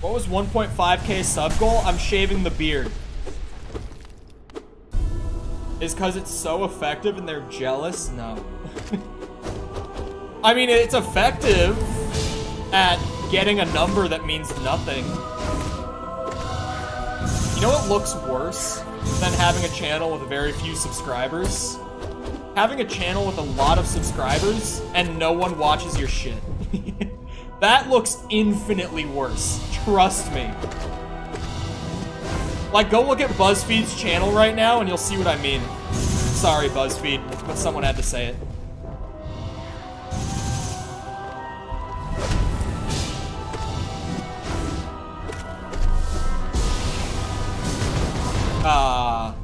What was 1.5k sub goal? I'm shaving the beard. Is because it's so effective and they're jealous? No. I mean, it's effective at getting a number that means nothing. You know what looks worse than having a channel with very few subscribers? Having a channel with a lot of subscribers and no one watches your shit. That looks infinitely worse. Trust me. Like, go look at BuzzFeed's channel right now and you'll see what I mean. Sorry, BuzzFeed, but someone had to say it. Ah.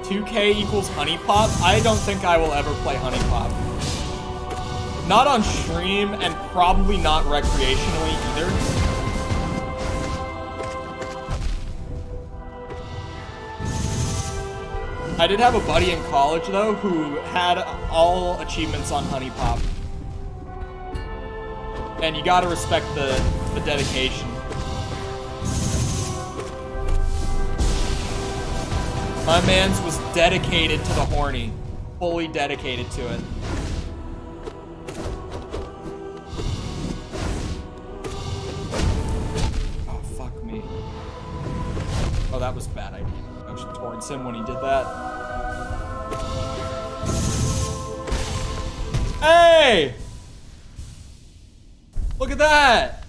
2K equals Honey Pop? I don't think I will ever play Honey Pop. Not on stream, and probably not recreationally either. I did have a buddy in college, though, who had all achievements on Honey Pop. And you gotta respect the dedication. My man's was dedicated to the horny. Fully dedicated to it. Oh, fuck me. Oh, that was bad. I motioned towards him when he did that. Hey! Look at that!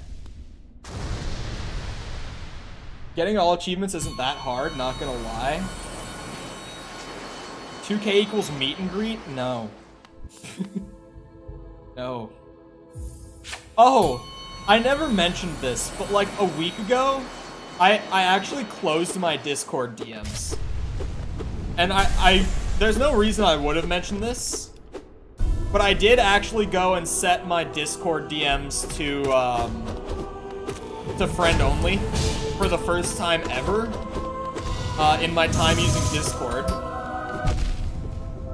Getting all achievements isn't that hard, not gonna lie. 2K equals meet and greet? No. No. Oh, I never mentioned this, but like a week ago, I actually closed my Discord DMs. And there's no reason I would have mentioned this, but I did actually go and set my Discord DMs to friend only for the first time ever in my time using Discord.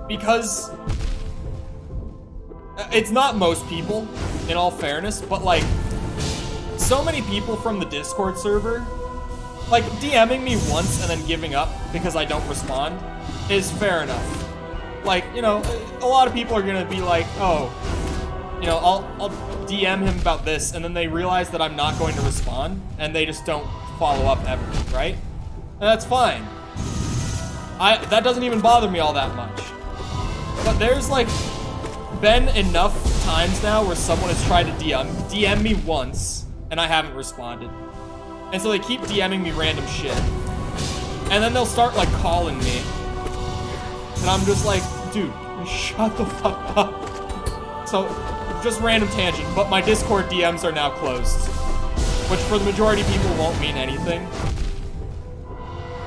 Because it's not most people, in all fairness, but like so many people from the Discord server, like DMing me once and then giving up because I don't respond is fair enough. Like, you know, a lot of people are gonna be like, oh, you know, I'll DM him about this, and then they realize that I'm not going to respond, and they just don't follow up ever, right? And that's fine. That doesn't even bother me all that much. But there's like been enough times now where someone has tried to DM me once, and I haven't responded. And so they keep DMing me random shit. And then they'll start like calling me. And I'm just like, dude, shut the fuck up. So, just random tangent, but my Discord DMs are now closed. Which for the majority of people won't mean anything.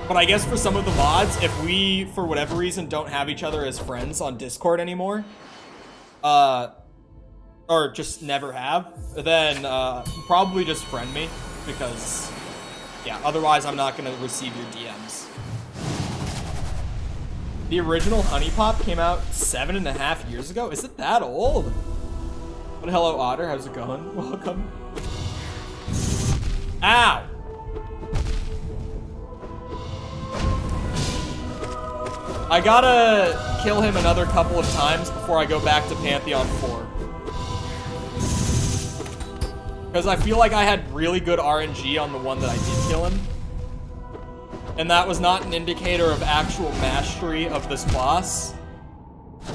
But I guess for some of the mods, if we, for whatever reason, don't have each other as friends on Discord anymore, or just never have, then probably just friend me, because, yeah, otherwise I'm not going to receive your DMs. The original Honey Pop came out 7.5 years ago? Is it that old? But hello, Otter. How's it going? Welcome. Ow! I gotta kill him another couple of times before I go back to Pantheon 4. Because I feel like I had really good RNG on the one that I did kill him. And that was not an indicator of actual mastery of this boss.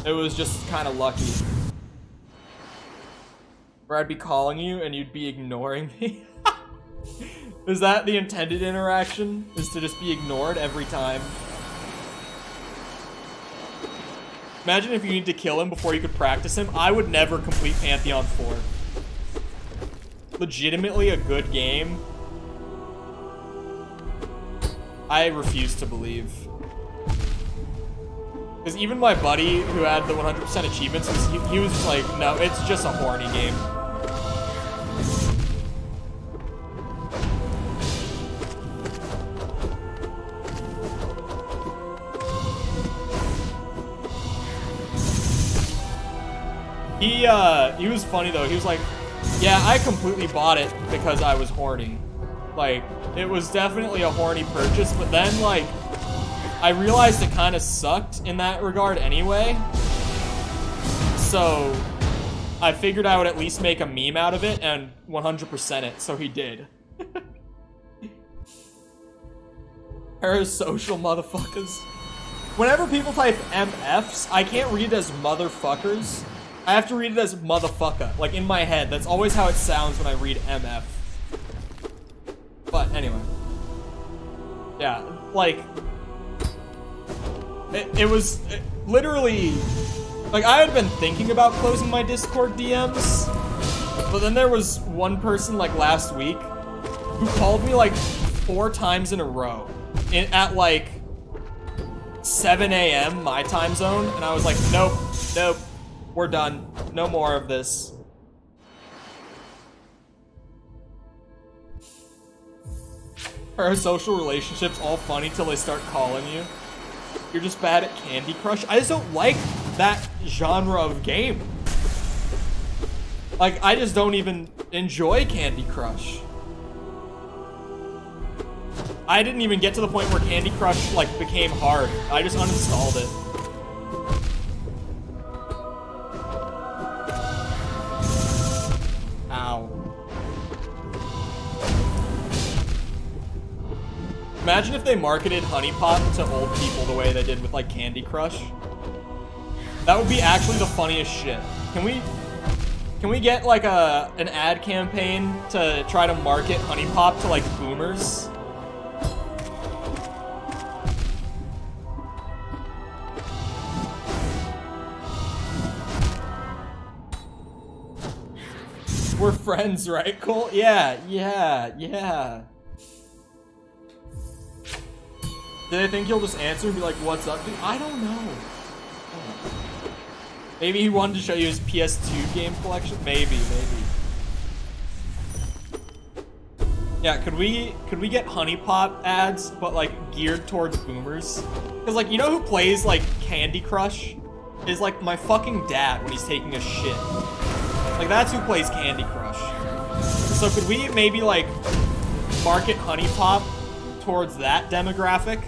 It was just kind of lucky. Where I'd be calling you and you'd be ignoring me. Is that the intended interaction? Is to just be ignored every time? Imagine if you need to kill him before you could practice him. I would never complete Pantheon 4. legitimately a good game, I refuse to believe. Because even my buddy who had the 100% achievements, he was like, no, it's just a horny game. He was funny though. He was like, yeah, I completely bought it because I was horny. Like, it was definitely a horny purchase, but then, like, I realized it kind of sucked in that regard anyway. So, I figured I would at least make a meme out of it and 100% it, so he did. Parasocial motherfuckers. Whenever people type MFs, I can't read it as motherfuckers. I have to read it as motherfucker. Like, in my head, that's always how it sounds when I read MF. But anyway. Yeah, like, it was literally, like, I had been thinking about closing my Discord DMs, but then there was one person, like, last week who called me, like, 4 times in a row at, like, 7 a.m. my time zone, and I was like, nope, nope, we're done. No more of this. Parasocial relationships, all funny till they start calling you. You're just bad at Candy Crush. I just don't like that genre of game. Like, I just don't even enjoy Candy Crush. I didn't even get to the point where Candy Crush, like, became hard. I just uninstalled it. Ow. Imagine if they marketed Honey Pot to old people the way they did with, like, Candy Crush. That would be actually the funniest shit. Can we get, like, an ad campaign to try to market Honey Pop to, like, boomers? We're friends, right, Cole? Yeah. Did I think he'll just answer and be like, what's up, dude? I don't know. Maybe he wanted to show you his PS2 game collection? Maybe. Yeah, could we get Honey Pot ads, but, like, geared towards boomers? Because, like, you know who plays, like, Candy Crush? Is, like, my fucking dad when he's taking a shit. Like, that's who plays Candy Crush. So could we maybe, like, market Honey Pop towards that demographic?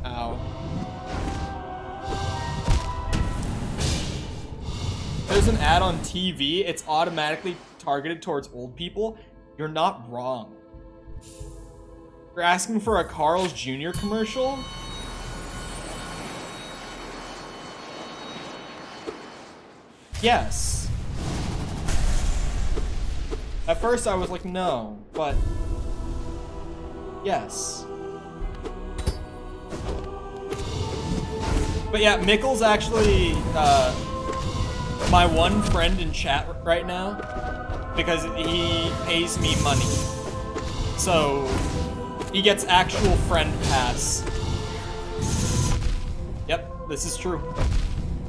Ow. There's an ad on TV, it's automatically targeted towards old people. You're not wrong. You're asking for a Carl's Jr. commercial? Yes. At first I was like, no, but yes. But yeah, Mickle's actually my one friend in chat right now because he pays me money. So he gets actual friend pass. Yep, this is true.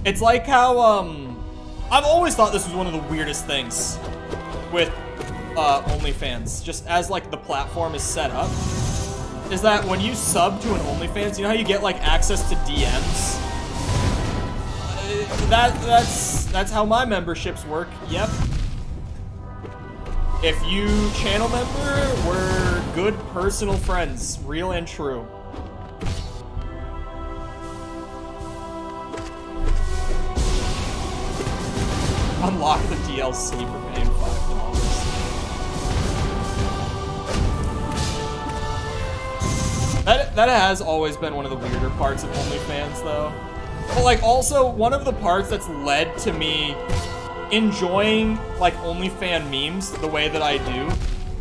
It's like how, I've always thought this was one of the weirdest things with OnlyFans, just as, like, the platform is set up, is that when you sub to an OnlyFans, you know how you get, like, access to DMs? That's how my memberships work, yep. If you channel member, we're good personal friends, real and true. Unlock the DLC for paying $5. That has always been one of the weirder parts of OnlyFans, though. But, like, also, one of the parts that's led to me enjoying, like, OnlyFans memes the way that I do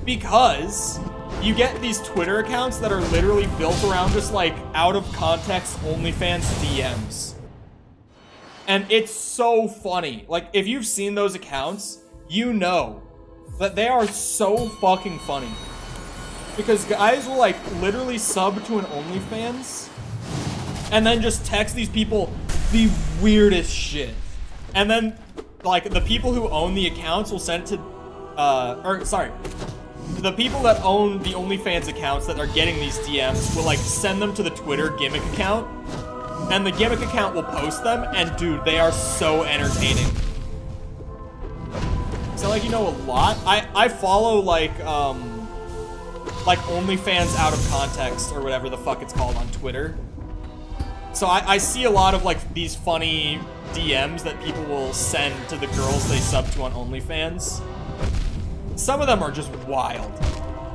because you get these Twitter accounts that are literally built around just like out of context OnlyFans DMs. And it's so funny. Like, if you've seen those accounts, you know that they are so fucking funny. Because guys will like literally sub to an OnlyFans and then just text these people the weirdest shit. And then like the people who own the accounts will send it to, the people that own the OnlyFans accounts that are getting these DMs will like send them to the Twitter gimmick account, and the gimmick account will post them, and dude, they are so entertaining. So like, you know, a lot. I follow like OnlyFans out of context or whatever the fuck it's called on Twitter. So I see a lot of like these funny DMs that people will send to the girls they sub to on OnlyFans. Some of them are just wild.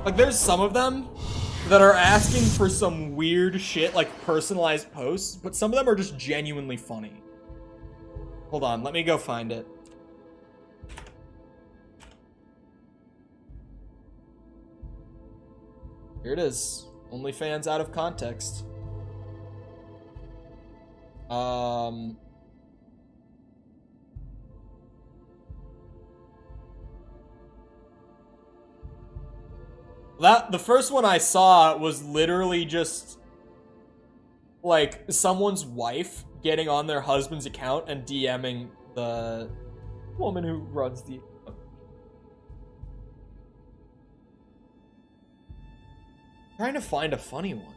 Like, there's some of them that are asking for some weird shit, like personalized posts, but some of them are just genuinely funny. Hold on, let me go find it. Here it is. OnlyFans out of context. The first one I saw was literally just like someone's wife getting on their husband's account and DMing the woman who runs the... Trying to find a funny one.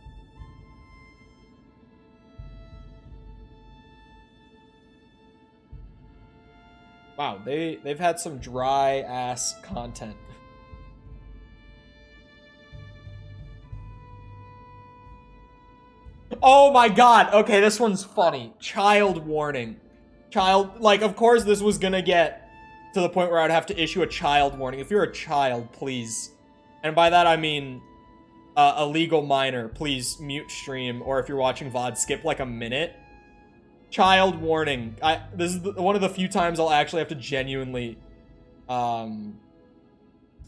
Wow, they've had some dry ass content. Oh my god, okay, this one's funny. Child warning. Like, of course this was gonna get to the point where I'd have to issue a child warning. If you're a child, please. And by that I mean a legal minor, please mute stream, or if you're watching VOD, skip like a minute. Child warning. This is one of the few times I'll actually have to genuinely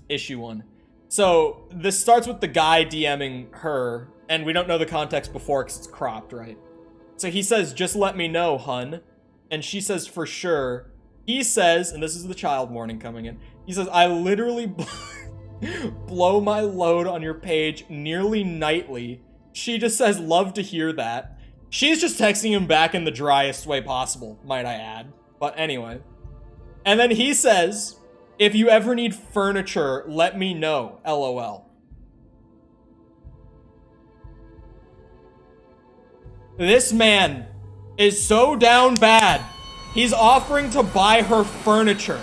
issue one. So this starts with the guy DMing her, and we don't know the context before because it's cropped, right? So he says, "Just let me know, hun." And she says, "For sure." He says, and this is the child warning coming in, he says, "I literally blow my load on your page nearly nightly." She just says, "Love to hear that." She's just texting him back in the driest way possible, might I add. But anyway. And then he says, "If you ever need furniture, let me know, LOL." This man is so down bad. He's offering to buy her furniture.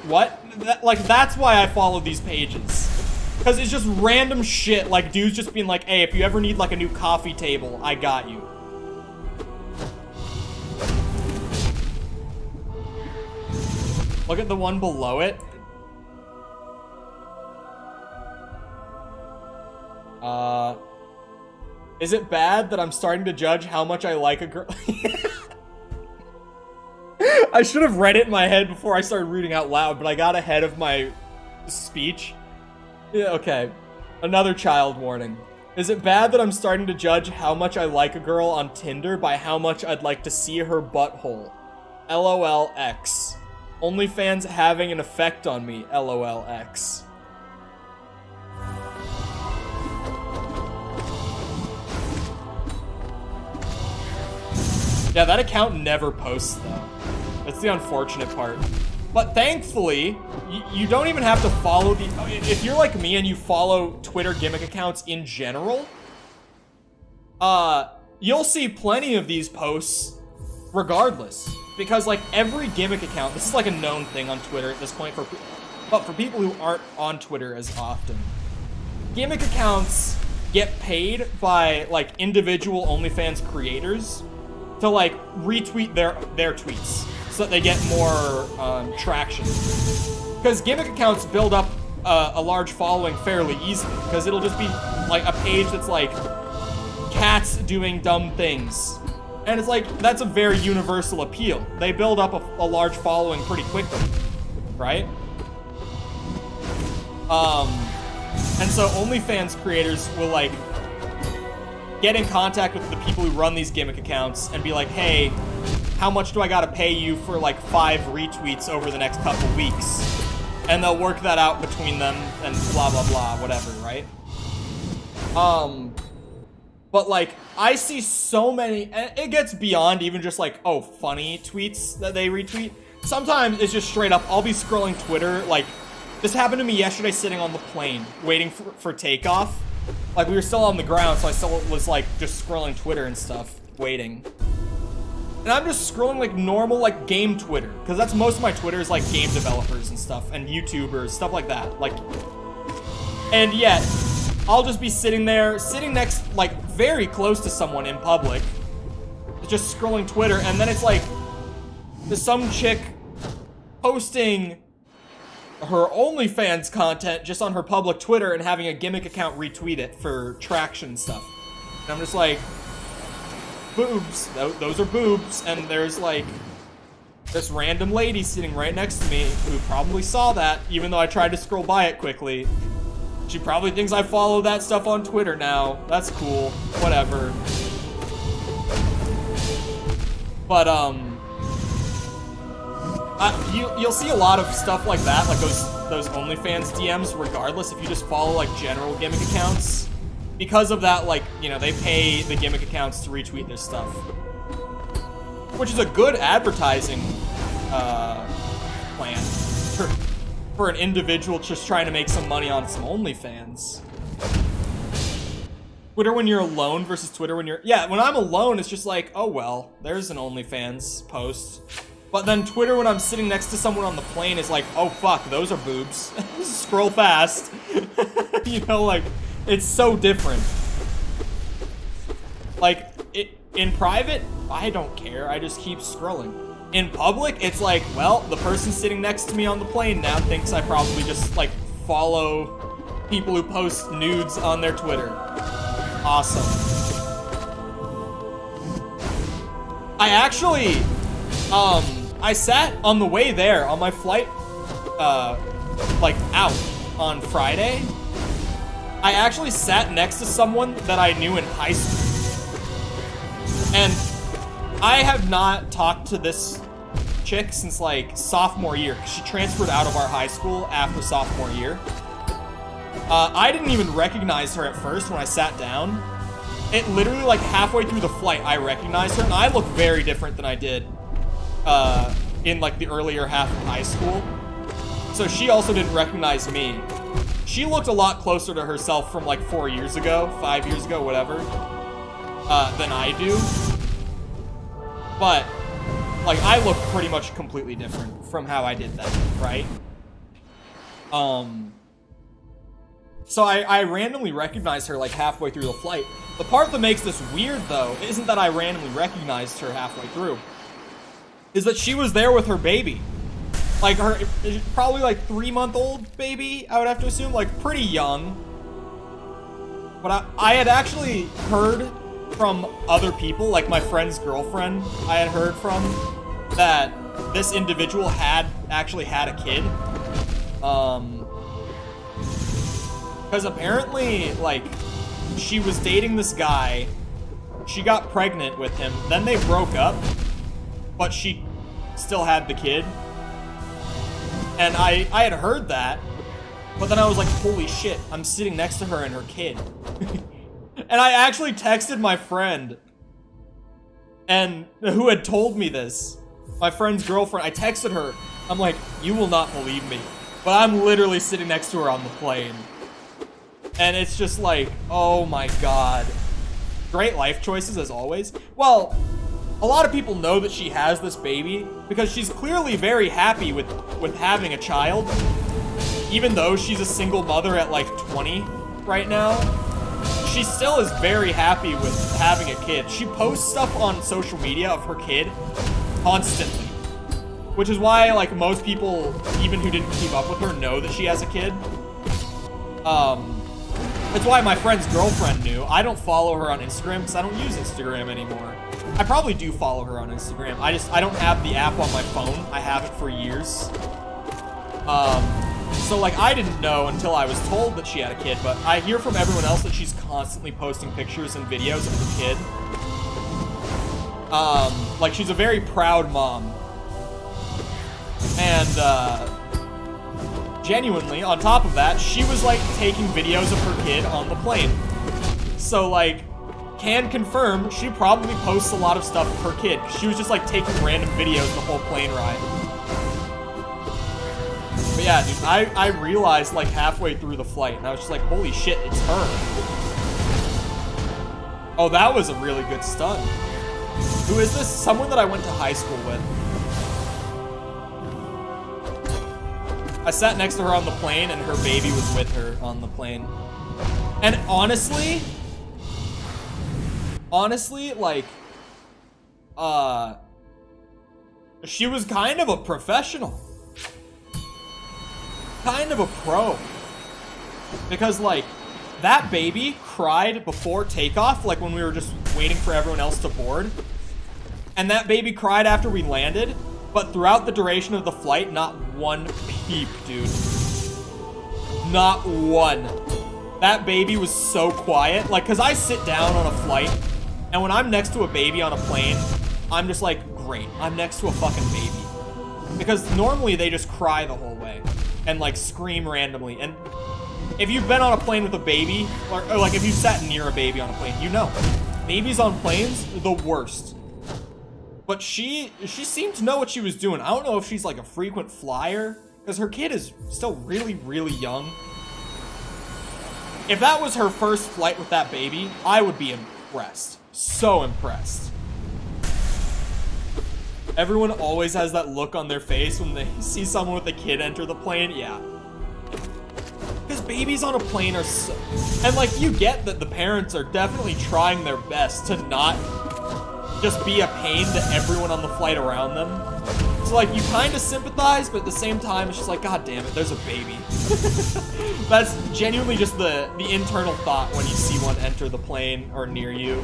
What? That's why I follow these pages. Because it's just random shit, like dudes just being like, "Hey, if you ever need like a new coffee table, I got you." Look at the one below it. Is it bad that I'm starting to judge how much I like a girl? I should have read it in my head before I started reading out loud, but I got ahead of my speech. Yeah, okay. Another child warning. Is it bad that I'm starting to judge how much I like a girl on Tinder by how much I'd like to see her butthole? LOLX. OnlyFans having an effect on me. LOLX. Yeah, that account never posts, though. That's the unfortunate part. But thankfully, you don't even have to follow the... If you're like me and you follow Twitter gimmick accounts in general, you'll see plenty of these posts regardless. Because, like, every gimmick account... This is, like, a known thing on Twitter at this point, but for people who aren't on Twitter as often. Gimmick accounts get paid by, like, individual OnlyFans creators to, like, retweet their tweets so that they get more traction. Because gimmick accounts build up a large following fairly easily, because it'll just be like a page that's like cats doing dumb things, and it's like that's a very universal appeal. They build up a large following pretty quickly, right? And so OnlyFans creators will, like, get in contact with the people who run these gimmick accounts and be like, hey, how much do I gotta pay you for, like, 5 retweets over the next couple weeks? And they'll work that out between them and blah, blah, blah, whatever, right? But, like, I see so many, and it gets beyond even just, like, oh, funny tweets that they retweet. Sometimes it's just straight up, I'll be scrolling Twitter, like, this happened to me yesterday sitting on the plane, waiting for takeoff. Like, we were still on the ground, so I still was, like, just scrolling Twitter and stuff, waiting. And I'm just scrolling, like, normal, like, game Twitter. Because that's most of my Twitter is, like, game developers and stuff, and YouTubers, stuff like that. Like, and yet, I'll just be sitting there, sitting next, like, very close to someone in public, just scrolling Twitter, and then it's like, there's some chick posting her OnlyFans content just on her public Twitter and having a gimmick account retweet it for traction and stuff. And I'm just like, boobs, those are boobs, and there's like this random lady sitting right next to me who probably saw that, even though I tried to scroll by it quickly. She probably thinks I follow that stuff on Twitter now. That's cool, whatever. But you'll see a lot of stuff like that, like those OnlyFans DMs, regardless if you just follow like general gimmick accounts. Because of that, like, you know, they pay the gimmick accounts to retweet this stuff. Which is a good advertising plan for an individual just trying to make some money on some OnlyFans. Twitter when you're alone versus Twitter when you're... Yeah, when I'm alone, it's just like, oh well, there's an OnlyFans post. But then Twitter when I'm sitting next to someone on the plane is like, oh fuck, those are boobs. Scroll fast. You know, like, it's so different. Like, in private, I don't care. I just keep scrolling. In public, it's like, well, the person sitting next to me on the plane now thinks I probably just, like, follow people who post nudes on their Twitter. Awesome. I actually, I sat on the way there on my flight, like, out on Friday. I actually sat next to someone that I knew in high school. And I have not talked to this chick since, like, sophomore year, because she transferred out of our high school after sophomore year. I didn't even recognize her at first when I sat down. It literally, like, halfway through the flight, I recognized her, and I look very different than I did in, like, the earlier half of high school. So she also didn't recognize me. She looked a lot closer to herself from, like, 4 years ago, 5 years ago, whatever, than I do. But, like, I look pretty much completely different from how I did that, right? So I randomly recognized her, like, halfway through the flight. The part that makes this weird, though, isn't that I randomly recognized her halfway through. Is that she was there with her baby. Like, her, probably, like, 3-month-old baby, I would have to assume. Like, pretty young. But I had actually heard from other people, like my friend's girlfriend, I had heard from, that this individual had actually had a kid. Because apparently, like, she was dating this guy, she got pregnant with him, then they broke up, but she still had the kid. And I had heard that, but then I was like, holy shit, I'm sitting next to her and her kid. And I actually texted my friend, and who had told me this, my friend's girlfriend. I texted her, I'm like, you will not believe me, but I'm literally sitting next to her on the plane. And it's just like, oh my god. Great life choices as always. Well, a lot of people know that she has this baby because she's clearly very happy with having a child. Even though she's a single mother at like 20 right now, she still is very happy with having a kid. She posts stuff on social media of her kid constantly. Which is why, like, most people, even who didn't keep up with her, know that she has a kid. That's why my friend's girlfriend knew. I don't follow her on Instagram because I don't use Instagram anymore. I probably do follow her on Instagram. I don't have the app on my phone. I have it for years. So, like, I didn't know until I was told that she had a kid, but I hear from everyone else that she's constantly posting pictures and videos of her kid. Like, she's a very proud mom. And, genuinely, on top of that, she was, like, taking videos of her kid on the plane. So, like, can confirm she probably posts a lot of stuff of her kid. She was just, like, taking random videos the whole plane ride. But yeah, dude, I realized, like, halfway through the flight, and I was just like, holy shit, it's her. Oh, that was a really good stunt. Who is this? Someone that I went to high school with. I sat next to her on the plane, and her baby was with her on the plane. And honestly, like, she was kind of a professional. Kind of a pro. Because, like, that baby cried before takeoff, like when we were just waiting for everyone else to board. And that baby cried after we landed, but throughout the duration of the flight, not one peep, dude. Not one. That baby was so quiet. Like, cause I sit down on a flight, and when I'm next to a baby on a plane, I'm just like, great, I'm next to a fucking baby. Because normally they just cry the whole way and like scream randomly. And if you've been on a plane with a baby, or like if you sat near a baby on a plane, you know, babies on planes are the worst. But she seemed to know what she was doing. I don't know if she's like a frequent flyer, because her kid is still really, really young. If that was her first flight with that baby, I would be impressed. So impressed. Everyone always has that look on their face when they see someone with a kid enter the plane. Yeah. Because babies on a plane are so... And, like, you get that the parents are definitely trying their best to not just be a pain to everyone on the flight around them. So, like, you kind of sympathize, but at the same time, it's just like, God damn it, there's a baby. That's genuinely just the internal thought when you see one enter the plane or near you.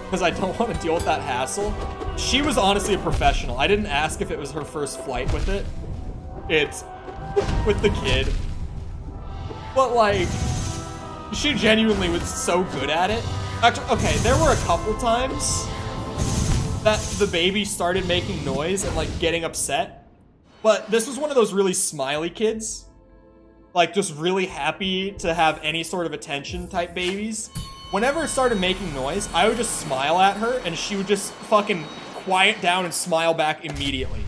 Because I don't want to deal with that hassle. She was honestly a professional. I didn't ask if it was her first flight with it. It's with the kid. But, like, she genuinely was so good at it. Actually, okay, there were a couple times that the baby started making noise and, like, getting upset. But this was one of those really smiley kids. Like, just really happy to have any sort of attention type babies. Whenever it started making noise, I would just smile at her, and she would just fucking quiet down and smile back immediately.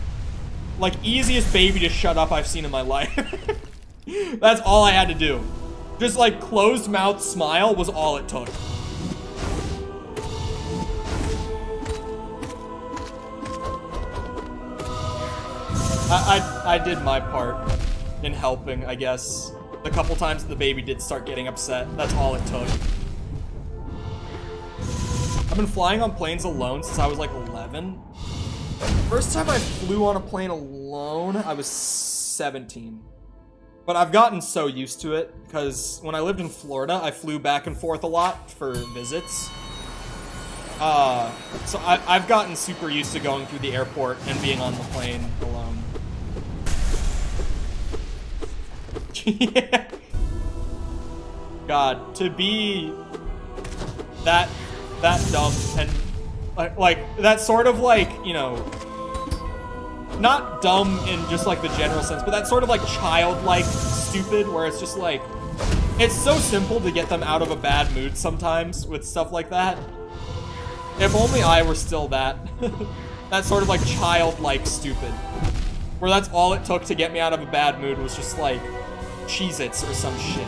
Like, easiest baby to shut up I've seen in my life. That's all I had to do. Just, like, closed mouth smile was all it took. I did my part in helping, I guess. The couple times that the baby did start getting upset, that's all it took. I've been flying on planes alone since I was like 11. First time I flew on a plane alone, I was 17. But I've gotten so used to it, because when I lived in Florida, I flew back and forth a lot for visits. So I've gotten super used to going through the airport and being on the plane alone. Yeah. God, to be that dumb and like that sort of like, you know, not dumb in just like the general sense, but that sort of like childlike stupid where it's just like, it's so simple to get them out of a bad mood sometimes with stuff like that. If only I were still that. That sort of like childlike stupid. Where that's all it took to get me out of a bad mood was just like Cheez-Its or some shit.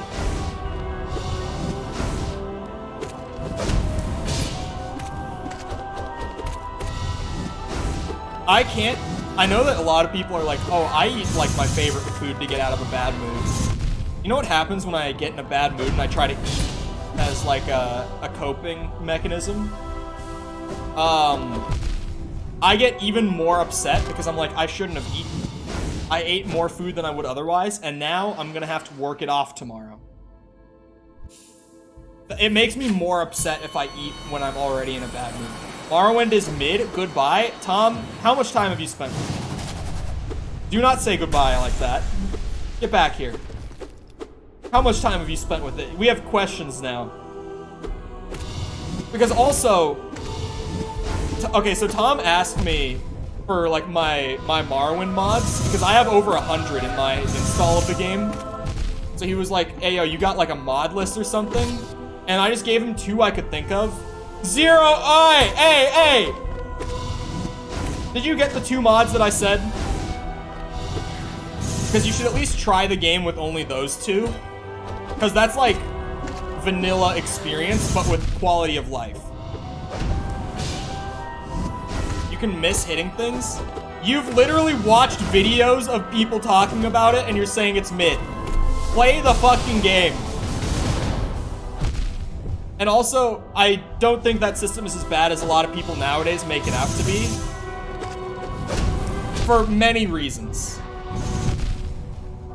I know that a lot of people are like, oh, I eat like my favorite food to get out of a bad mood. You know what happens when I get in a bad mood and I try to eat as like a coping mechanism? I get even more upset because I'm like, I shouldn't have eaten. I ate more food than I would otherwise, and now I'm gonna have to work it off tomorrow. It makes me more upset if I eat when I'm already in a bad mood. Morrowind is mid. Goodbye. Tom, how much time have you spent? Do not say goodbye like that. Get back here. How much time have you spent with it? We have questions now. Because also... Okay, so Tom asked me for, like, my Morrowind mods, because I have over 100 in my install of the game. So he was like, hey, yo, you got, like, a mod list or something? And I just gave him 2 I could think of. Hey! Did you get the 2 mods that I said? Because you should at least try the game with only those 2. Because that's like vanilla experience, but with quality of life. You can miss hitting things. You've literally watched videos of people talking about it and you're saying it's mid. Play the fucking game. And also, I don't think that system is as bad as a lot of people nowadays make it out to be. For many reasons.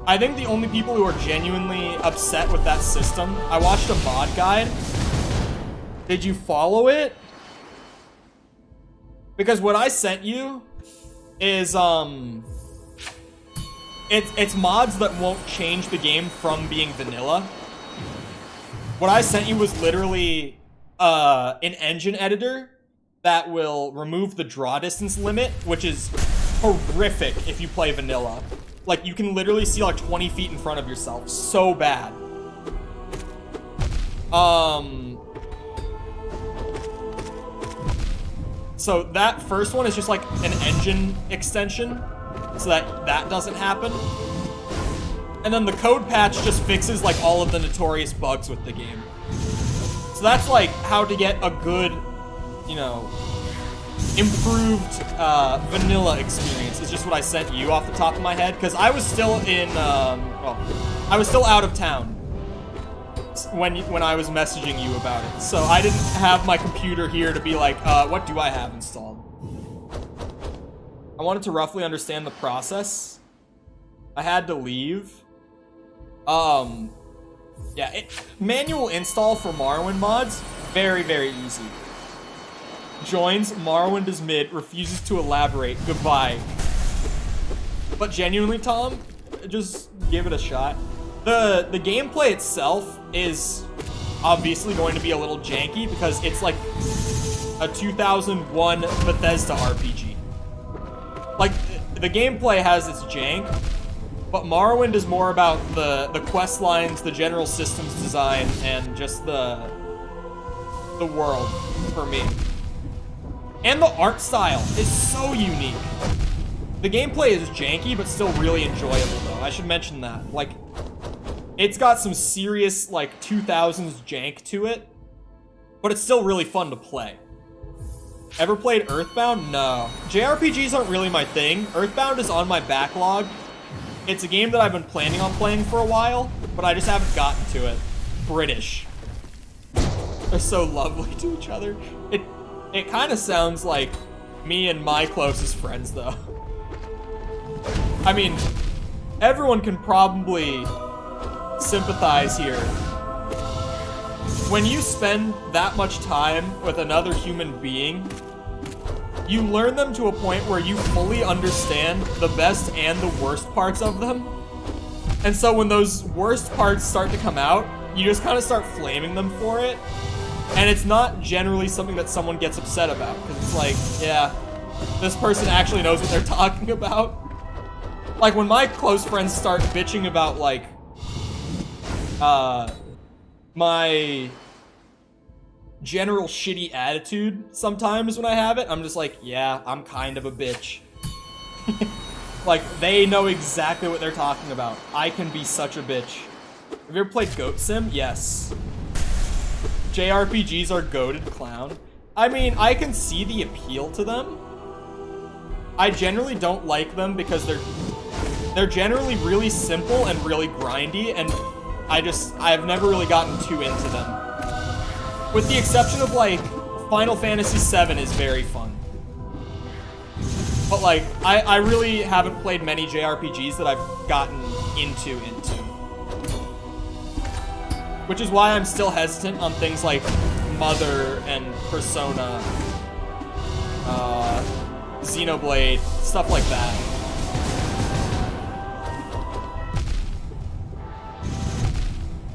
I think the only people who are genuinely upset with that system... I watched a mod guide. Did you follow it? Because what I sent you is, It's mods that won't change the game from being vanilla. What I sent you was literally an engine editor that will remove the draw distance limit, which is horrific if you play vanilla. Like, you can literally see like 20 feet in front of yourself. So bad. So that first one is just like an engine extension, so that doesn't happen. And then the code patch just fixes like all of the notorious bugs with the game. So that's like how to get a good, you know, improved vanilla experience. Is just what I sent you off the top of my head, because I was still in, well, I was still out of town when I was messaging you about it. So I didn't have my computer here to be like, what do I have installed? I wanted to roughly understand the process. I had to leave. Yeah, manual install for Morrowind mods, very, very easy. Joins, Morrowind is mid, refuses to elaborate, goodbye. But genuinely, Tom, just give it a shot. The gameplay itself is obviously going to be a little janky because it's like a 2001 Bethesda RPG. Like, the gameplay has its jank, but Morrowind is more about the quest lines, the general systems design, and just the world for me. And the art style is so unique. The gameplay is janky, but still really enjoyable, though. I should mention that. Like, it's got some serious, like, 2000s jank to it, but it's still really fun to play. Ever played Earthbound? No. JRPGs aren't really my thing. Earthbound is on my backlog. It's a game that I've been planning on playing for a while, but I just haven't gotten to it. British. They're so lovely to each other. It kind of sounds like me and my closest friends, though. I mean, everyone can probably sympathize here. When you spend that much time with another human being, you learn them to a point where you fully understand the best and the worst parts of them. And so when those worst parts start to come out, you just kind of start flaming them for it. And it's not generally something that someone gets upset about, because it's like, yeah, this person actually knows what they're talking about. Like, when my close friends start bitching about, like, my general shitty attitude sometimes when I have it, I'm just like, yeah, I'm kind of a bitch. Like, they know exactly what they're talking about. I can be such a bitch. Have you ever played Goat Sim? Yes. JRPGs are goated clown. I mean, I can see the appeal to them. I generally don't like them because they're generally really simple and really grindy, and I've never really gotten too into them. With the exception of, like, Final Fantasy VII is very fun. But, like, I really haven't played many JRPGs that I've gotten into. Which is why I'm still hesitant on things like Mother and Persona Xenoblade, stuff like that.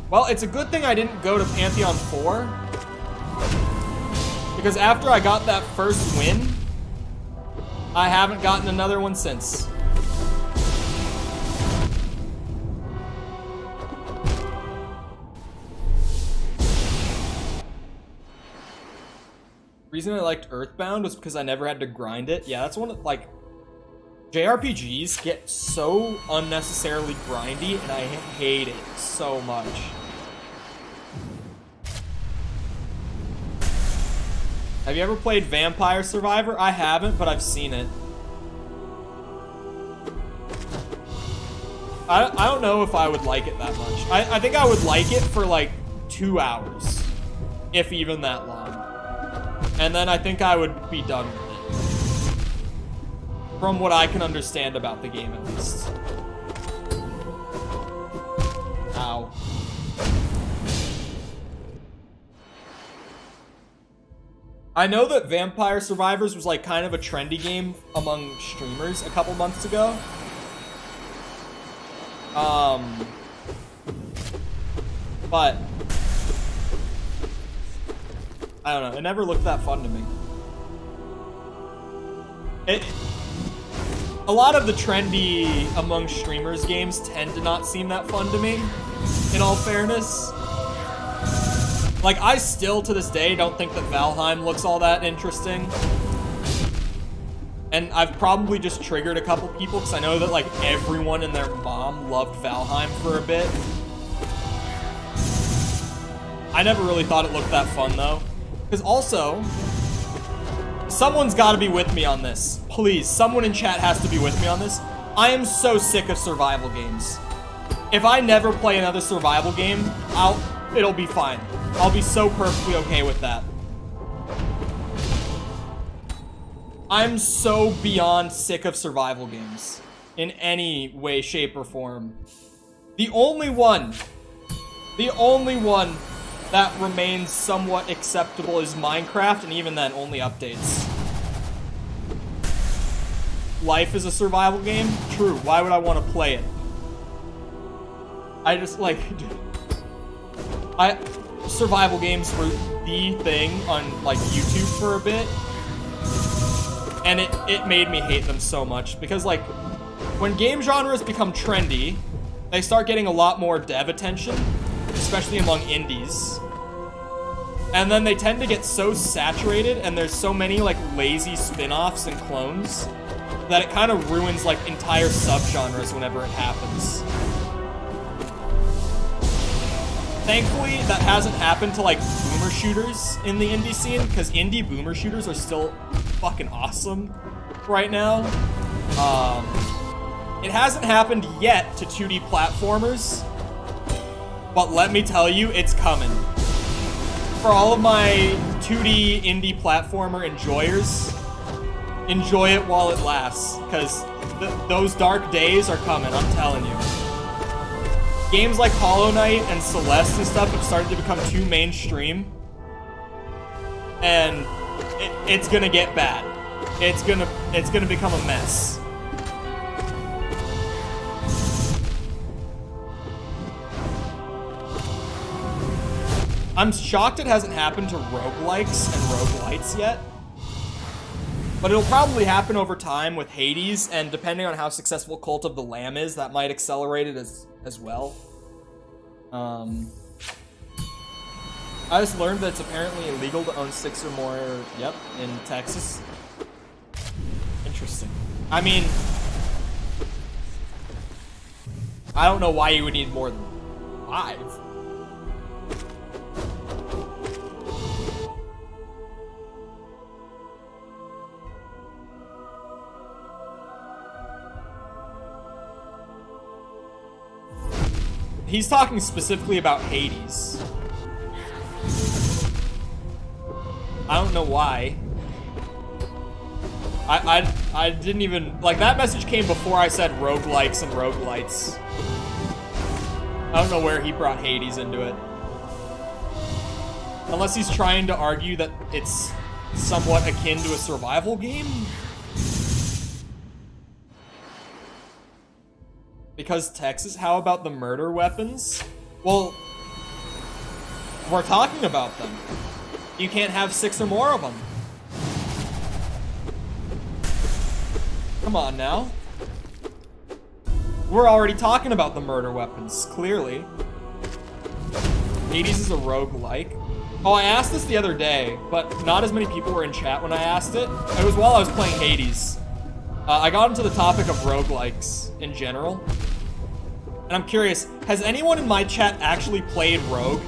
Well, it's a good thing I didn't go to Pantheon 4. Because after I got that first win, I haven't gotten another one since. The reason I liked Earthbound was because I never had to grind it. Yeah, that's one of, like, JRPGs get so unnecessarily grindy, and I hate it so much. Have you ever played Vampire Survivor? I haven't, but I've seen it. I don't know if I would like it that much. I think I would like it for like 2 hours, if even that long. And then I think I would be done with it. From what I can understand about the game, at least. Ow. I know that Vampire Survivors was like kind of a trendy game among streamers a couple months ago. But I don't know, it never looked that fun to me. A lot of the trendy among streamers games tend to not seem that fun to me, in all fairness. Like, I still, to this day, don't think that Valheim looks all that interesting. And I've probably just triggered a couple people, because I know that, like, everyone and their mom loved Valheim for a bit. I never really thought it looked that fun, though. Because also, someone's got to be with me on this. Please, someone in chat has to be with me on this. I am so sick of survival games. If I never play another survival game, it'll be fine. I'll be so perfectly okay with that. I'm so beyond sick of survival games in any way, shape, or form. The only one that remains somewhat acceptable is Minecraft, and even then, only updates. Life is a survival game? True. Why would I want to play it? I just, like... Survival games were the thing on, like, YouTube for a bit. And it made me hate them so much. Because, like, when game genres become trendy, they start getting a lot more dev attention. Especially among indies. And then they tend to get so saturated, and there's so many, like, lazy spin-offs and clones, that it kind of ruins, like, entire subgenres whenever it happens. Thankfully, that hasn't happened to, like, boomer shooters in the indie scene, because indie boomer shooters are still fucking awesome right now. It hasn't happened yet to 2D platformers, but let me tell you, it's coming. For all of my 2D indie platformer enjoyers, enjoy it while it lasts, because those dark days are coming, I'm telling you. Games like Hollow Knight and Celeste and stuff have started to become too mainstream, and it's gonna get bad. It's gonna become a mess. I'm shocked it hasn't happened to roguelikes and roguelites yet. But it'll probably happen over time with Hades, and depending on how successful Cult of the Lamb is, that might accelerate it as well. I just learned that it's apparently illegal to own 6 or more, in Texas. Interesting. I mean, I don't know why you would need more than 5. He's talking specifically about Hades. I don't know why. I didn't even... Like, that message came before I said roguelikes and roguelites. I don't know where he brought Hades into it. Unless he's trying to argue that it's somewhat akin to a survival game. Because Texas, how about the murder weapons? Well, we're talking about them. You can't have 6 or more of them. Come on now. We're already talking about the murder weapons, clearly. Hades is a roguelike. Oh, I asked this the other day, but not as many people were in chat when I asked it. It was while I was playing Hades. I got into the topic of roguelikes in general. And I'm curious, has anyone in my chat actually played Rogue?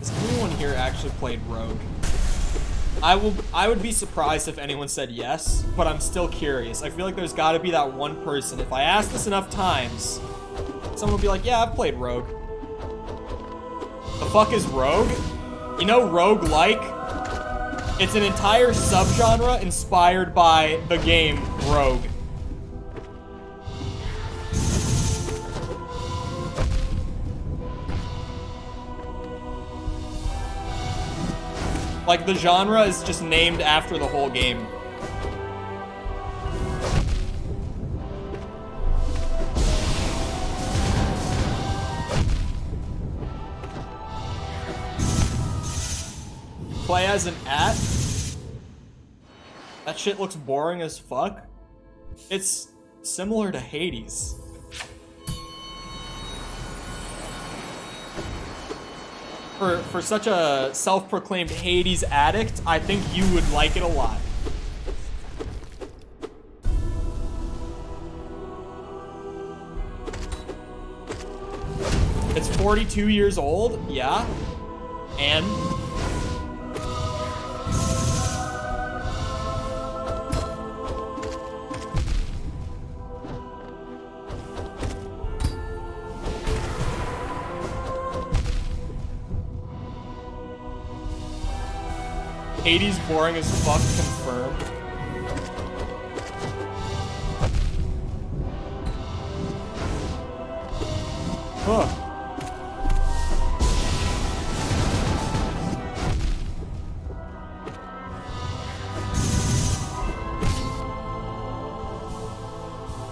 Has anyone here actually played Rogue? I would be surprised if anyone said yes, but I'm still curious. I feel like there's gotta be that one person. If I ask this enough times, someone will be like, yeah, I've played Rogue. The fuck is Rogue? You know roguelike? It's an entire subgenre inspired by the game Rogue. Like, the genre is just named after the whole game. Play as an at? That shit looks boring as fuck. It's similar to Hades. For such a self-proclaimed Hades addict, I think you would like it a lot. It's 42 years old, yeah. And Hades boring as fuck, confirmed. Huh.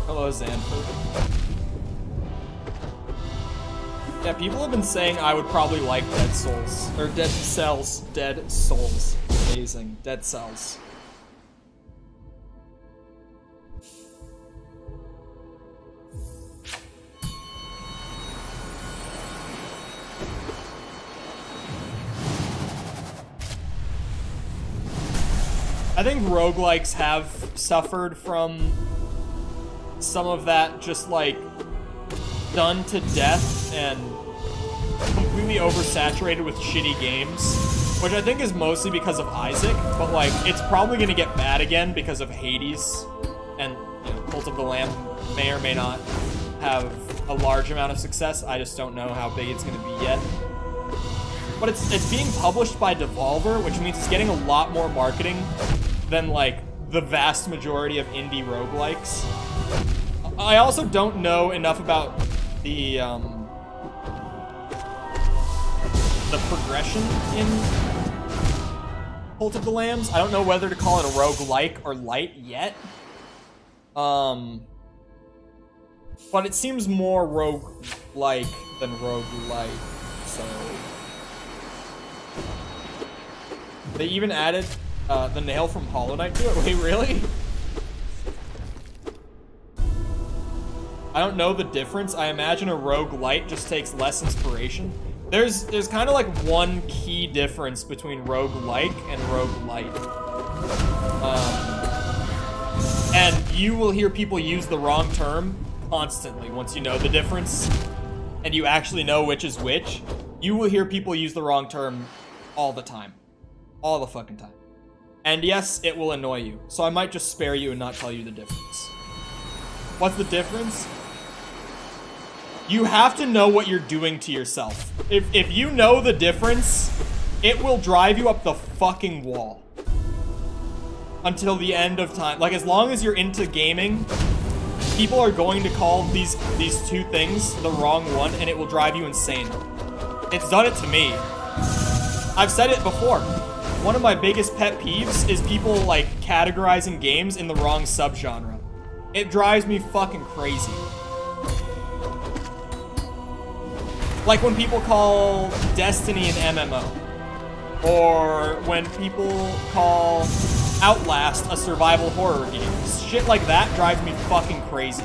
Hello, Xanford. Yeah, people have been saying I would probably like Dead Souls. Or Dead Cells. Dead Souls. Amazing. Dead Cells. I think roguelikes have suffered from some of that just like done to death and completely oversaturated with shitty games, which I think is mostly because of Isaac, but like it's probably gonna get bad again because of Hades, and you know, Cult of the Lamb may or may not have a large amount of success. I just don't know how big it's gonna be yet. But it's being published by Devolver, which means it's getting a lot more marketing than like the vast majority of indie roguelikes. I also don't know enough about the progression in Cult of the Lambs. I don't know whether to call it a roguelike or light yet. But it seems more roguelike than roguelite, so. They even added the nail from Hollow Knight to it. Wait, really? I don't know the difference. I imagine a roguelite just takes less inspiration. There's kind of like one key difference between roguelike and roguelite. And you will hear people use the wrong term constantly once you know the difference and you actually know which is which. You will hear people use the wrong term all the time. All the fucking time. And yes, it will annoy you. So I might just spare you and not tell you the difference. What's the difference? You have to know what you're doing to yourself. If you know the difference it will drive you up the fucking wall. Until the end of time. Like, as long as you're into gaming, people are going to call these two things the wrong one, and it will drive you insane. It's done it to me. I've said it before. One of my biggest pet peeves is people, like, categorizing games in the wrong subgenre. It drives me fucking crazy. Like when people call Destiny an MMO. Or when people call Outlast a survival horror game. Shit like that drives me fucking crazy.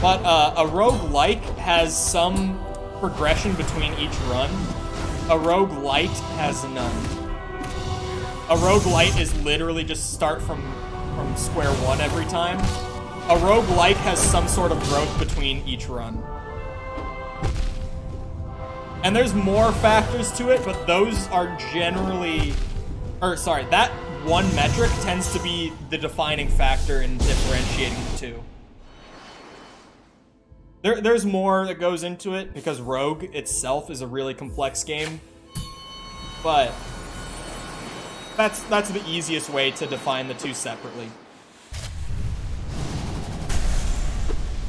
But a roguelike has some progression between each run. A roguelite has none. A roguelite is literally just start from square one every time. A roguelike has some sort of growth between each run. And there's more factors to it, but those are generally... Or, sorry, that one metric tends to be the defining factor in differentiating the two. There's more that goes into it, because Rogue itself is a really complex game. But that's the easiest way to define the two separately.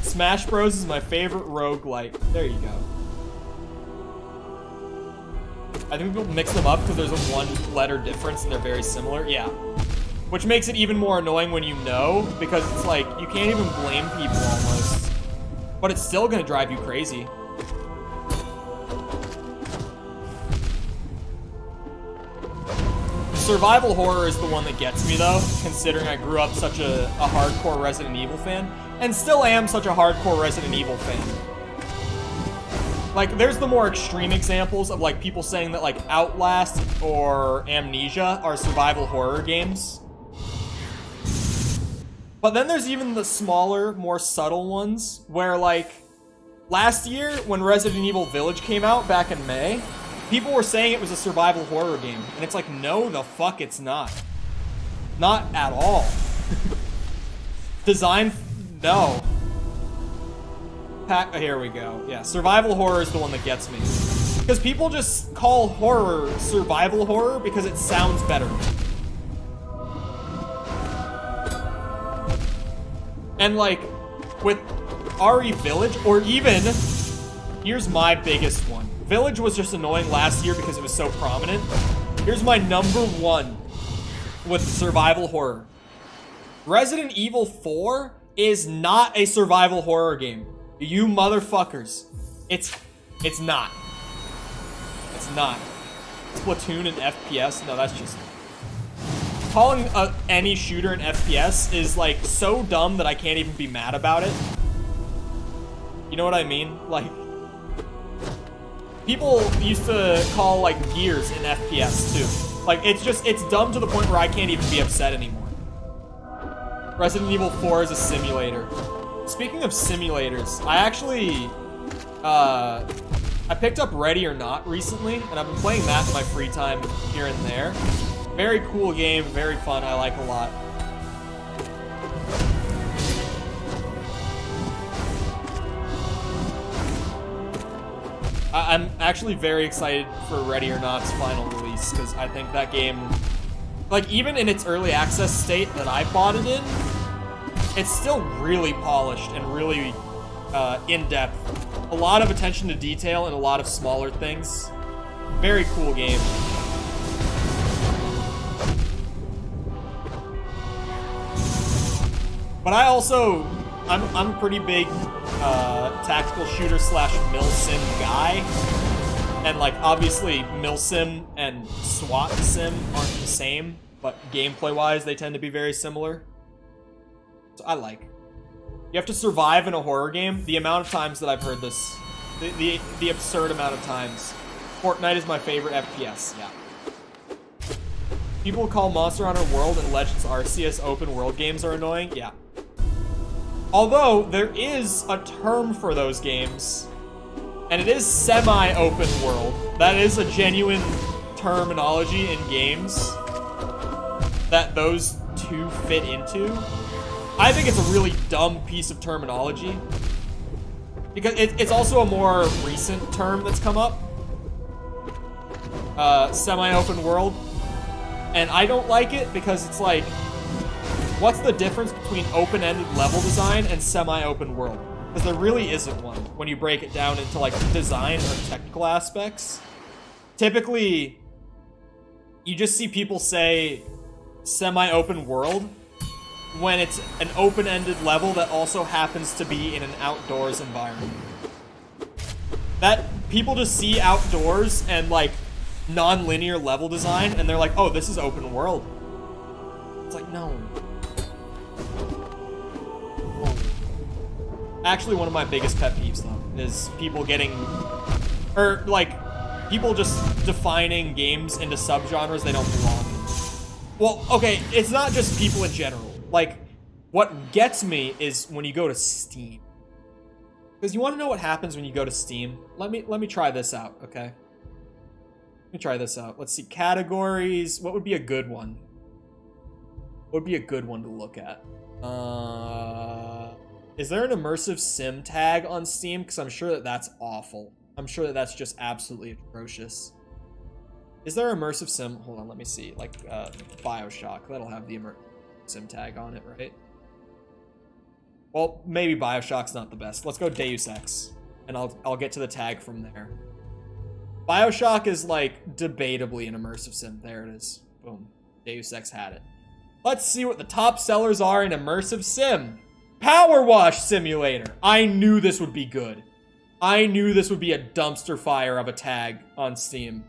Smash Bros is my favorite roguelike. There you go. I think people mix them up because there's a one-letter difference and they're very similar. Yeah. Which makes it even more annoying when you know, because it's like, you can't even blame people almost. But it's still gonna drive you crazy. Survival horror is the one that gets me though, considering I grew up such a hardcore Resident Evil fan, and still am such a hardcore Resident Evil fan. Like, there's the more extreme examples of like people saying that like Outlast or Amnesia are survival horror games. But then there's even the smaller, more subtle ones, where like, last year when Resident Evil Village came out back in May, people were saying it was a survival horror game, and it's like, no, the fuck it's not. Not at all. Design, no. Here we go. Yeah, survival horror is the one that gets me. Because people just call horror survival horror because it sounds better. And like, with RE Village, or even, here's my biggest one. Village was just annoying last year because it was so prominent. Here's my number one with survival horror. Resident Evil 4 is not a survival horror game. You motherfuckers. It's not. It's not. Splatoon and FPS? No, that's just... Calling any shooter an FPS is like so dumb that I can't even be mad about it. You know what I mean? Like, people used to call like Gears an FPS too. Like, it's dumb to the point where I can't even be upset anymore. Resident Evil 4 is a simulator. Speaking of simulators, I actually, I picked up Ready or Not recently, and I've been playing that in my free time here and there. Very cool game, very fun, I like a lot. I'm actually very excited for Ready or Not's final release, because I think that game, like, even in its early access state that I bought it in, it's still really polished and really in-depth. A lot of attention to detail and a lot of smaller things. Very cool game. But I also, I'm a pretty big tactical shooter slash milsim guy. And like, obviously, milsim and SWAT sim aren't the same, but gameplay-wise, they tend to be very similar. So I like. You have to survive in a horror game. The amount of times that I've heard this, the absurd amount of times. Fortnite is my favorite FPS, yeah. People call Monster Hunter World and Legends Arceus open world games are annoying, yeah. Although, there is a term for those games, and it is semi-open world. That is a genuine terminology in games that those two fit into. I think it's a really dumb piece of terminology. Because it's also a more recent term that's come up. Semi-open world. And I don't like it because it's like, what's the difference between open-ended level design and semi-open world? Because there really isn't one when you break it down into like design or technical aspects. Typically, you just see people say semi-open world when it's an open-ended level that also happens to be in an outdoors environment. That people just see outdoors and like non-linear level design and they're like, oh, this is open world. It's like, no. Actually, one of my biggest pet peeves though is people getting, or like people just defining games into subgenres they don't belong in. Well, okay, it's not just people in general. Like, what gets me is when you go to Steam. Because you want to know what happens when you go to Steam? Let me try this out, okay? Let me try this out. Let's see, categories. What would be a good one? What would be a good one to look at? Is there an immersive sim tag on Steam? Because I'm sure that that's awful. I'm sure that that's just absolutely atrocious. Is there immersive sim? Hold on, let me see. Like, BioShock. That'll have the immersive sim tag on it, right? Well, maybe BioShock's not the best. Let's go Deus Ex, and I'll get to the tag from there. BioShock is like debatably an immersive sim. There it is. Boom. Deus Ex had it. Let's see what the top sellers are in immersive sim. Power Wash Simulator. I knew this would be good. I knew this would be a dumpster fire of a tag on Steam.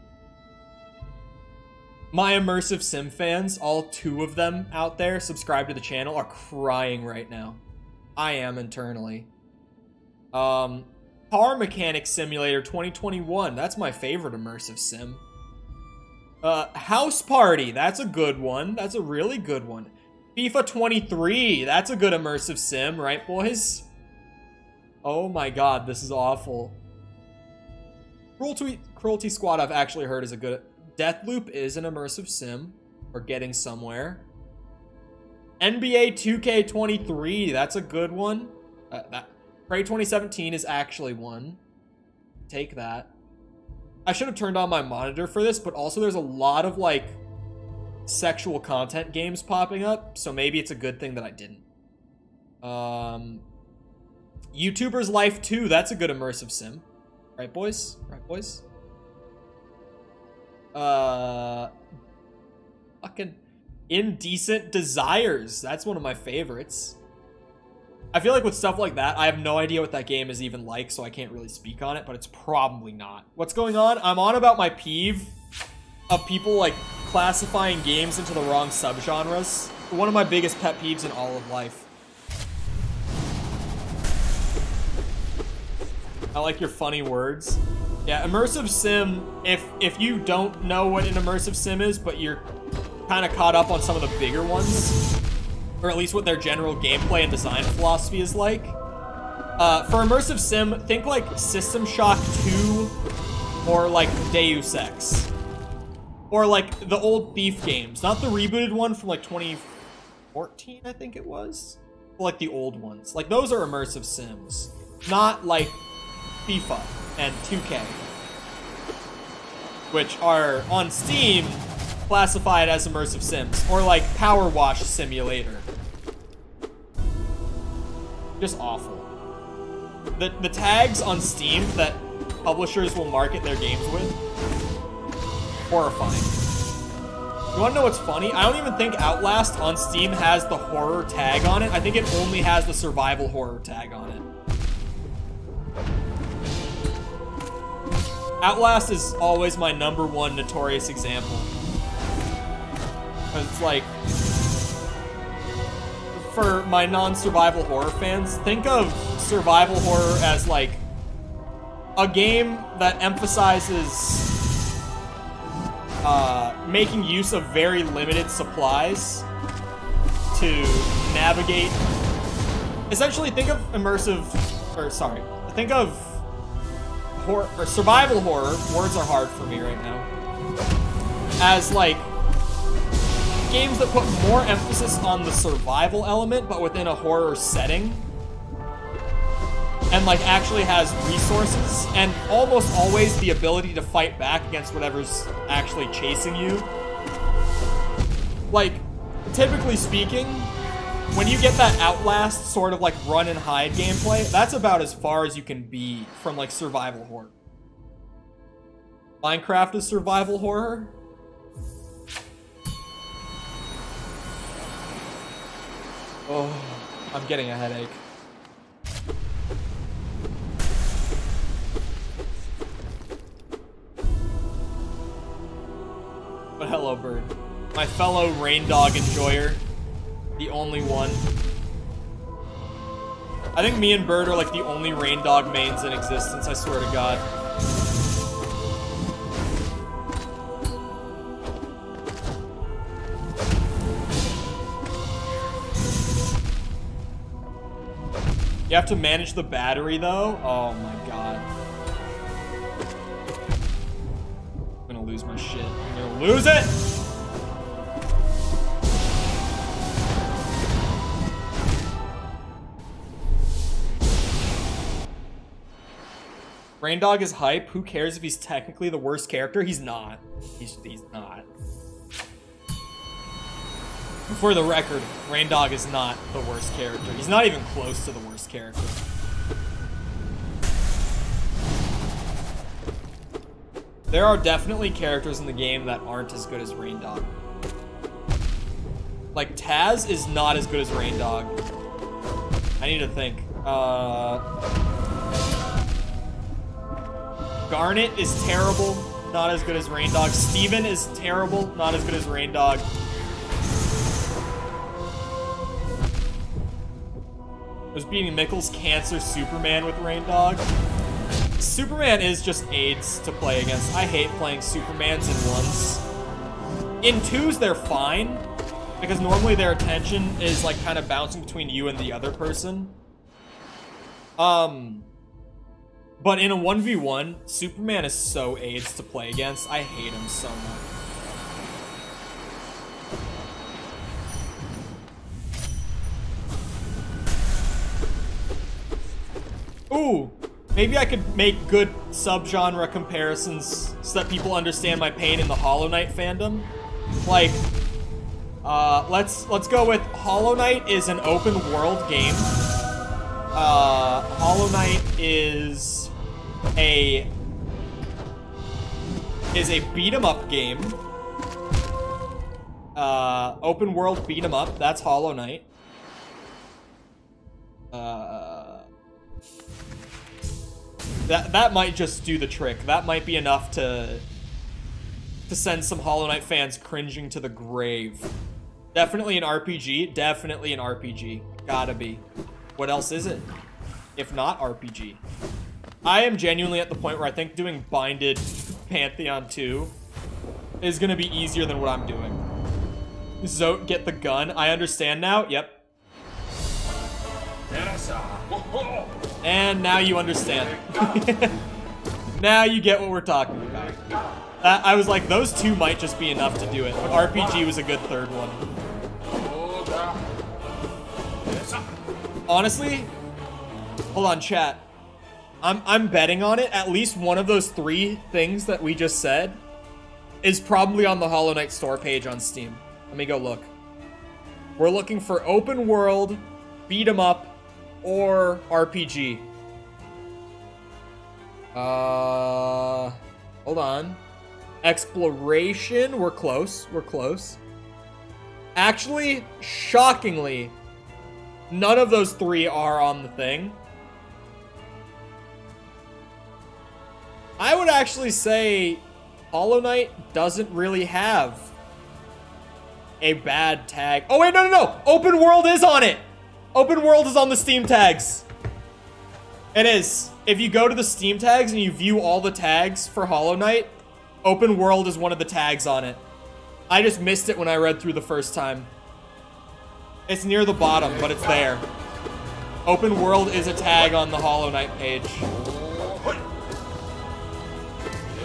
My immersive sim fans, all 2 of them out there subscribed to the channel, are crying right now. I am internally. Car Mechanic Simulator 2021. That's my favorite immersive sim. House Party. That's a good one. That's a really good one. FIFA 23. That's a good immersive sim, right, boys? Oh my god, this is awful. Cruelty Squad I've actually heard is a good... Deathloop is an immersive sim. We're getting somewhere. NBA 2K23, that's a good one. Prey 2017 is actually one. Take that. I should have turned on my monitor for this, but also there's a lot of, like, sexual content games popping up, so maybe it's a good thing that I didn't. YouTuber's Life 2, that's a good immersive sim. Right, boys? Right, boys? Fucking Indecent Desires. That's one of my favorites. I feel like with stuff like that, I have no idea what that game is even like, so I can't really speak on it, but it's probably not. What's going on? I'm on about my peeve of people, like, classifying games into the wrong subgenres. One of my biggest pet peeves in all of life. I like your funny words. Yeah, immersive sim, if you don't know what an immersive sim is, but you're kind of caught up on some of the bigger ones, or at least what their general gameplay and design philosophy is like. For immersive sim, think like System Shock 2 or like Deus Ex. Or like the old Thief games, not the rebooted one from like 2014, I think it was. But like the old ones. Like those are immersive sims, not like FIFA and 2K, which are on Steam classified as immersive sims, or like Power Wash Simulator. Just awful. The tags on Steam that publishers will market their games with, horrifying. You wanna know what's funny? I don't even think Outlast on Steam has the horror tag on it. I think it only has the survival horror tag on it. Outlast is always my #1 notorious example. It's like, for my non-survival horror fans, think of survival horror as like a game that emphasizes making use of very limited supplies to navigate. Essentially, think of think of horror, or survival horror, words are hard for me right now, as like games that put more emphasis on the survival element, but within a horror setting. And, like, actually has resources, and almost always the ability to fight back against whatever's actually chasing you. Like, typically speaking, when you get that Outlast sort of, like, run and hide gameplay, that's about as far as you can be from, like, survival horror. Minecraft is survival horror? Oh, I'm getting a headache. But hello, Bird. My fellow rain dog enjoyer. The only one. I think me and Bird are like the only rain dog mains in existence, I swear to God. You have to manage the battery, though? Oh my God. I'm gonna lose my shit. I'm gonna lose it! Rain Dog is hype. Who cares if he's technically the worst character? He's not. He's not. For the record, Rain Dog is not the worst character. He's not even close to the worst character. There are definitely characters in the game that aren't as good as Rain Dog. Like, Taz is not as good as Rain Dog. I need to think. Garnet is terrible, not as good as Rain Dog. Steven is terrible, not as good as Rain Dog. I was beating Mickle's Cancer Superman with Rain Dog. Superman is just AIDS to play against. I hate playing Supermans in ones. In twos, they're fine, because normally their attention is like kind of bouncing between you and the other person. But in a 1v1, Superman is so AIDS to play against. I hate him so much. Ooh, maybe I could make good subgenre comparisons so that people understand my pain in the Hollow Knight fandom. Like, let's go with Hollow Knight is an open world game. Hollow Knight is a beat 'em up game. Open world beat 'em up. That's Hollow Knight. That might just do the trick. That might be enough to send some Hollow Knight fans cringing to the grave. Definitely an RPG. Definitely an RPG. Gotta be. What else is it? If not RPG. I am genuinely at the point where I think doing Binded Pantheon 2 is gonna be easier than what I'm doing. Zote, get the gun. I understand now. Yep. And now you understand. Now you get what we're talking about. I was like, those two might just be enough to do it, but RPG was a good third one. Honestly, hold on, chat. I'm betting on it. At least one of those three things that we just said is probably on the Hollow Knight store page on Steam. Let me go look. We're looking for open world, beat 'em up, or RPG. Hold on. Exploration, we're close, we're close. Actually, shockingly, none of those three are on the thing. I would actually say Hollow Knight doesn't really have a bad tag. Oh wait, no. Open world is on it. Open world is on the Steam tags. It is. If you go to the Steam tags and you view all the tags for Hollow Knight, open world is one of the tags on it. I just missed it when I read through the first time. It's near the bottom, but it's there. Open world is a tag on the Hollow Knight page.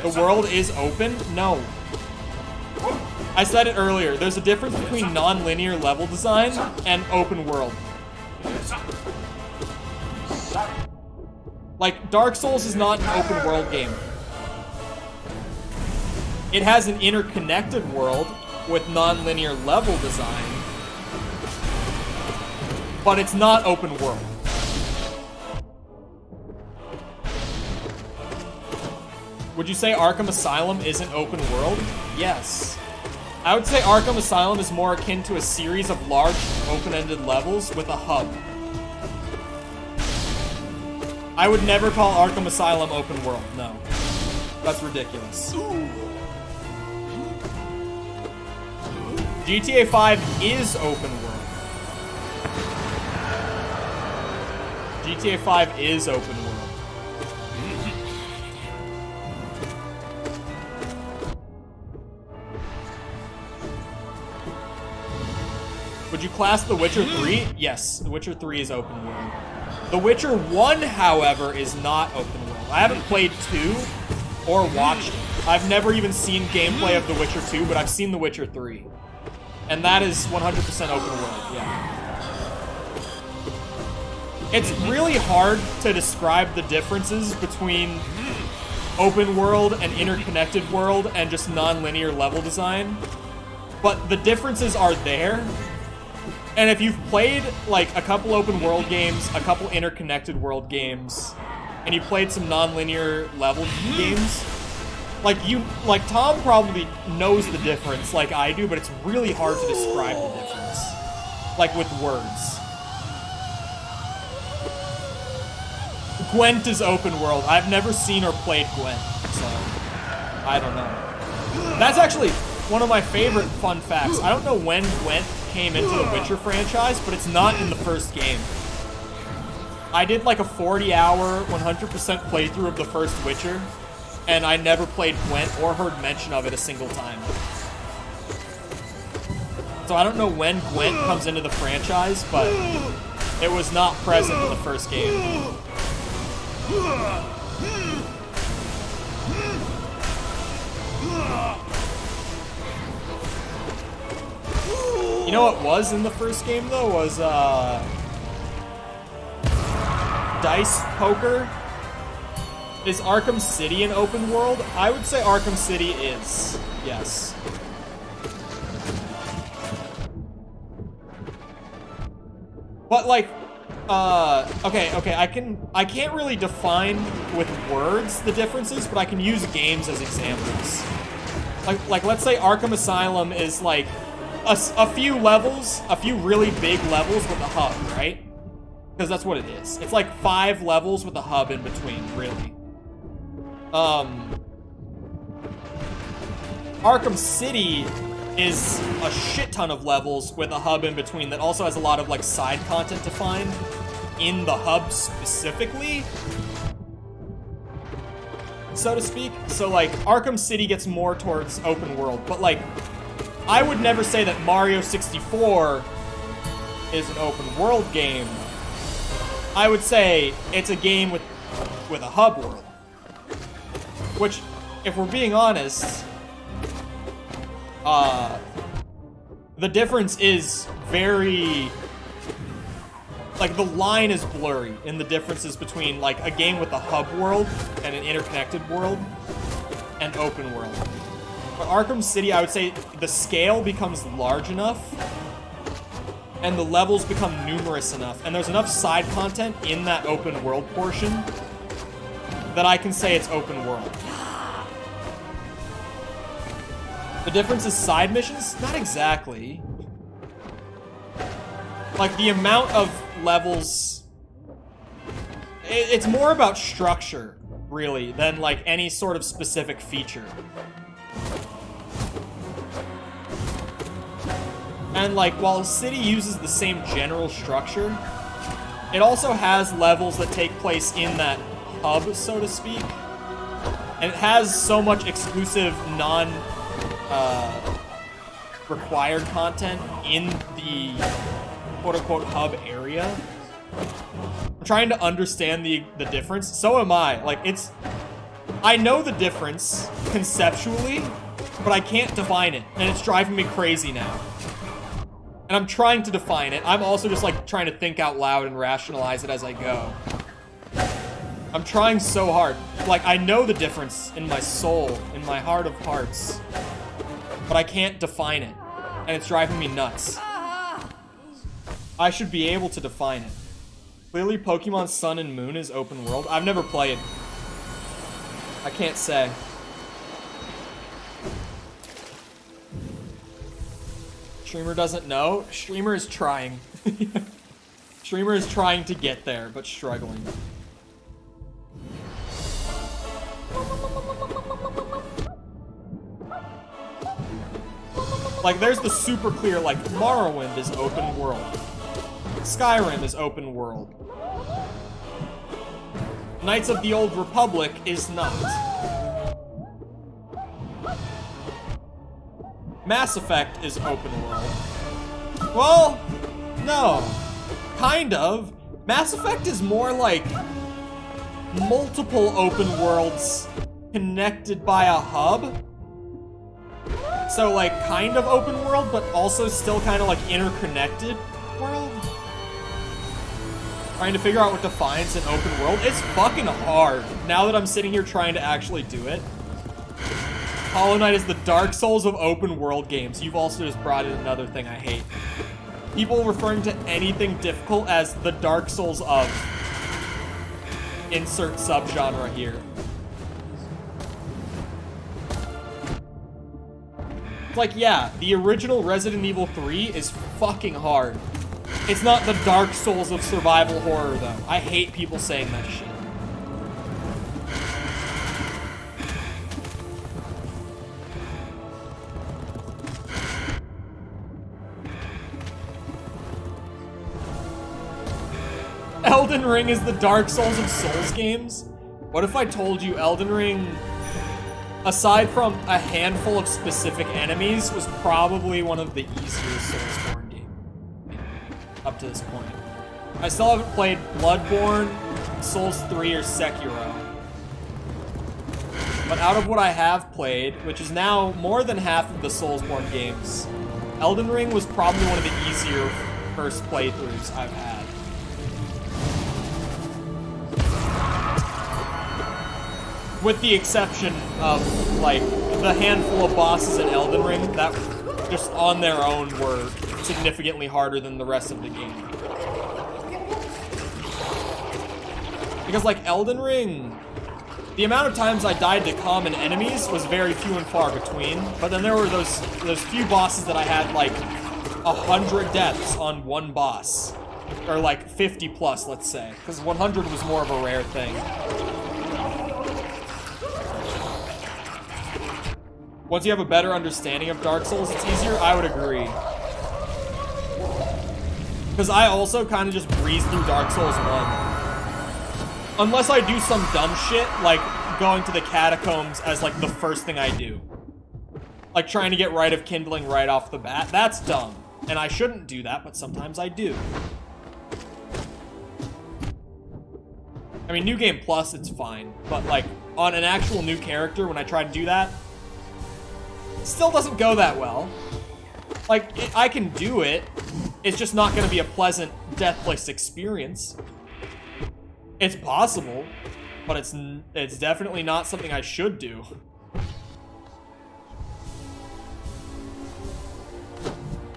The world is open? No. I said it earlier, there's a difference between non-linear level design and open world. Like, Dark Souls is not an open world game. It has an interconnected world with non-linear level design, but it's not open world. Would you say Arkham Asylum isn't open world? Yes. I would say Arkham Asylum is more akin to a series of large open-ended levels with a hub. I would never call Arkham Asylum open world, no. That's ridiculous. GTA 5 is open world. GTA 5 is open world. Would you class The Witcher 3? Yes, The Witcher 3 is open world. The Witcher 1, however, is not open world. I haven't played 2 or watched it. I've never even seen gameplay of The Witcher 2, but I've seen The Witcher 3. And that is 100% open world, yeah. It's really hard to describe the differences between open world and interconnected world and just non-linear level design. But the differences are there. And if you've played, like, a couple open world games, a couple interconnected world games, and you played some non-linear level games, like Tom probably knows the difference like I do, but it's really hard to describe the difference. Like, with words. Gwent is open world. I've never seen or played Gwent, so I don't know. That's actually one of my favorite fun facts. I don't know when Gwent came into the Witcher franchise, but it's not in the first game. I did like a 40-hour, 100% playthrough of the first Witcher, and I never played Gwent or heard mention of it a single time. So I don't know when Gwent comes into the franchise, but it was not present in the first game. You know what was in the first game, though, was, Dice Poker. Is Arkham City an open world? I would say Arkham City is, yes. But, like, okay, I can't really define with words the differences, but I can use games as examples. Like let's say Arkham Asylum is, like, a few levels, a few really big levels with a hub, right? Because that's what it is. It's like 5 levels with a hub in between, really. Arkham City is a shit ton of levels with a hub in between that also has a lot of, like, side content to find in the hub specifically, so to speak. So, like, Arkham City gets more towards open world, but, like, I would never say that Mario 64 is an open world game. I would say it's a game with a hub world. Which, if we're being honest, the difference is very, like, the line is blurry in the differences between, like, a game with a hub world and an interconnected world and open world. But Arkham City, I would say the scale becomes large enough and the levels become numerous enough, and there's enough side content in that open world portion that I can say it's open world. The difference is side missions? Not exactly. Like, the amount of levels... It's more about structure, really, than, like, any sort of specific feature. And, like, while City uses the same general structure, it also has levels that take place in that hub, so to speak. And it has so much exclusive required content in the quote-unquote hub area. I'm trying to understand the difference. So am I. Like, I know the difference conceptually, but I can't define it, and it's driving me crazy now. And I'm trying to define it. I'm also just like trying to think out loud and rationalize it as I go. I'm trying so hard. Like, I know the difference in my soul, in my heart of hearts, but I can't define it, and it's driving me nuts. I should be able to define it. Clearly, Pokemon Sun and Moon is open world. I've never played. I can't say. Streamer doesn't know. Streamer is trying. Streamer is trying to get there, but struggling. Like, there's the super clear, like, Morrowind is open world. Skyrim is open world. Knights of the Old Republic is not. Mass Effect is open world. Well, no. Kind of. Mass Effect is more like multiple open worlds connected by a hub. So, like, kind of open world, but also still kind of, like, interconnected world? Trying to figure out what defines an open world. It's fucking hard, now that I'm sitting here trying to actually do it. Hollow Knight is the Dark Souls of open world games. You've also just brought in another thing I hate. People referring to anything difficult as the Dark Souls of... insert subgenre here. Like, yeah, the original Resident Evil 3 is fucking hard. It's not the Dark Souls of survival horror, though. I hate people saying that shit. Elden Ring is the Dark Souls of Souls games? What if I told you Elden Ring, aside from a handful of specific enemies, was probably one of the easier Soulsborne games up to this point? I still haven't played Bloodborne, Souls 3, or Sekiro. But out of what I have played, which is now more than half of the Soulsborne games, Elden Ring was probably one of the easier first playthroughs I've had. With the exception of, like, the handful of bosses in Elden Ring that just on their own were significantly harder than the rest of the game. Because, like, Elden Ring, the amount of times I died to common enemies was very few and far between, but then there were those few bosses that I had, like, 100 deaths on one boss. Or, like, 50 plus, let's say. Because 100 was more of a rare thing. Once you have a better understanding of Dark Souls, it's easier, I would agree. Because I also kind of just breezed through Dark Souls 1. Unless I do some dumb shit, like going to the catacombs as, like, the first thing I do. Like trying to get Rite of Kindling right off the bat. That's dumb. And I shouldn't do that, but sometimes I do. I mean, New Game Plus, it's fine. But, like, on an actual new character, when I try to do that, still doesn't go that well. Like, I can do it. It's just not going to be a pleasant Deathblade experience. It's possible, but it's definitely not something I should do.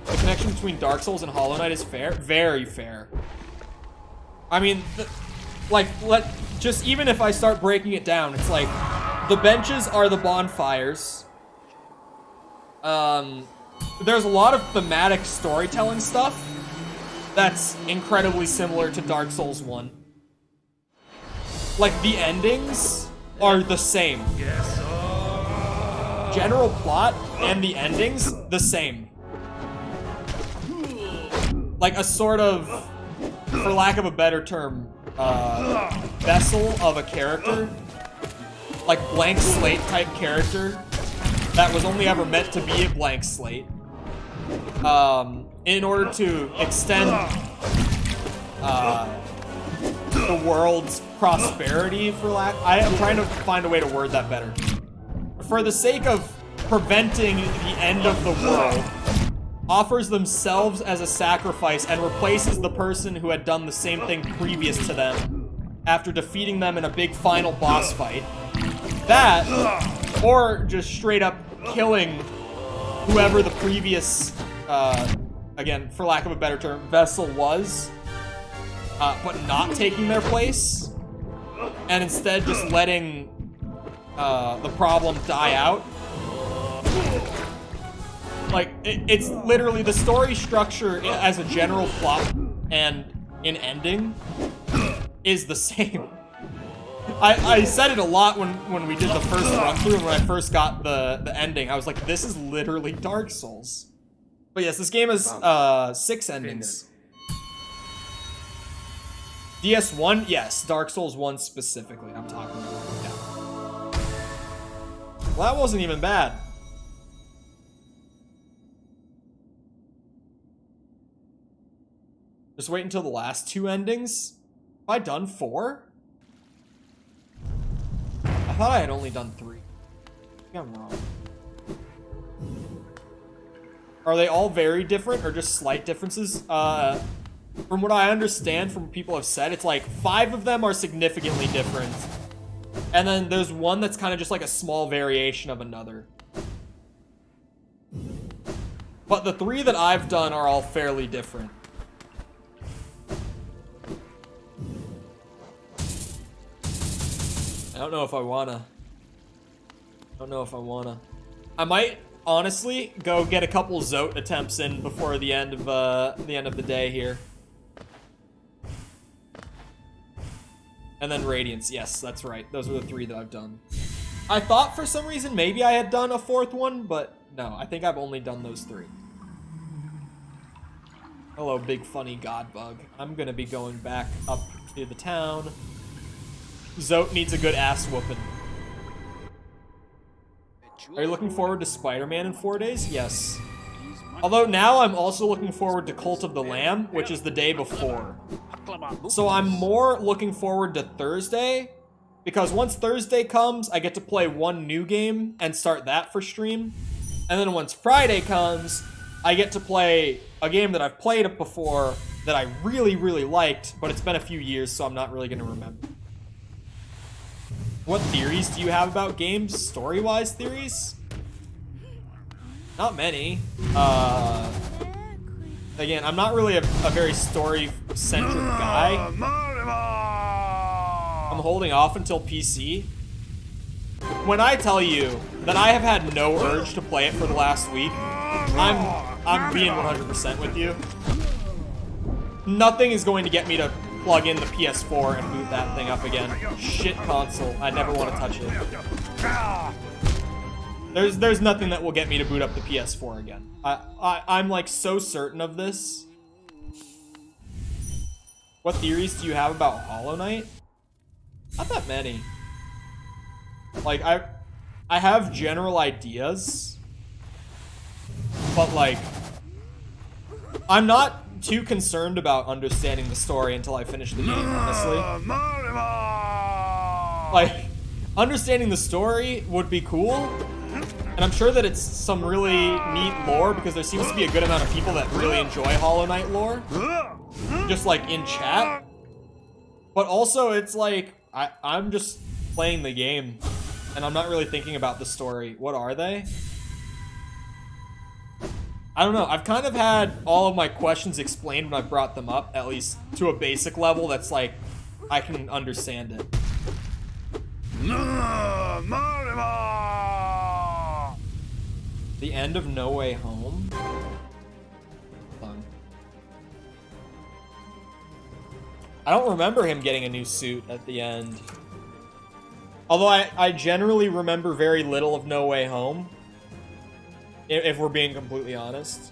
The connection between Dark Souls and Hollow Knight is fair. Very fair. I mean, just even if I start breaking it down, it's like, the benches are the bonfires. There's a lot of thematic storytelling stuff that's incredibly similar to Dark Souls 1. Like, the endings are the same. General plot and the endings, the same. Like a sort of, for lack of a better term, vessel of a character. Like, blank slate type character. That was only ever meant to be a blank slate. In order to extend the world's prosperity, for lack... I am trying to find a way to word that better. For the sake of preventing the end of the world, offers themselves as a sacrifice and replaces the person who had done the same thing previous to them after defeating them in a big final boss fight. That, or just straight up killing whoever the previous, again, for lack of a better term, vessel was, but not taking their place, and instead just letting the problem die out. Like, it's literally the story structure as a general plot and in ending is the same. I said it a lot when we did the first run through, and when I first got the ending, I was like, this is literally Dark Souls. But yes, this game has 6 endings. DS1, yes, Dark Souls 1 specifically, I'm talking about. Yeah. Well, that wasn't even bad. Just wait until the last 2 endings. Have I done 4? I thought I had only done 3. I think I'm wrong. Are they all very different or just slight differences? From what I understand from what people have said, it's like 5 of them are significantly different. And then there's one that's kind of just like a small variation of another. But the 3 that I've done are all fairly different. I don't know if I wanna. I might honestly go get a couple Zote attempts in before the end of the day here. And then Radiance, yes, that's right. Those are the 3 that I've done. I thought for some reason maybe I had done a 4th one, but no, I think I've only done those 3. Hello, big funny god bug. I'm gonna be going back up to the town. Zote needs a good ass whooping. Are you looking forward to Spider-Man in 4 days? Yes. Although now I'm also looking forward to Cult of the Lamb, which is the day before. So I'm more looking forward to Thursday, because once Thursday comes, I get to play 1 new game and start that for stream. And then once Friday comes, I get to play a game that I've played before that I really, really liked, but it's been a few years, so I'm not really going to remember. What theories do you have about games? Story-wise theories? Not many. Again, I'm not really a very story-centric guy. I'm holding off until PC. When I tell you that I have had no urge to play it for the last week, I'm being 100% with you. Nothing is going to get me to plug in the PS4 and boot that thing up again. Shit console. I never want to touch it. There's nothing that will get me to boot up the PS4 again. I'm like so certain of this. What theories do you have about Hollow Knight? Not that many. Like I have general ideas, but like I'm not too concerned about understanding the story until I finish the game, honestly. Like, understanding the story would be cool, and I'm sure that it's some really neat lore, because there seems to be a good amount of people that really enjoy Hollow Knight lore, just like in chat. But also, it's like, I'm just playing the game, and I'm not really thinking about the story. What are they? I don't know. I've kind of had all of my questions explained when I brought them up, at least to a basic level that's like, I can understand it. The end of No Way Home? I don't remember him getting a new suit at the end. Although I generally remember very little of No Way Home. If we're being completely honest.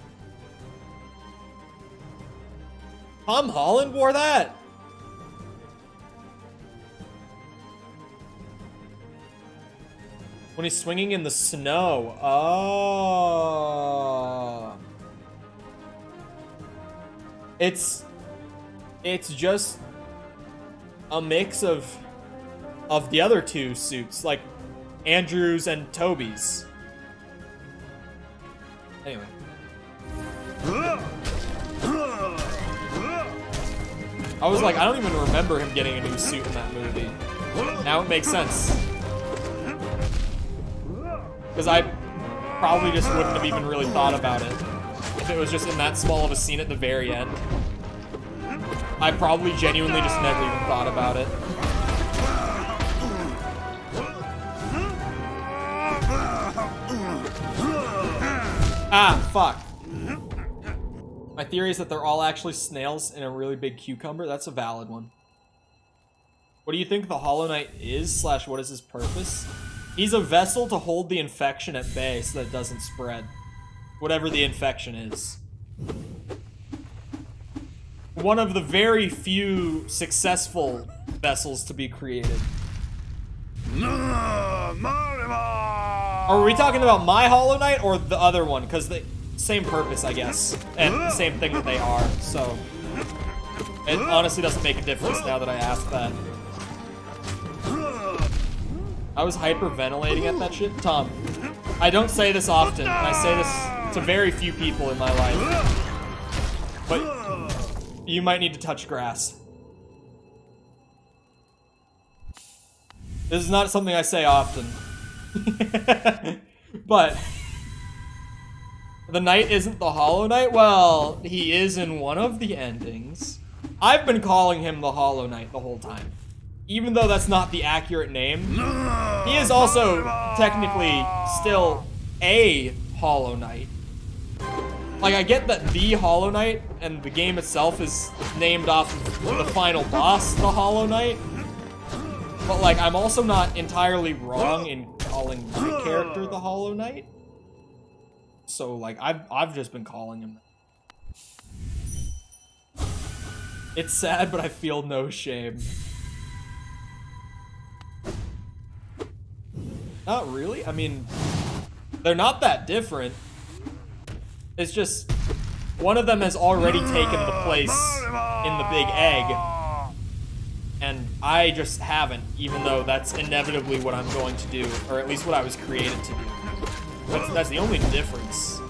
Tom Holland wore that? When he's swinging in the snow. Oh. It's just a mix of the other 2 suits, like Andrew's and Toby's. Anyway. I was like, I don't even remember him getting a new suit in that movie. Now it makes sense. Because I probably just wouldn't have even really thought about it if it was just in that small of a scene at the very end. I probably genuinely just never even thought about it. Ah, fuck. My theory is that they're all actually snails in a really big cucumber. That's a valid one. What do you think the Hollow Knight is, / what is his purpose? He's a vessel to hold the infection at bay so that it doesn't spread. Whatever the infection is. One of the very few successful vessels to be created. Are we talking about my Hollow Knight or the other one? Because the same purpose, I guess. And the same thing that they are, so... It honestly doesn't make a difference now that I asked that. I was hyperventilating at that shit. Tom, I don't say this often, and I say this to very few people in my life. But you might need to touch grass. This is not something I say often. But the knight isn't the Hollow Knight? Well, he is in one of the endings. I've been calling him the Hollow Knight the whole time. Even though that's not the accurate name, he is also technically still a Hollow Knight. Like, I get that the Hollow Knight and the game itself is named off of the final boss, the Hollow Knight. But, like, I'm also not entirely wrong in calling my character the Hollow Knight. So, like, I've just been calling him that. It's sad, but I feel no shame. Not really. I mean, they're not that different. It's just one of them has already taken the place in the big egg, and I just haven't, even though that's inevitably what I'm going to do, or at least what I was created to do. That's the only difference.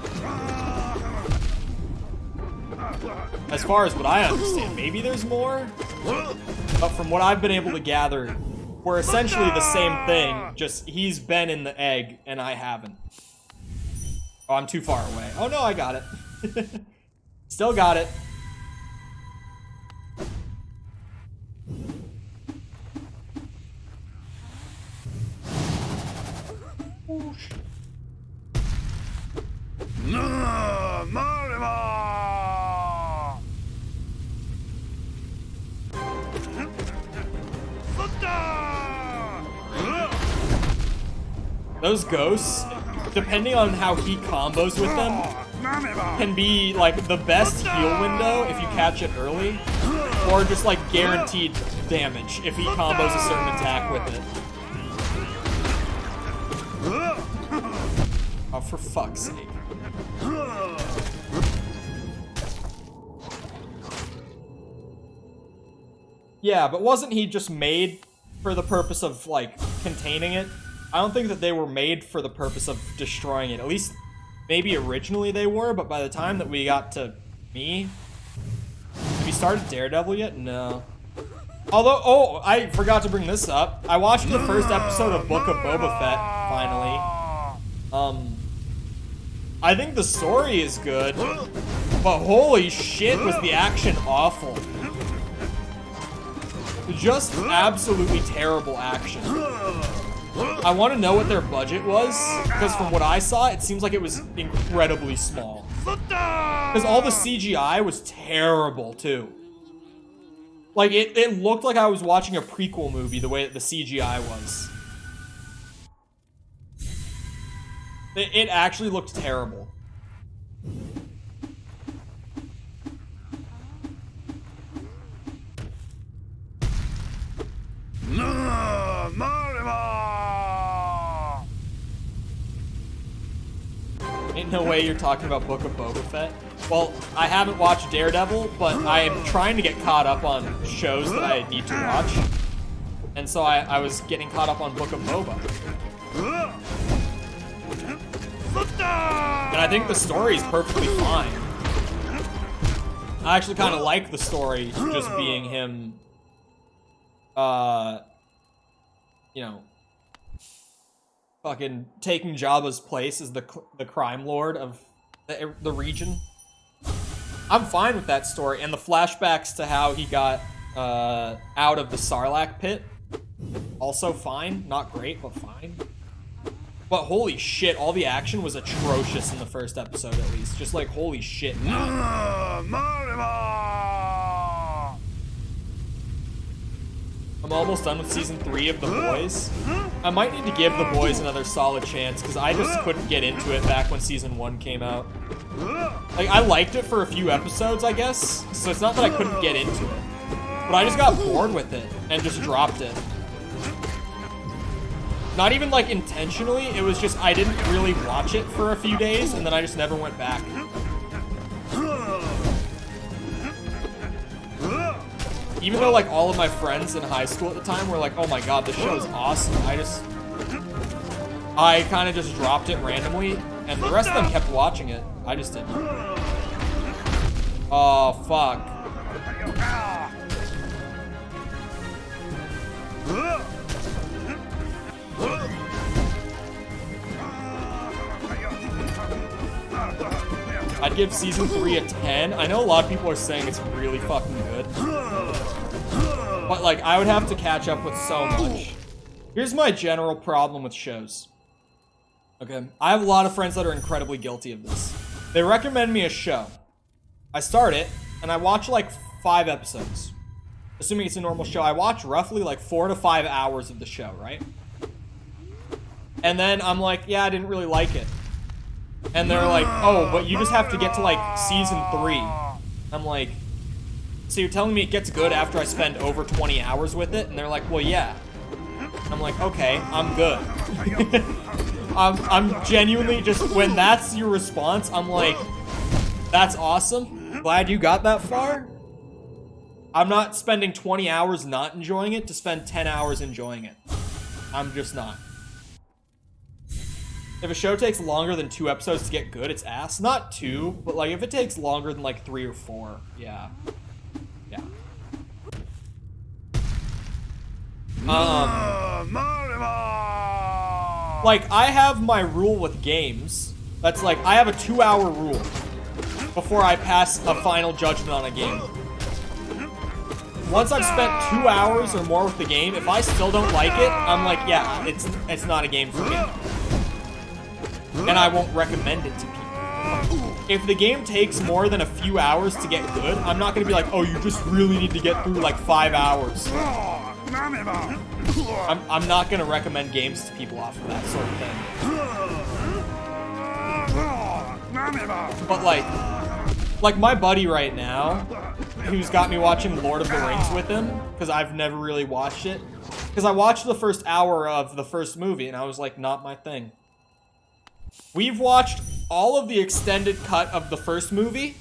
As far as what I understand, maybe there's more, but from what I've been able to gather, we're essentially the same thing, just he's been in the egg and I haven't. Oh, I'm too far away. Oh no, I got it. Still got it. Those ghosts, depending on how he combos with them, can be like the best heal window if you catch it early, or just like guaranteed damage if he combos a certain attack with it. Oh, for fuck's sake. Yeah, but wasn't he just made for the purpose of, like, containing it? I don't think that they were made for the purpose of destroying it. At least, maybe originally they were, but by the time that we got to me... Have you started Daredevil yet? No. Although, oh, I forgot to bring this up. I watched the first episode of Book of Boba Fett, finally. I think the story is good, but holy shit was the action awful. Just absolutely terrible action. I want to know what their budget was, because from what I saw, it seems like it was incredibly small. Because all the CGI was terrible, too. Like, it looked like I was watching a prequel movie, the way that the CGI was. It actually looked terrible. Ain't no way you're talking about Book of Boba Fett. Well, I haven't watched Daredevil, but I am trying to get caught up on shows that I need to watch. And so I was getting caught up on Book of Boba. And I think the story is perfectly fine. I actually kind of like the story just being him, you know, fucking taking Jabba's place as the crime lord of the region. I'm fine with that story, and the flashbacks to how he got out of the Sarlacc pit, also fine. Not great, but fine. But holy shit, all the action was atrocious in the first episode, at least. Just like, holy shit, man. I'm almost done with season 3 of The Boys. I might need to give The Boys another solid chance, because I just couldn't get into it back when season 1 came out. Like, I liked it for a few episodes, I guess, so it's not that I couldn't get into it. But I just got bored with it, and just dropped it. Not even, like, intentionally, it was just I didn't really watch it for a few days, and then I just never went back. Even though, like, all of my friends in high school at the time were like, oh my god, this show is awesome, I kind of just dropped it randomly, and the rest of them kept watching it. I just didn't. Oh, fuck. I'd give season 3 a 10. I know a lot of people are saying it's really fucking good. But, like, I would have to catch up with so much. Here's my general problem with shows. Okay, I have a lot of friends that are incredibly guilty of this. They recommend me a show. I start it, and I watch, like, 5 episodes. Assuming it's a normal show, I watch roughly, like, 4 to 5 hours of the show, right? And then I'm like, yeah, I didn't really like it. And they're like, oh, but you just have to get to, like, season 3. I'm like, so you're telling me it gets good after I spend over 20 hours with it? And they're like, well, yeah. I'm like, okay, I'm good. I'm genuinely just, when that's your response, I'm like, that's awesome. Glad you got that far. I'm not spending 20 hours not enjoying it to spend 10 hours enjoying it. I'm just not. If a show takes longer than 2 episodes to get good, it's ass. Not 2, but like if it takes longer than like 3 or 4, yeah. Yeah. Like, I have my rule with games. That's like, I have a 2-hour rule before I pass a final judgment on a game. Once I've spent 2 hours or more with the game, if I still don't like it, I'm like, yeah, it's not a game for me. And I won't recommend it to people. If the game takes more than a few hours to get good, I'm not gonna be like, oh, you just really need to get through like 5 hours. I'm not gonna recommend games to people off of that sort of thing. But like my buddy right now, who's got me watching Lord of the Rings with him, because I've never really watched it. Because I watched the first hour of the first movie, and I was like, not my thing. We've watched all of the extended cut of the first movie,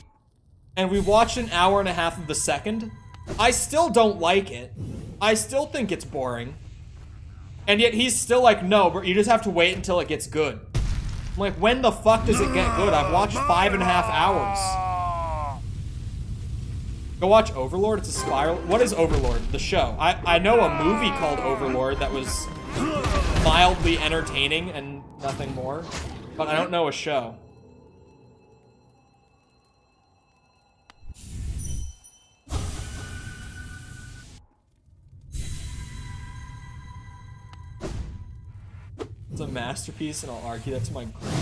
and we've watched an hour and a half of the second. I still don't like it. I still think it's boring. And yet he's still like, no, but you just have to wait until it gets good. I'm like, when the fuck does it get good? I've watched 5.5 hours. Go watch Overlord. It's a spiral. What is Overlord? The show. I know a movie called Overlord that was mildly entertaining and nothing more. But I don't know a show. It's a masterpiece, and I'll argue that to my grave.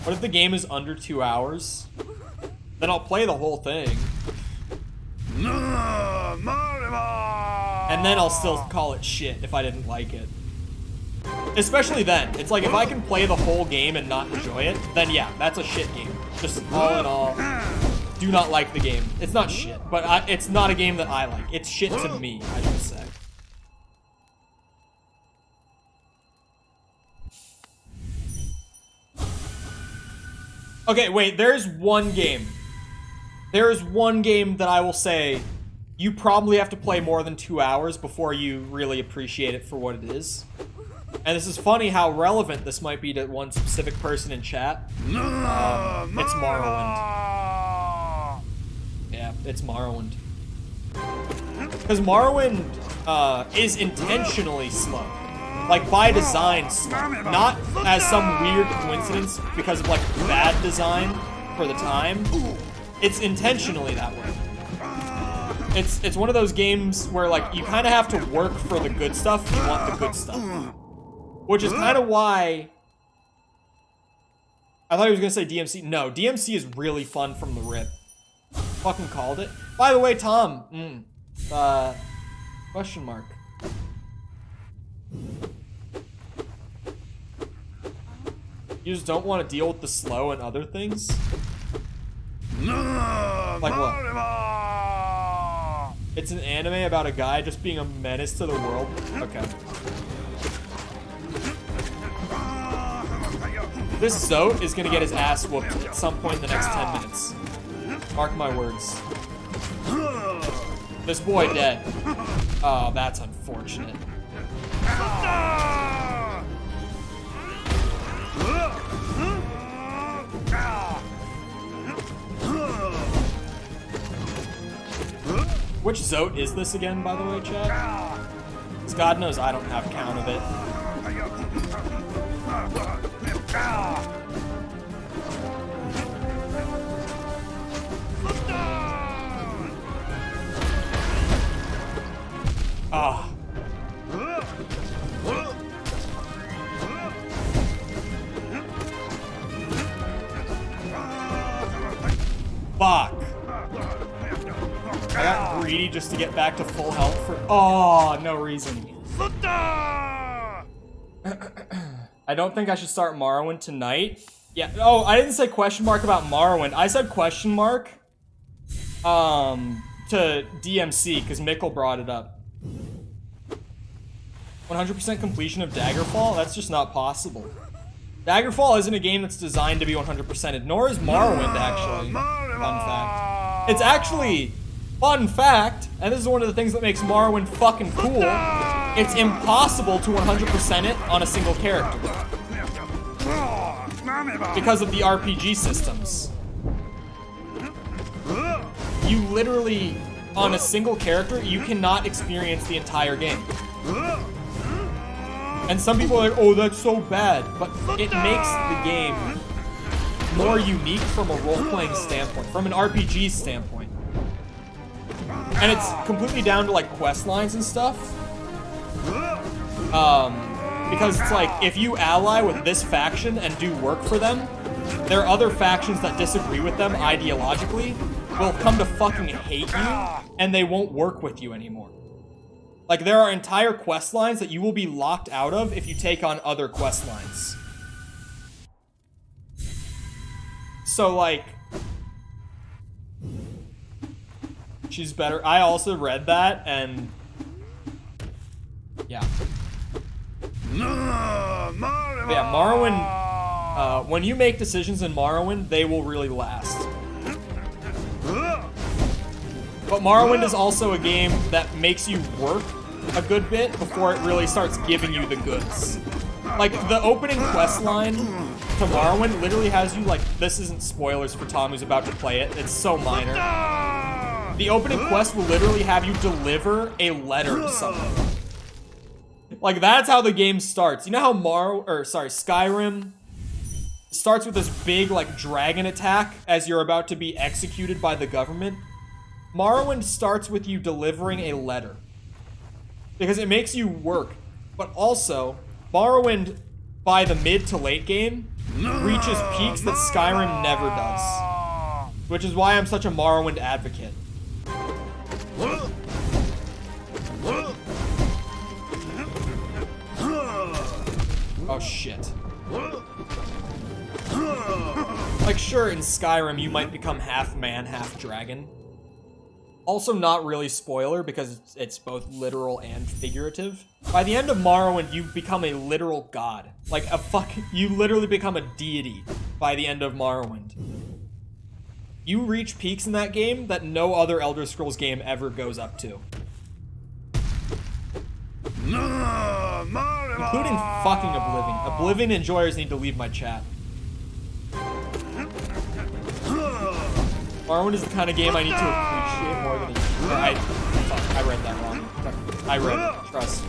What if the game is under 2 hours? Then I'll play the whole thing. And then I'll still call it shit if I didn't like it. Especially then. It's like, if I can play the whole game and not enjoy it, then yeah, that's a shit game. Just all in all, do not like the game. It's not shit, but it's not a game that I like. It's shit to me, I should say. Okay, wait, there's one game. There is one game that I will say you probably have to play more than 2 hours before you really appreciate it for what it is. And this is funny how relevant this might be to one specific person in chat. It's Morrowind. Yeah, it's Morrowind. Because Morrowind is intentionally slow. Like, by design slow. Not as some weird coincidence because of, like, bad design for the time. It's intentionally that way. It's one of those games where, like, you kind of have to work for the good stuff if you want the good stuff. Which is kind of why... I thought he was going to say DMC. No, DMC is really fun from the rip. Fucking called it. By the way, Tom. Question mark. You just don't want to deal with the slow and other things? Like what? It's an anime about a guy just being a menace to the world? Okay. This Zote is gonna get his ass whooped at some point in the next 10 minutes. Mark my words. This boy dead. Oh, that's unfortunate. Which Zote is this again, by the way, chat? Because God knows I don't have count of it. Ah. Fuck. I got greedy just to get back to full health for... Oh, no reason. I don't think I should start Morrowind tonight. Yeah, oh, I didn't say question mark about Morrowind. I said question mark to DMC, because Mikkel brought it up. 100% completion of Daggerfall? That's just not possible. Daggerfall isn't a game that's designed to be 100%ed, nor is Morrowind, actually. Fun fact. It's actually, fun fact, and this is one of the things that makes Morrowind fucking cool, it's impossible to 100% it on a single character. Because of the RPG systems. You literally, on a single character, you cannot experience the entire game. And some people are like, oh, that's so bad. But it makes the game more unique from a role-playing standpoint, from an RPG standpoint. And it's completely down to, like, quest lines and stuff. Because it's like, if you ally with this faction and do work for them, there are other factions that disagree with them ideologically will come to fucking hate you, and they won't work with you anymore. Like, there are entire quest lines that you will be locked out of if you take on other quest lines. So, like... She's better. I also read that, and... Yeah. But yeah, Morrowind... when you make decisions in Morrowind, they will really last. But Morrowind is also a game that makes you work a good bit before it really starts giving you the goods. Like, the opening quest line to Morrowind literally has you, like, this isn't spoilers for Tom who's about to play it, it's so minor. The opening quest will literally have you deliver a letter to someone. Like, that's how the game starts. You know how Skyrim starts with this big, like, dragon attack as you're about to be executed by the government? Morrowind starts with you delivering a letter. Because it makes you work. But also, Morrowind, by the mid to late game, reaches peaks that Skyrim never does. Which is why I'm such a Morrowind advocate. Oh shit. Like, sure, in Skyrim you might become half man, half dragon. Also not really spoiler, because it's both literal and figurative. By the end of Morrowind, you become a literal god. Like, you literally become a deity by the end of Morrowind. You reach peaks in that game that no other Elder Scrolls game ever goes up to. Including fucking Oblivion. Oblivion enjoyers need to leave my chat. Morrowind is the kind of game I need to appreciate more than I read that wrong. I read it. Trust.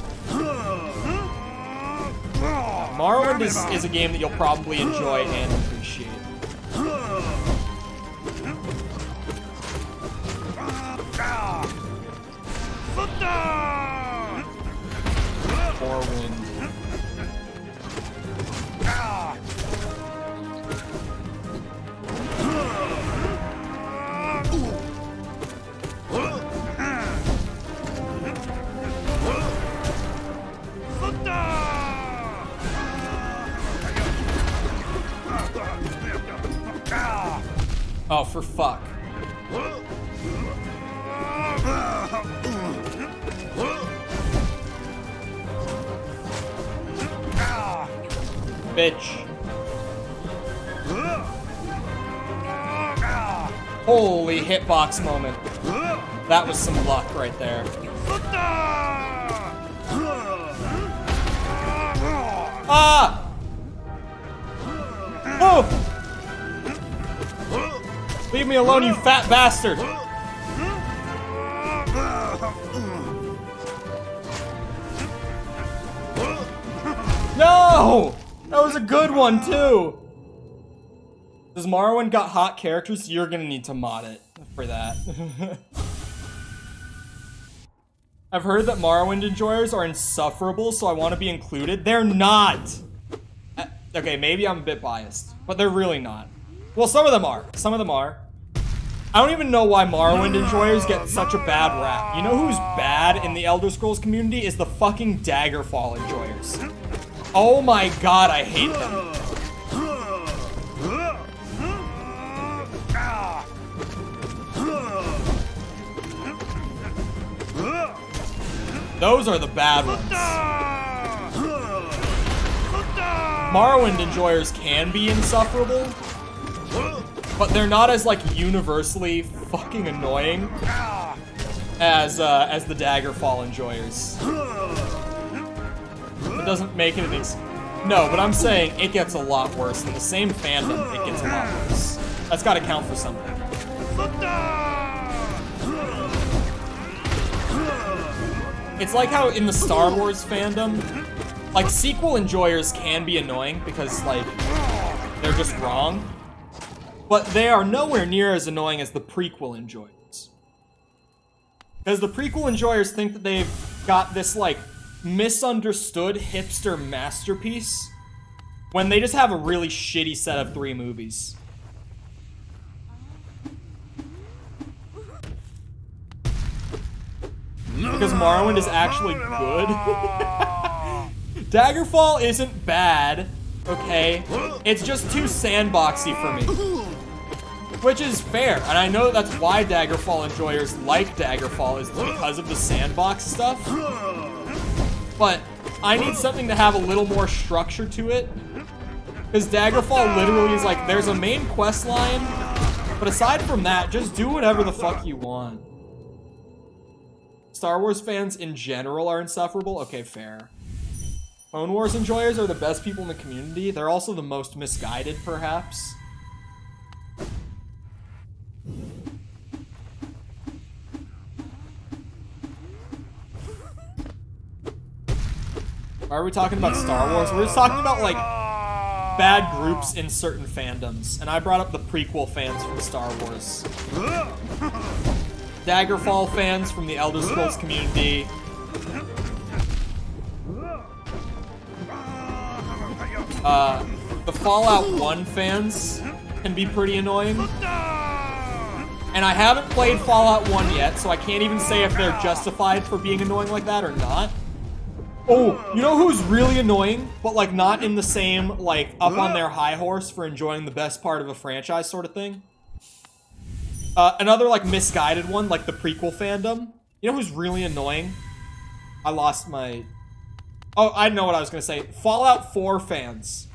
Morrowind is a game that you'll probably enjoy and appreciate. Morrowind. Oh, for fuck. Bitch. Holy hitbox moment. That was some luck right there. Ah! Oh! Leave me alone, you fat bastard! No! That was a good one, too! Does Morrowind got hot characters? You're gonna need to mod it for that. I've heard that Morrowind enjoyers are insufferable, so I want to be included. They're not! Okay, maybe I'm a bit biased, but they're really not. Well, some of them are. Some of them are. I don't even know why Morrowind enjoyers get such a bad rap. You know who's bad in the Elder Scrolls community is the fucking Daggerfall enjoyers. Oh my god, I hate them. Those are the bad ones. Morrowind enjoyers can be insufferable, but they're not as, like, universally fucking annoying as the Daggerfall enjoyers. It doesn't make it an No, but I'm saying it gets a lot worse. In the same fandom, it gets a lot worse. That's gotta count for something. It's like how in the Star Wars fandom, like, sequel enjoyers can be annoying because, like, they're just wrong. But they are nowhere near as annoying as the prequel enjoyers. Because the prequel enjoyers think that they've got this, like, misunderstood hipster masterpiece when they just have a really shitty set of 3 movies. Because Morrowind is actually good. Daggerfall isn't bad, okay? It's just too sandboxy for me. Which is fair, and I know that's why Daggerfall enjoyers like Daggerfall is because of the sandbox stuff. But I need something to have a little more structure to it. Because Daggerfall literally is like, there's a main quest line, but aside from that, just do whatever the fuck you want. Star Wars fans in general are insufferable? Okay, fair. Clone Wars enjoyers are the best people in the community. They're also the most misguided, perhaps. Why are we talking about Star Wars? We're just talking about, like, bad groups in certain fandoms. And I brought up the prequel fans from Star Wars. Daggerfall fans from the Elder Scrolls community. The Fallout 1 fans can be pretty annoying. And I haven't played Fallout 1 yet, so I can't even say if they're justified for being annoying like that or not. Oh, you know who's really annoying, but, like, not in the same, like, up on their high horse for enjoying the best part of a franchise sort of thing? Another, like, misguided one, like the prequel fandom. You know who's really annoying? I lost my... Oh, I know what I was gonna say. Fallout 4 fans.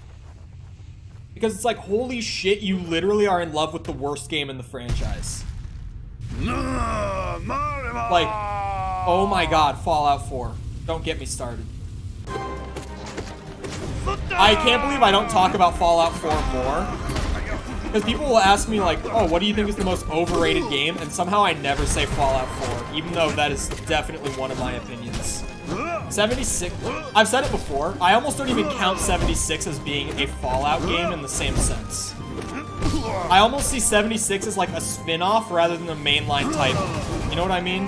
Because it's like, holy shit, you literally are in love with the worst game in the franchise. Like, oh my god, Fallout 4. Don't get me started. I can't believe I don't talk about Fallout 4 more. Because people will ask me like, oh, what do you think is the most overrated game? And somehow I never say Fallout 4, even though that is definitely one of my opinions. 76, I've said it before, I almost don't even count 76 as being a Fallout game in the same sense. I almost see 76 as like a spin-off rather than a mainline title. You know what I mean?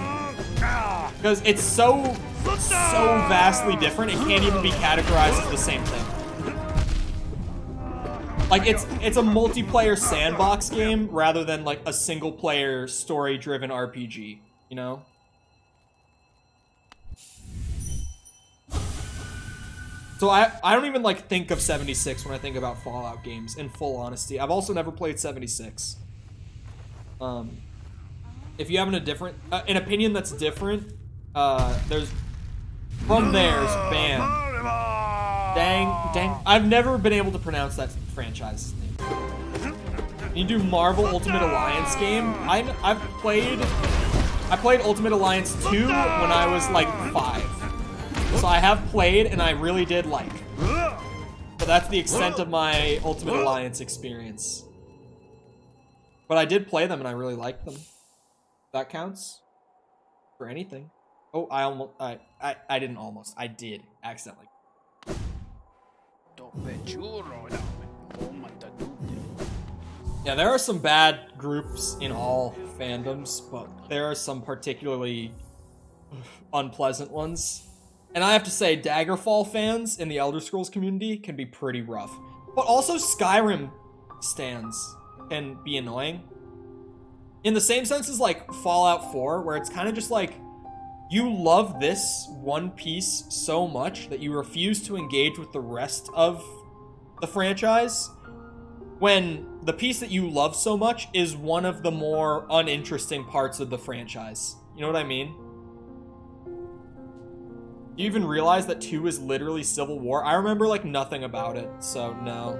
Because it's so vastly different, it can't even be categorized as the same thing. Like, it's a multiplayer sandbox game rather than like a single-player story-driven RPG, you know? So I don't even like think of 76 when I think about Fallout games, in full honesty. I've also never played 76. If you have an opinion that's different, there's from there's bam. Dang, I've never been able to pronounce that franchise's name. You do Marvel Ultimate Alliance game. I played Ultimate Alliance 2 when I was like 5. So I have played and I really did like. But that's the extent of my Ultimate Alliance experience. But I did play them and I really liked them. That counts for anything. Oh, I didn't almost. I did accidentally. Yeah, there are some bad groups in all fandoms, but there are some particularly unpleasant ones. And I have to say, Daggerfall fans in the Elder Scrolls community can be pretty rough. But also Skyrim stans can be annoying. In the same sense as like Fallout 4, where it's kind of just like, you love this one piece so much that you refuse to engage with the rest of the franchise, when the piece that you love so much is one of the more uninteresting parts of the franchise. You know what I mean? You even realize that 2 is literally Civil War? I remember like nothing about it, so no.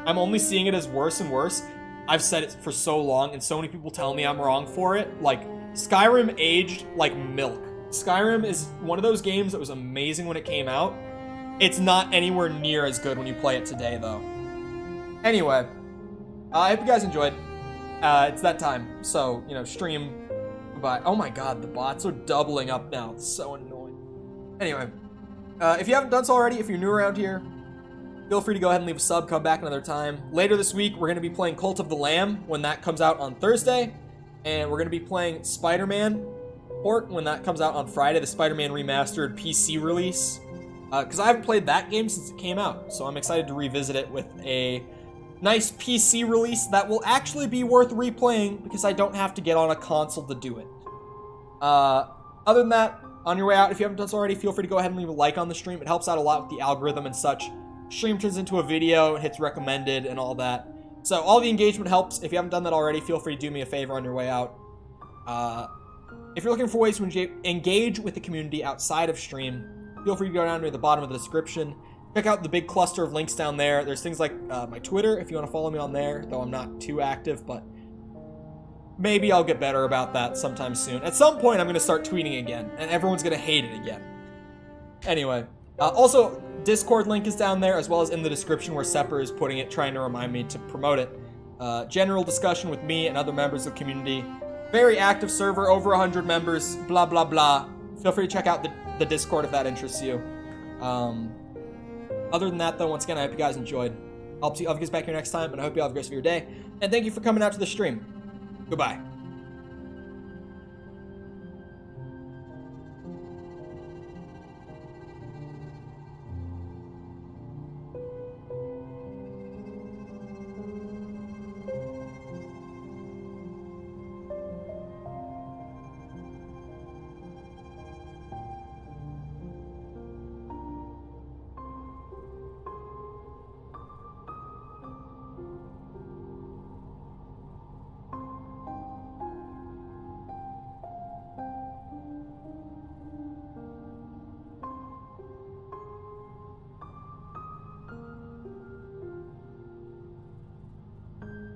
I'm only seeing it as worse and worse. I've said it for so long and so many people tell me I'm wrong for it. Like, Skyrim aged like milk. Skyrim is one of those games that was amazing when it came out. It's not anywhere near as good when you play it today, though. Anyway, I hope you guys enjoyed. It's that time, so, you know, stream. Goodbye. Oh my god, the bots are doubling up now. It's so annoying. Anyway, if you haven't done so already, if you're new around here, feel free to go ahead and leave a sub, come back another time. Later this week, we're going to be playing Cult of the Lamb when that comes out on Thursday. And we're going to be playing Spider-Man port when that comes out on Friday, the Spider-Man remastered PC release. Because I haven't played that game since it came out, so I'm excited to revisit it with a nice PC release that will actually be worth replaying because I don't have to get on a console to do it. Other than that, on your way out, if you haven't done so already, feel free to go ahead and leave a like on the stream. It helps out a lot with the algorithm and such. Stream turns into a video, it hits recommended and all that. So all the engagement helps. If you haven't done that already, feel free to do me a favor on your way out. If you're looking for ways to engage with the community outside of stream, feel free to go down near the bottom of the description. Check out the big cluster of links down there. There's things like my Twitter, if you want to follow me on there, though I'm not too active, but maybe I'll get better about that sometime soon. At some point, I'm going to start tweeting again, and everyone's going to hate it again. Anyway, also, Discord link is down there, as well as in the description where Sepper is putting it, trying to remind me to promote it. General discussion with me and other members of the community. Very active server, over 100 members, blah, blah, blah. Feel free to check out the Discord if that interests you. Other than that, though, once again, I hope you guys enjoyed. I'll see you guys back here next time, and I hope you all have a great rest of your day. And thank you for coming out to the stream. Goodbye.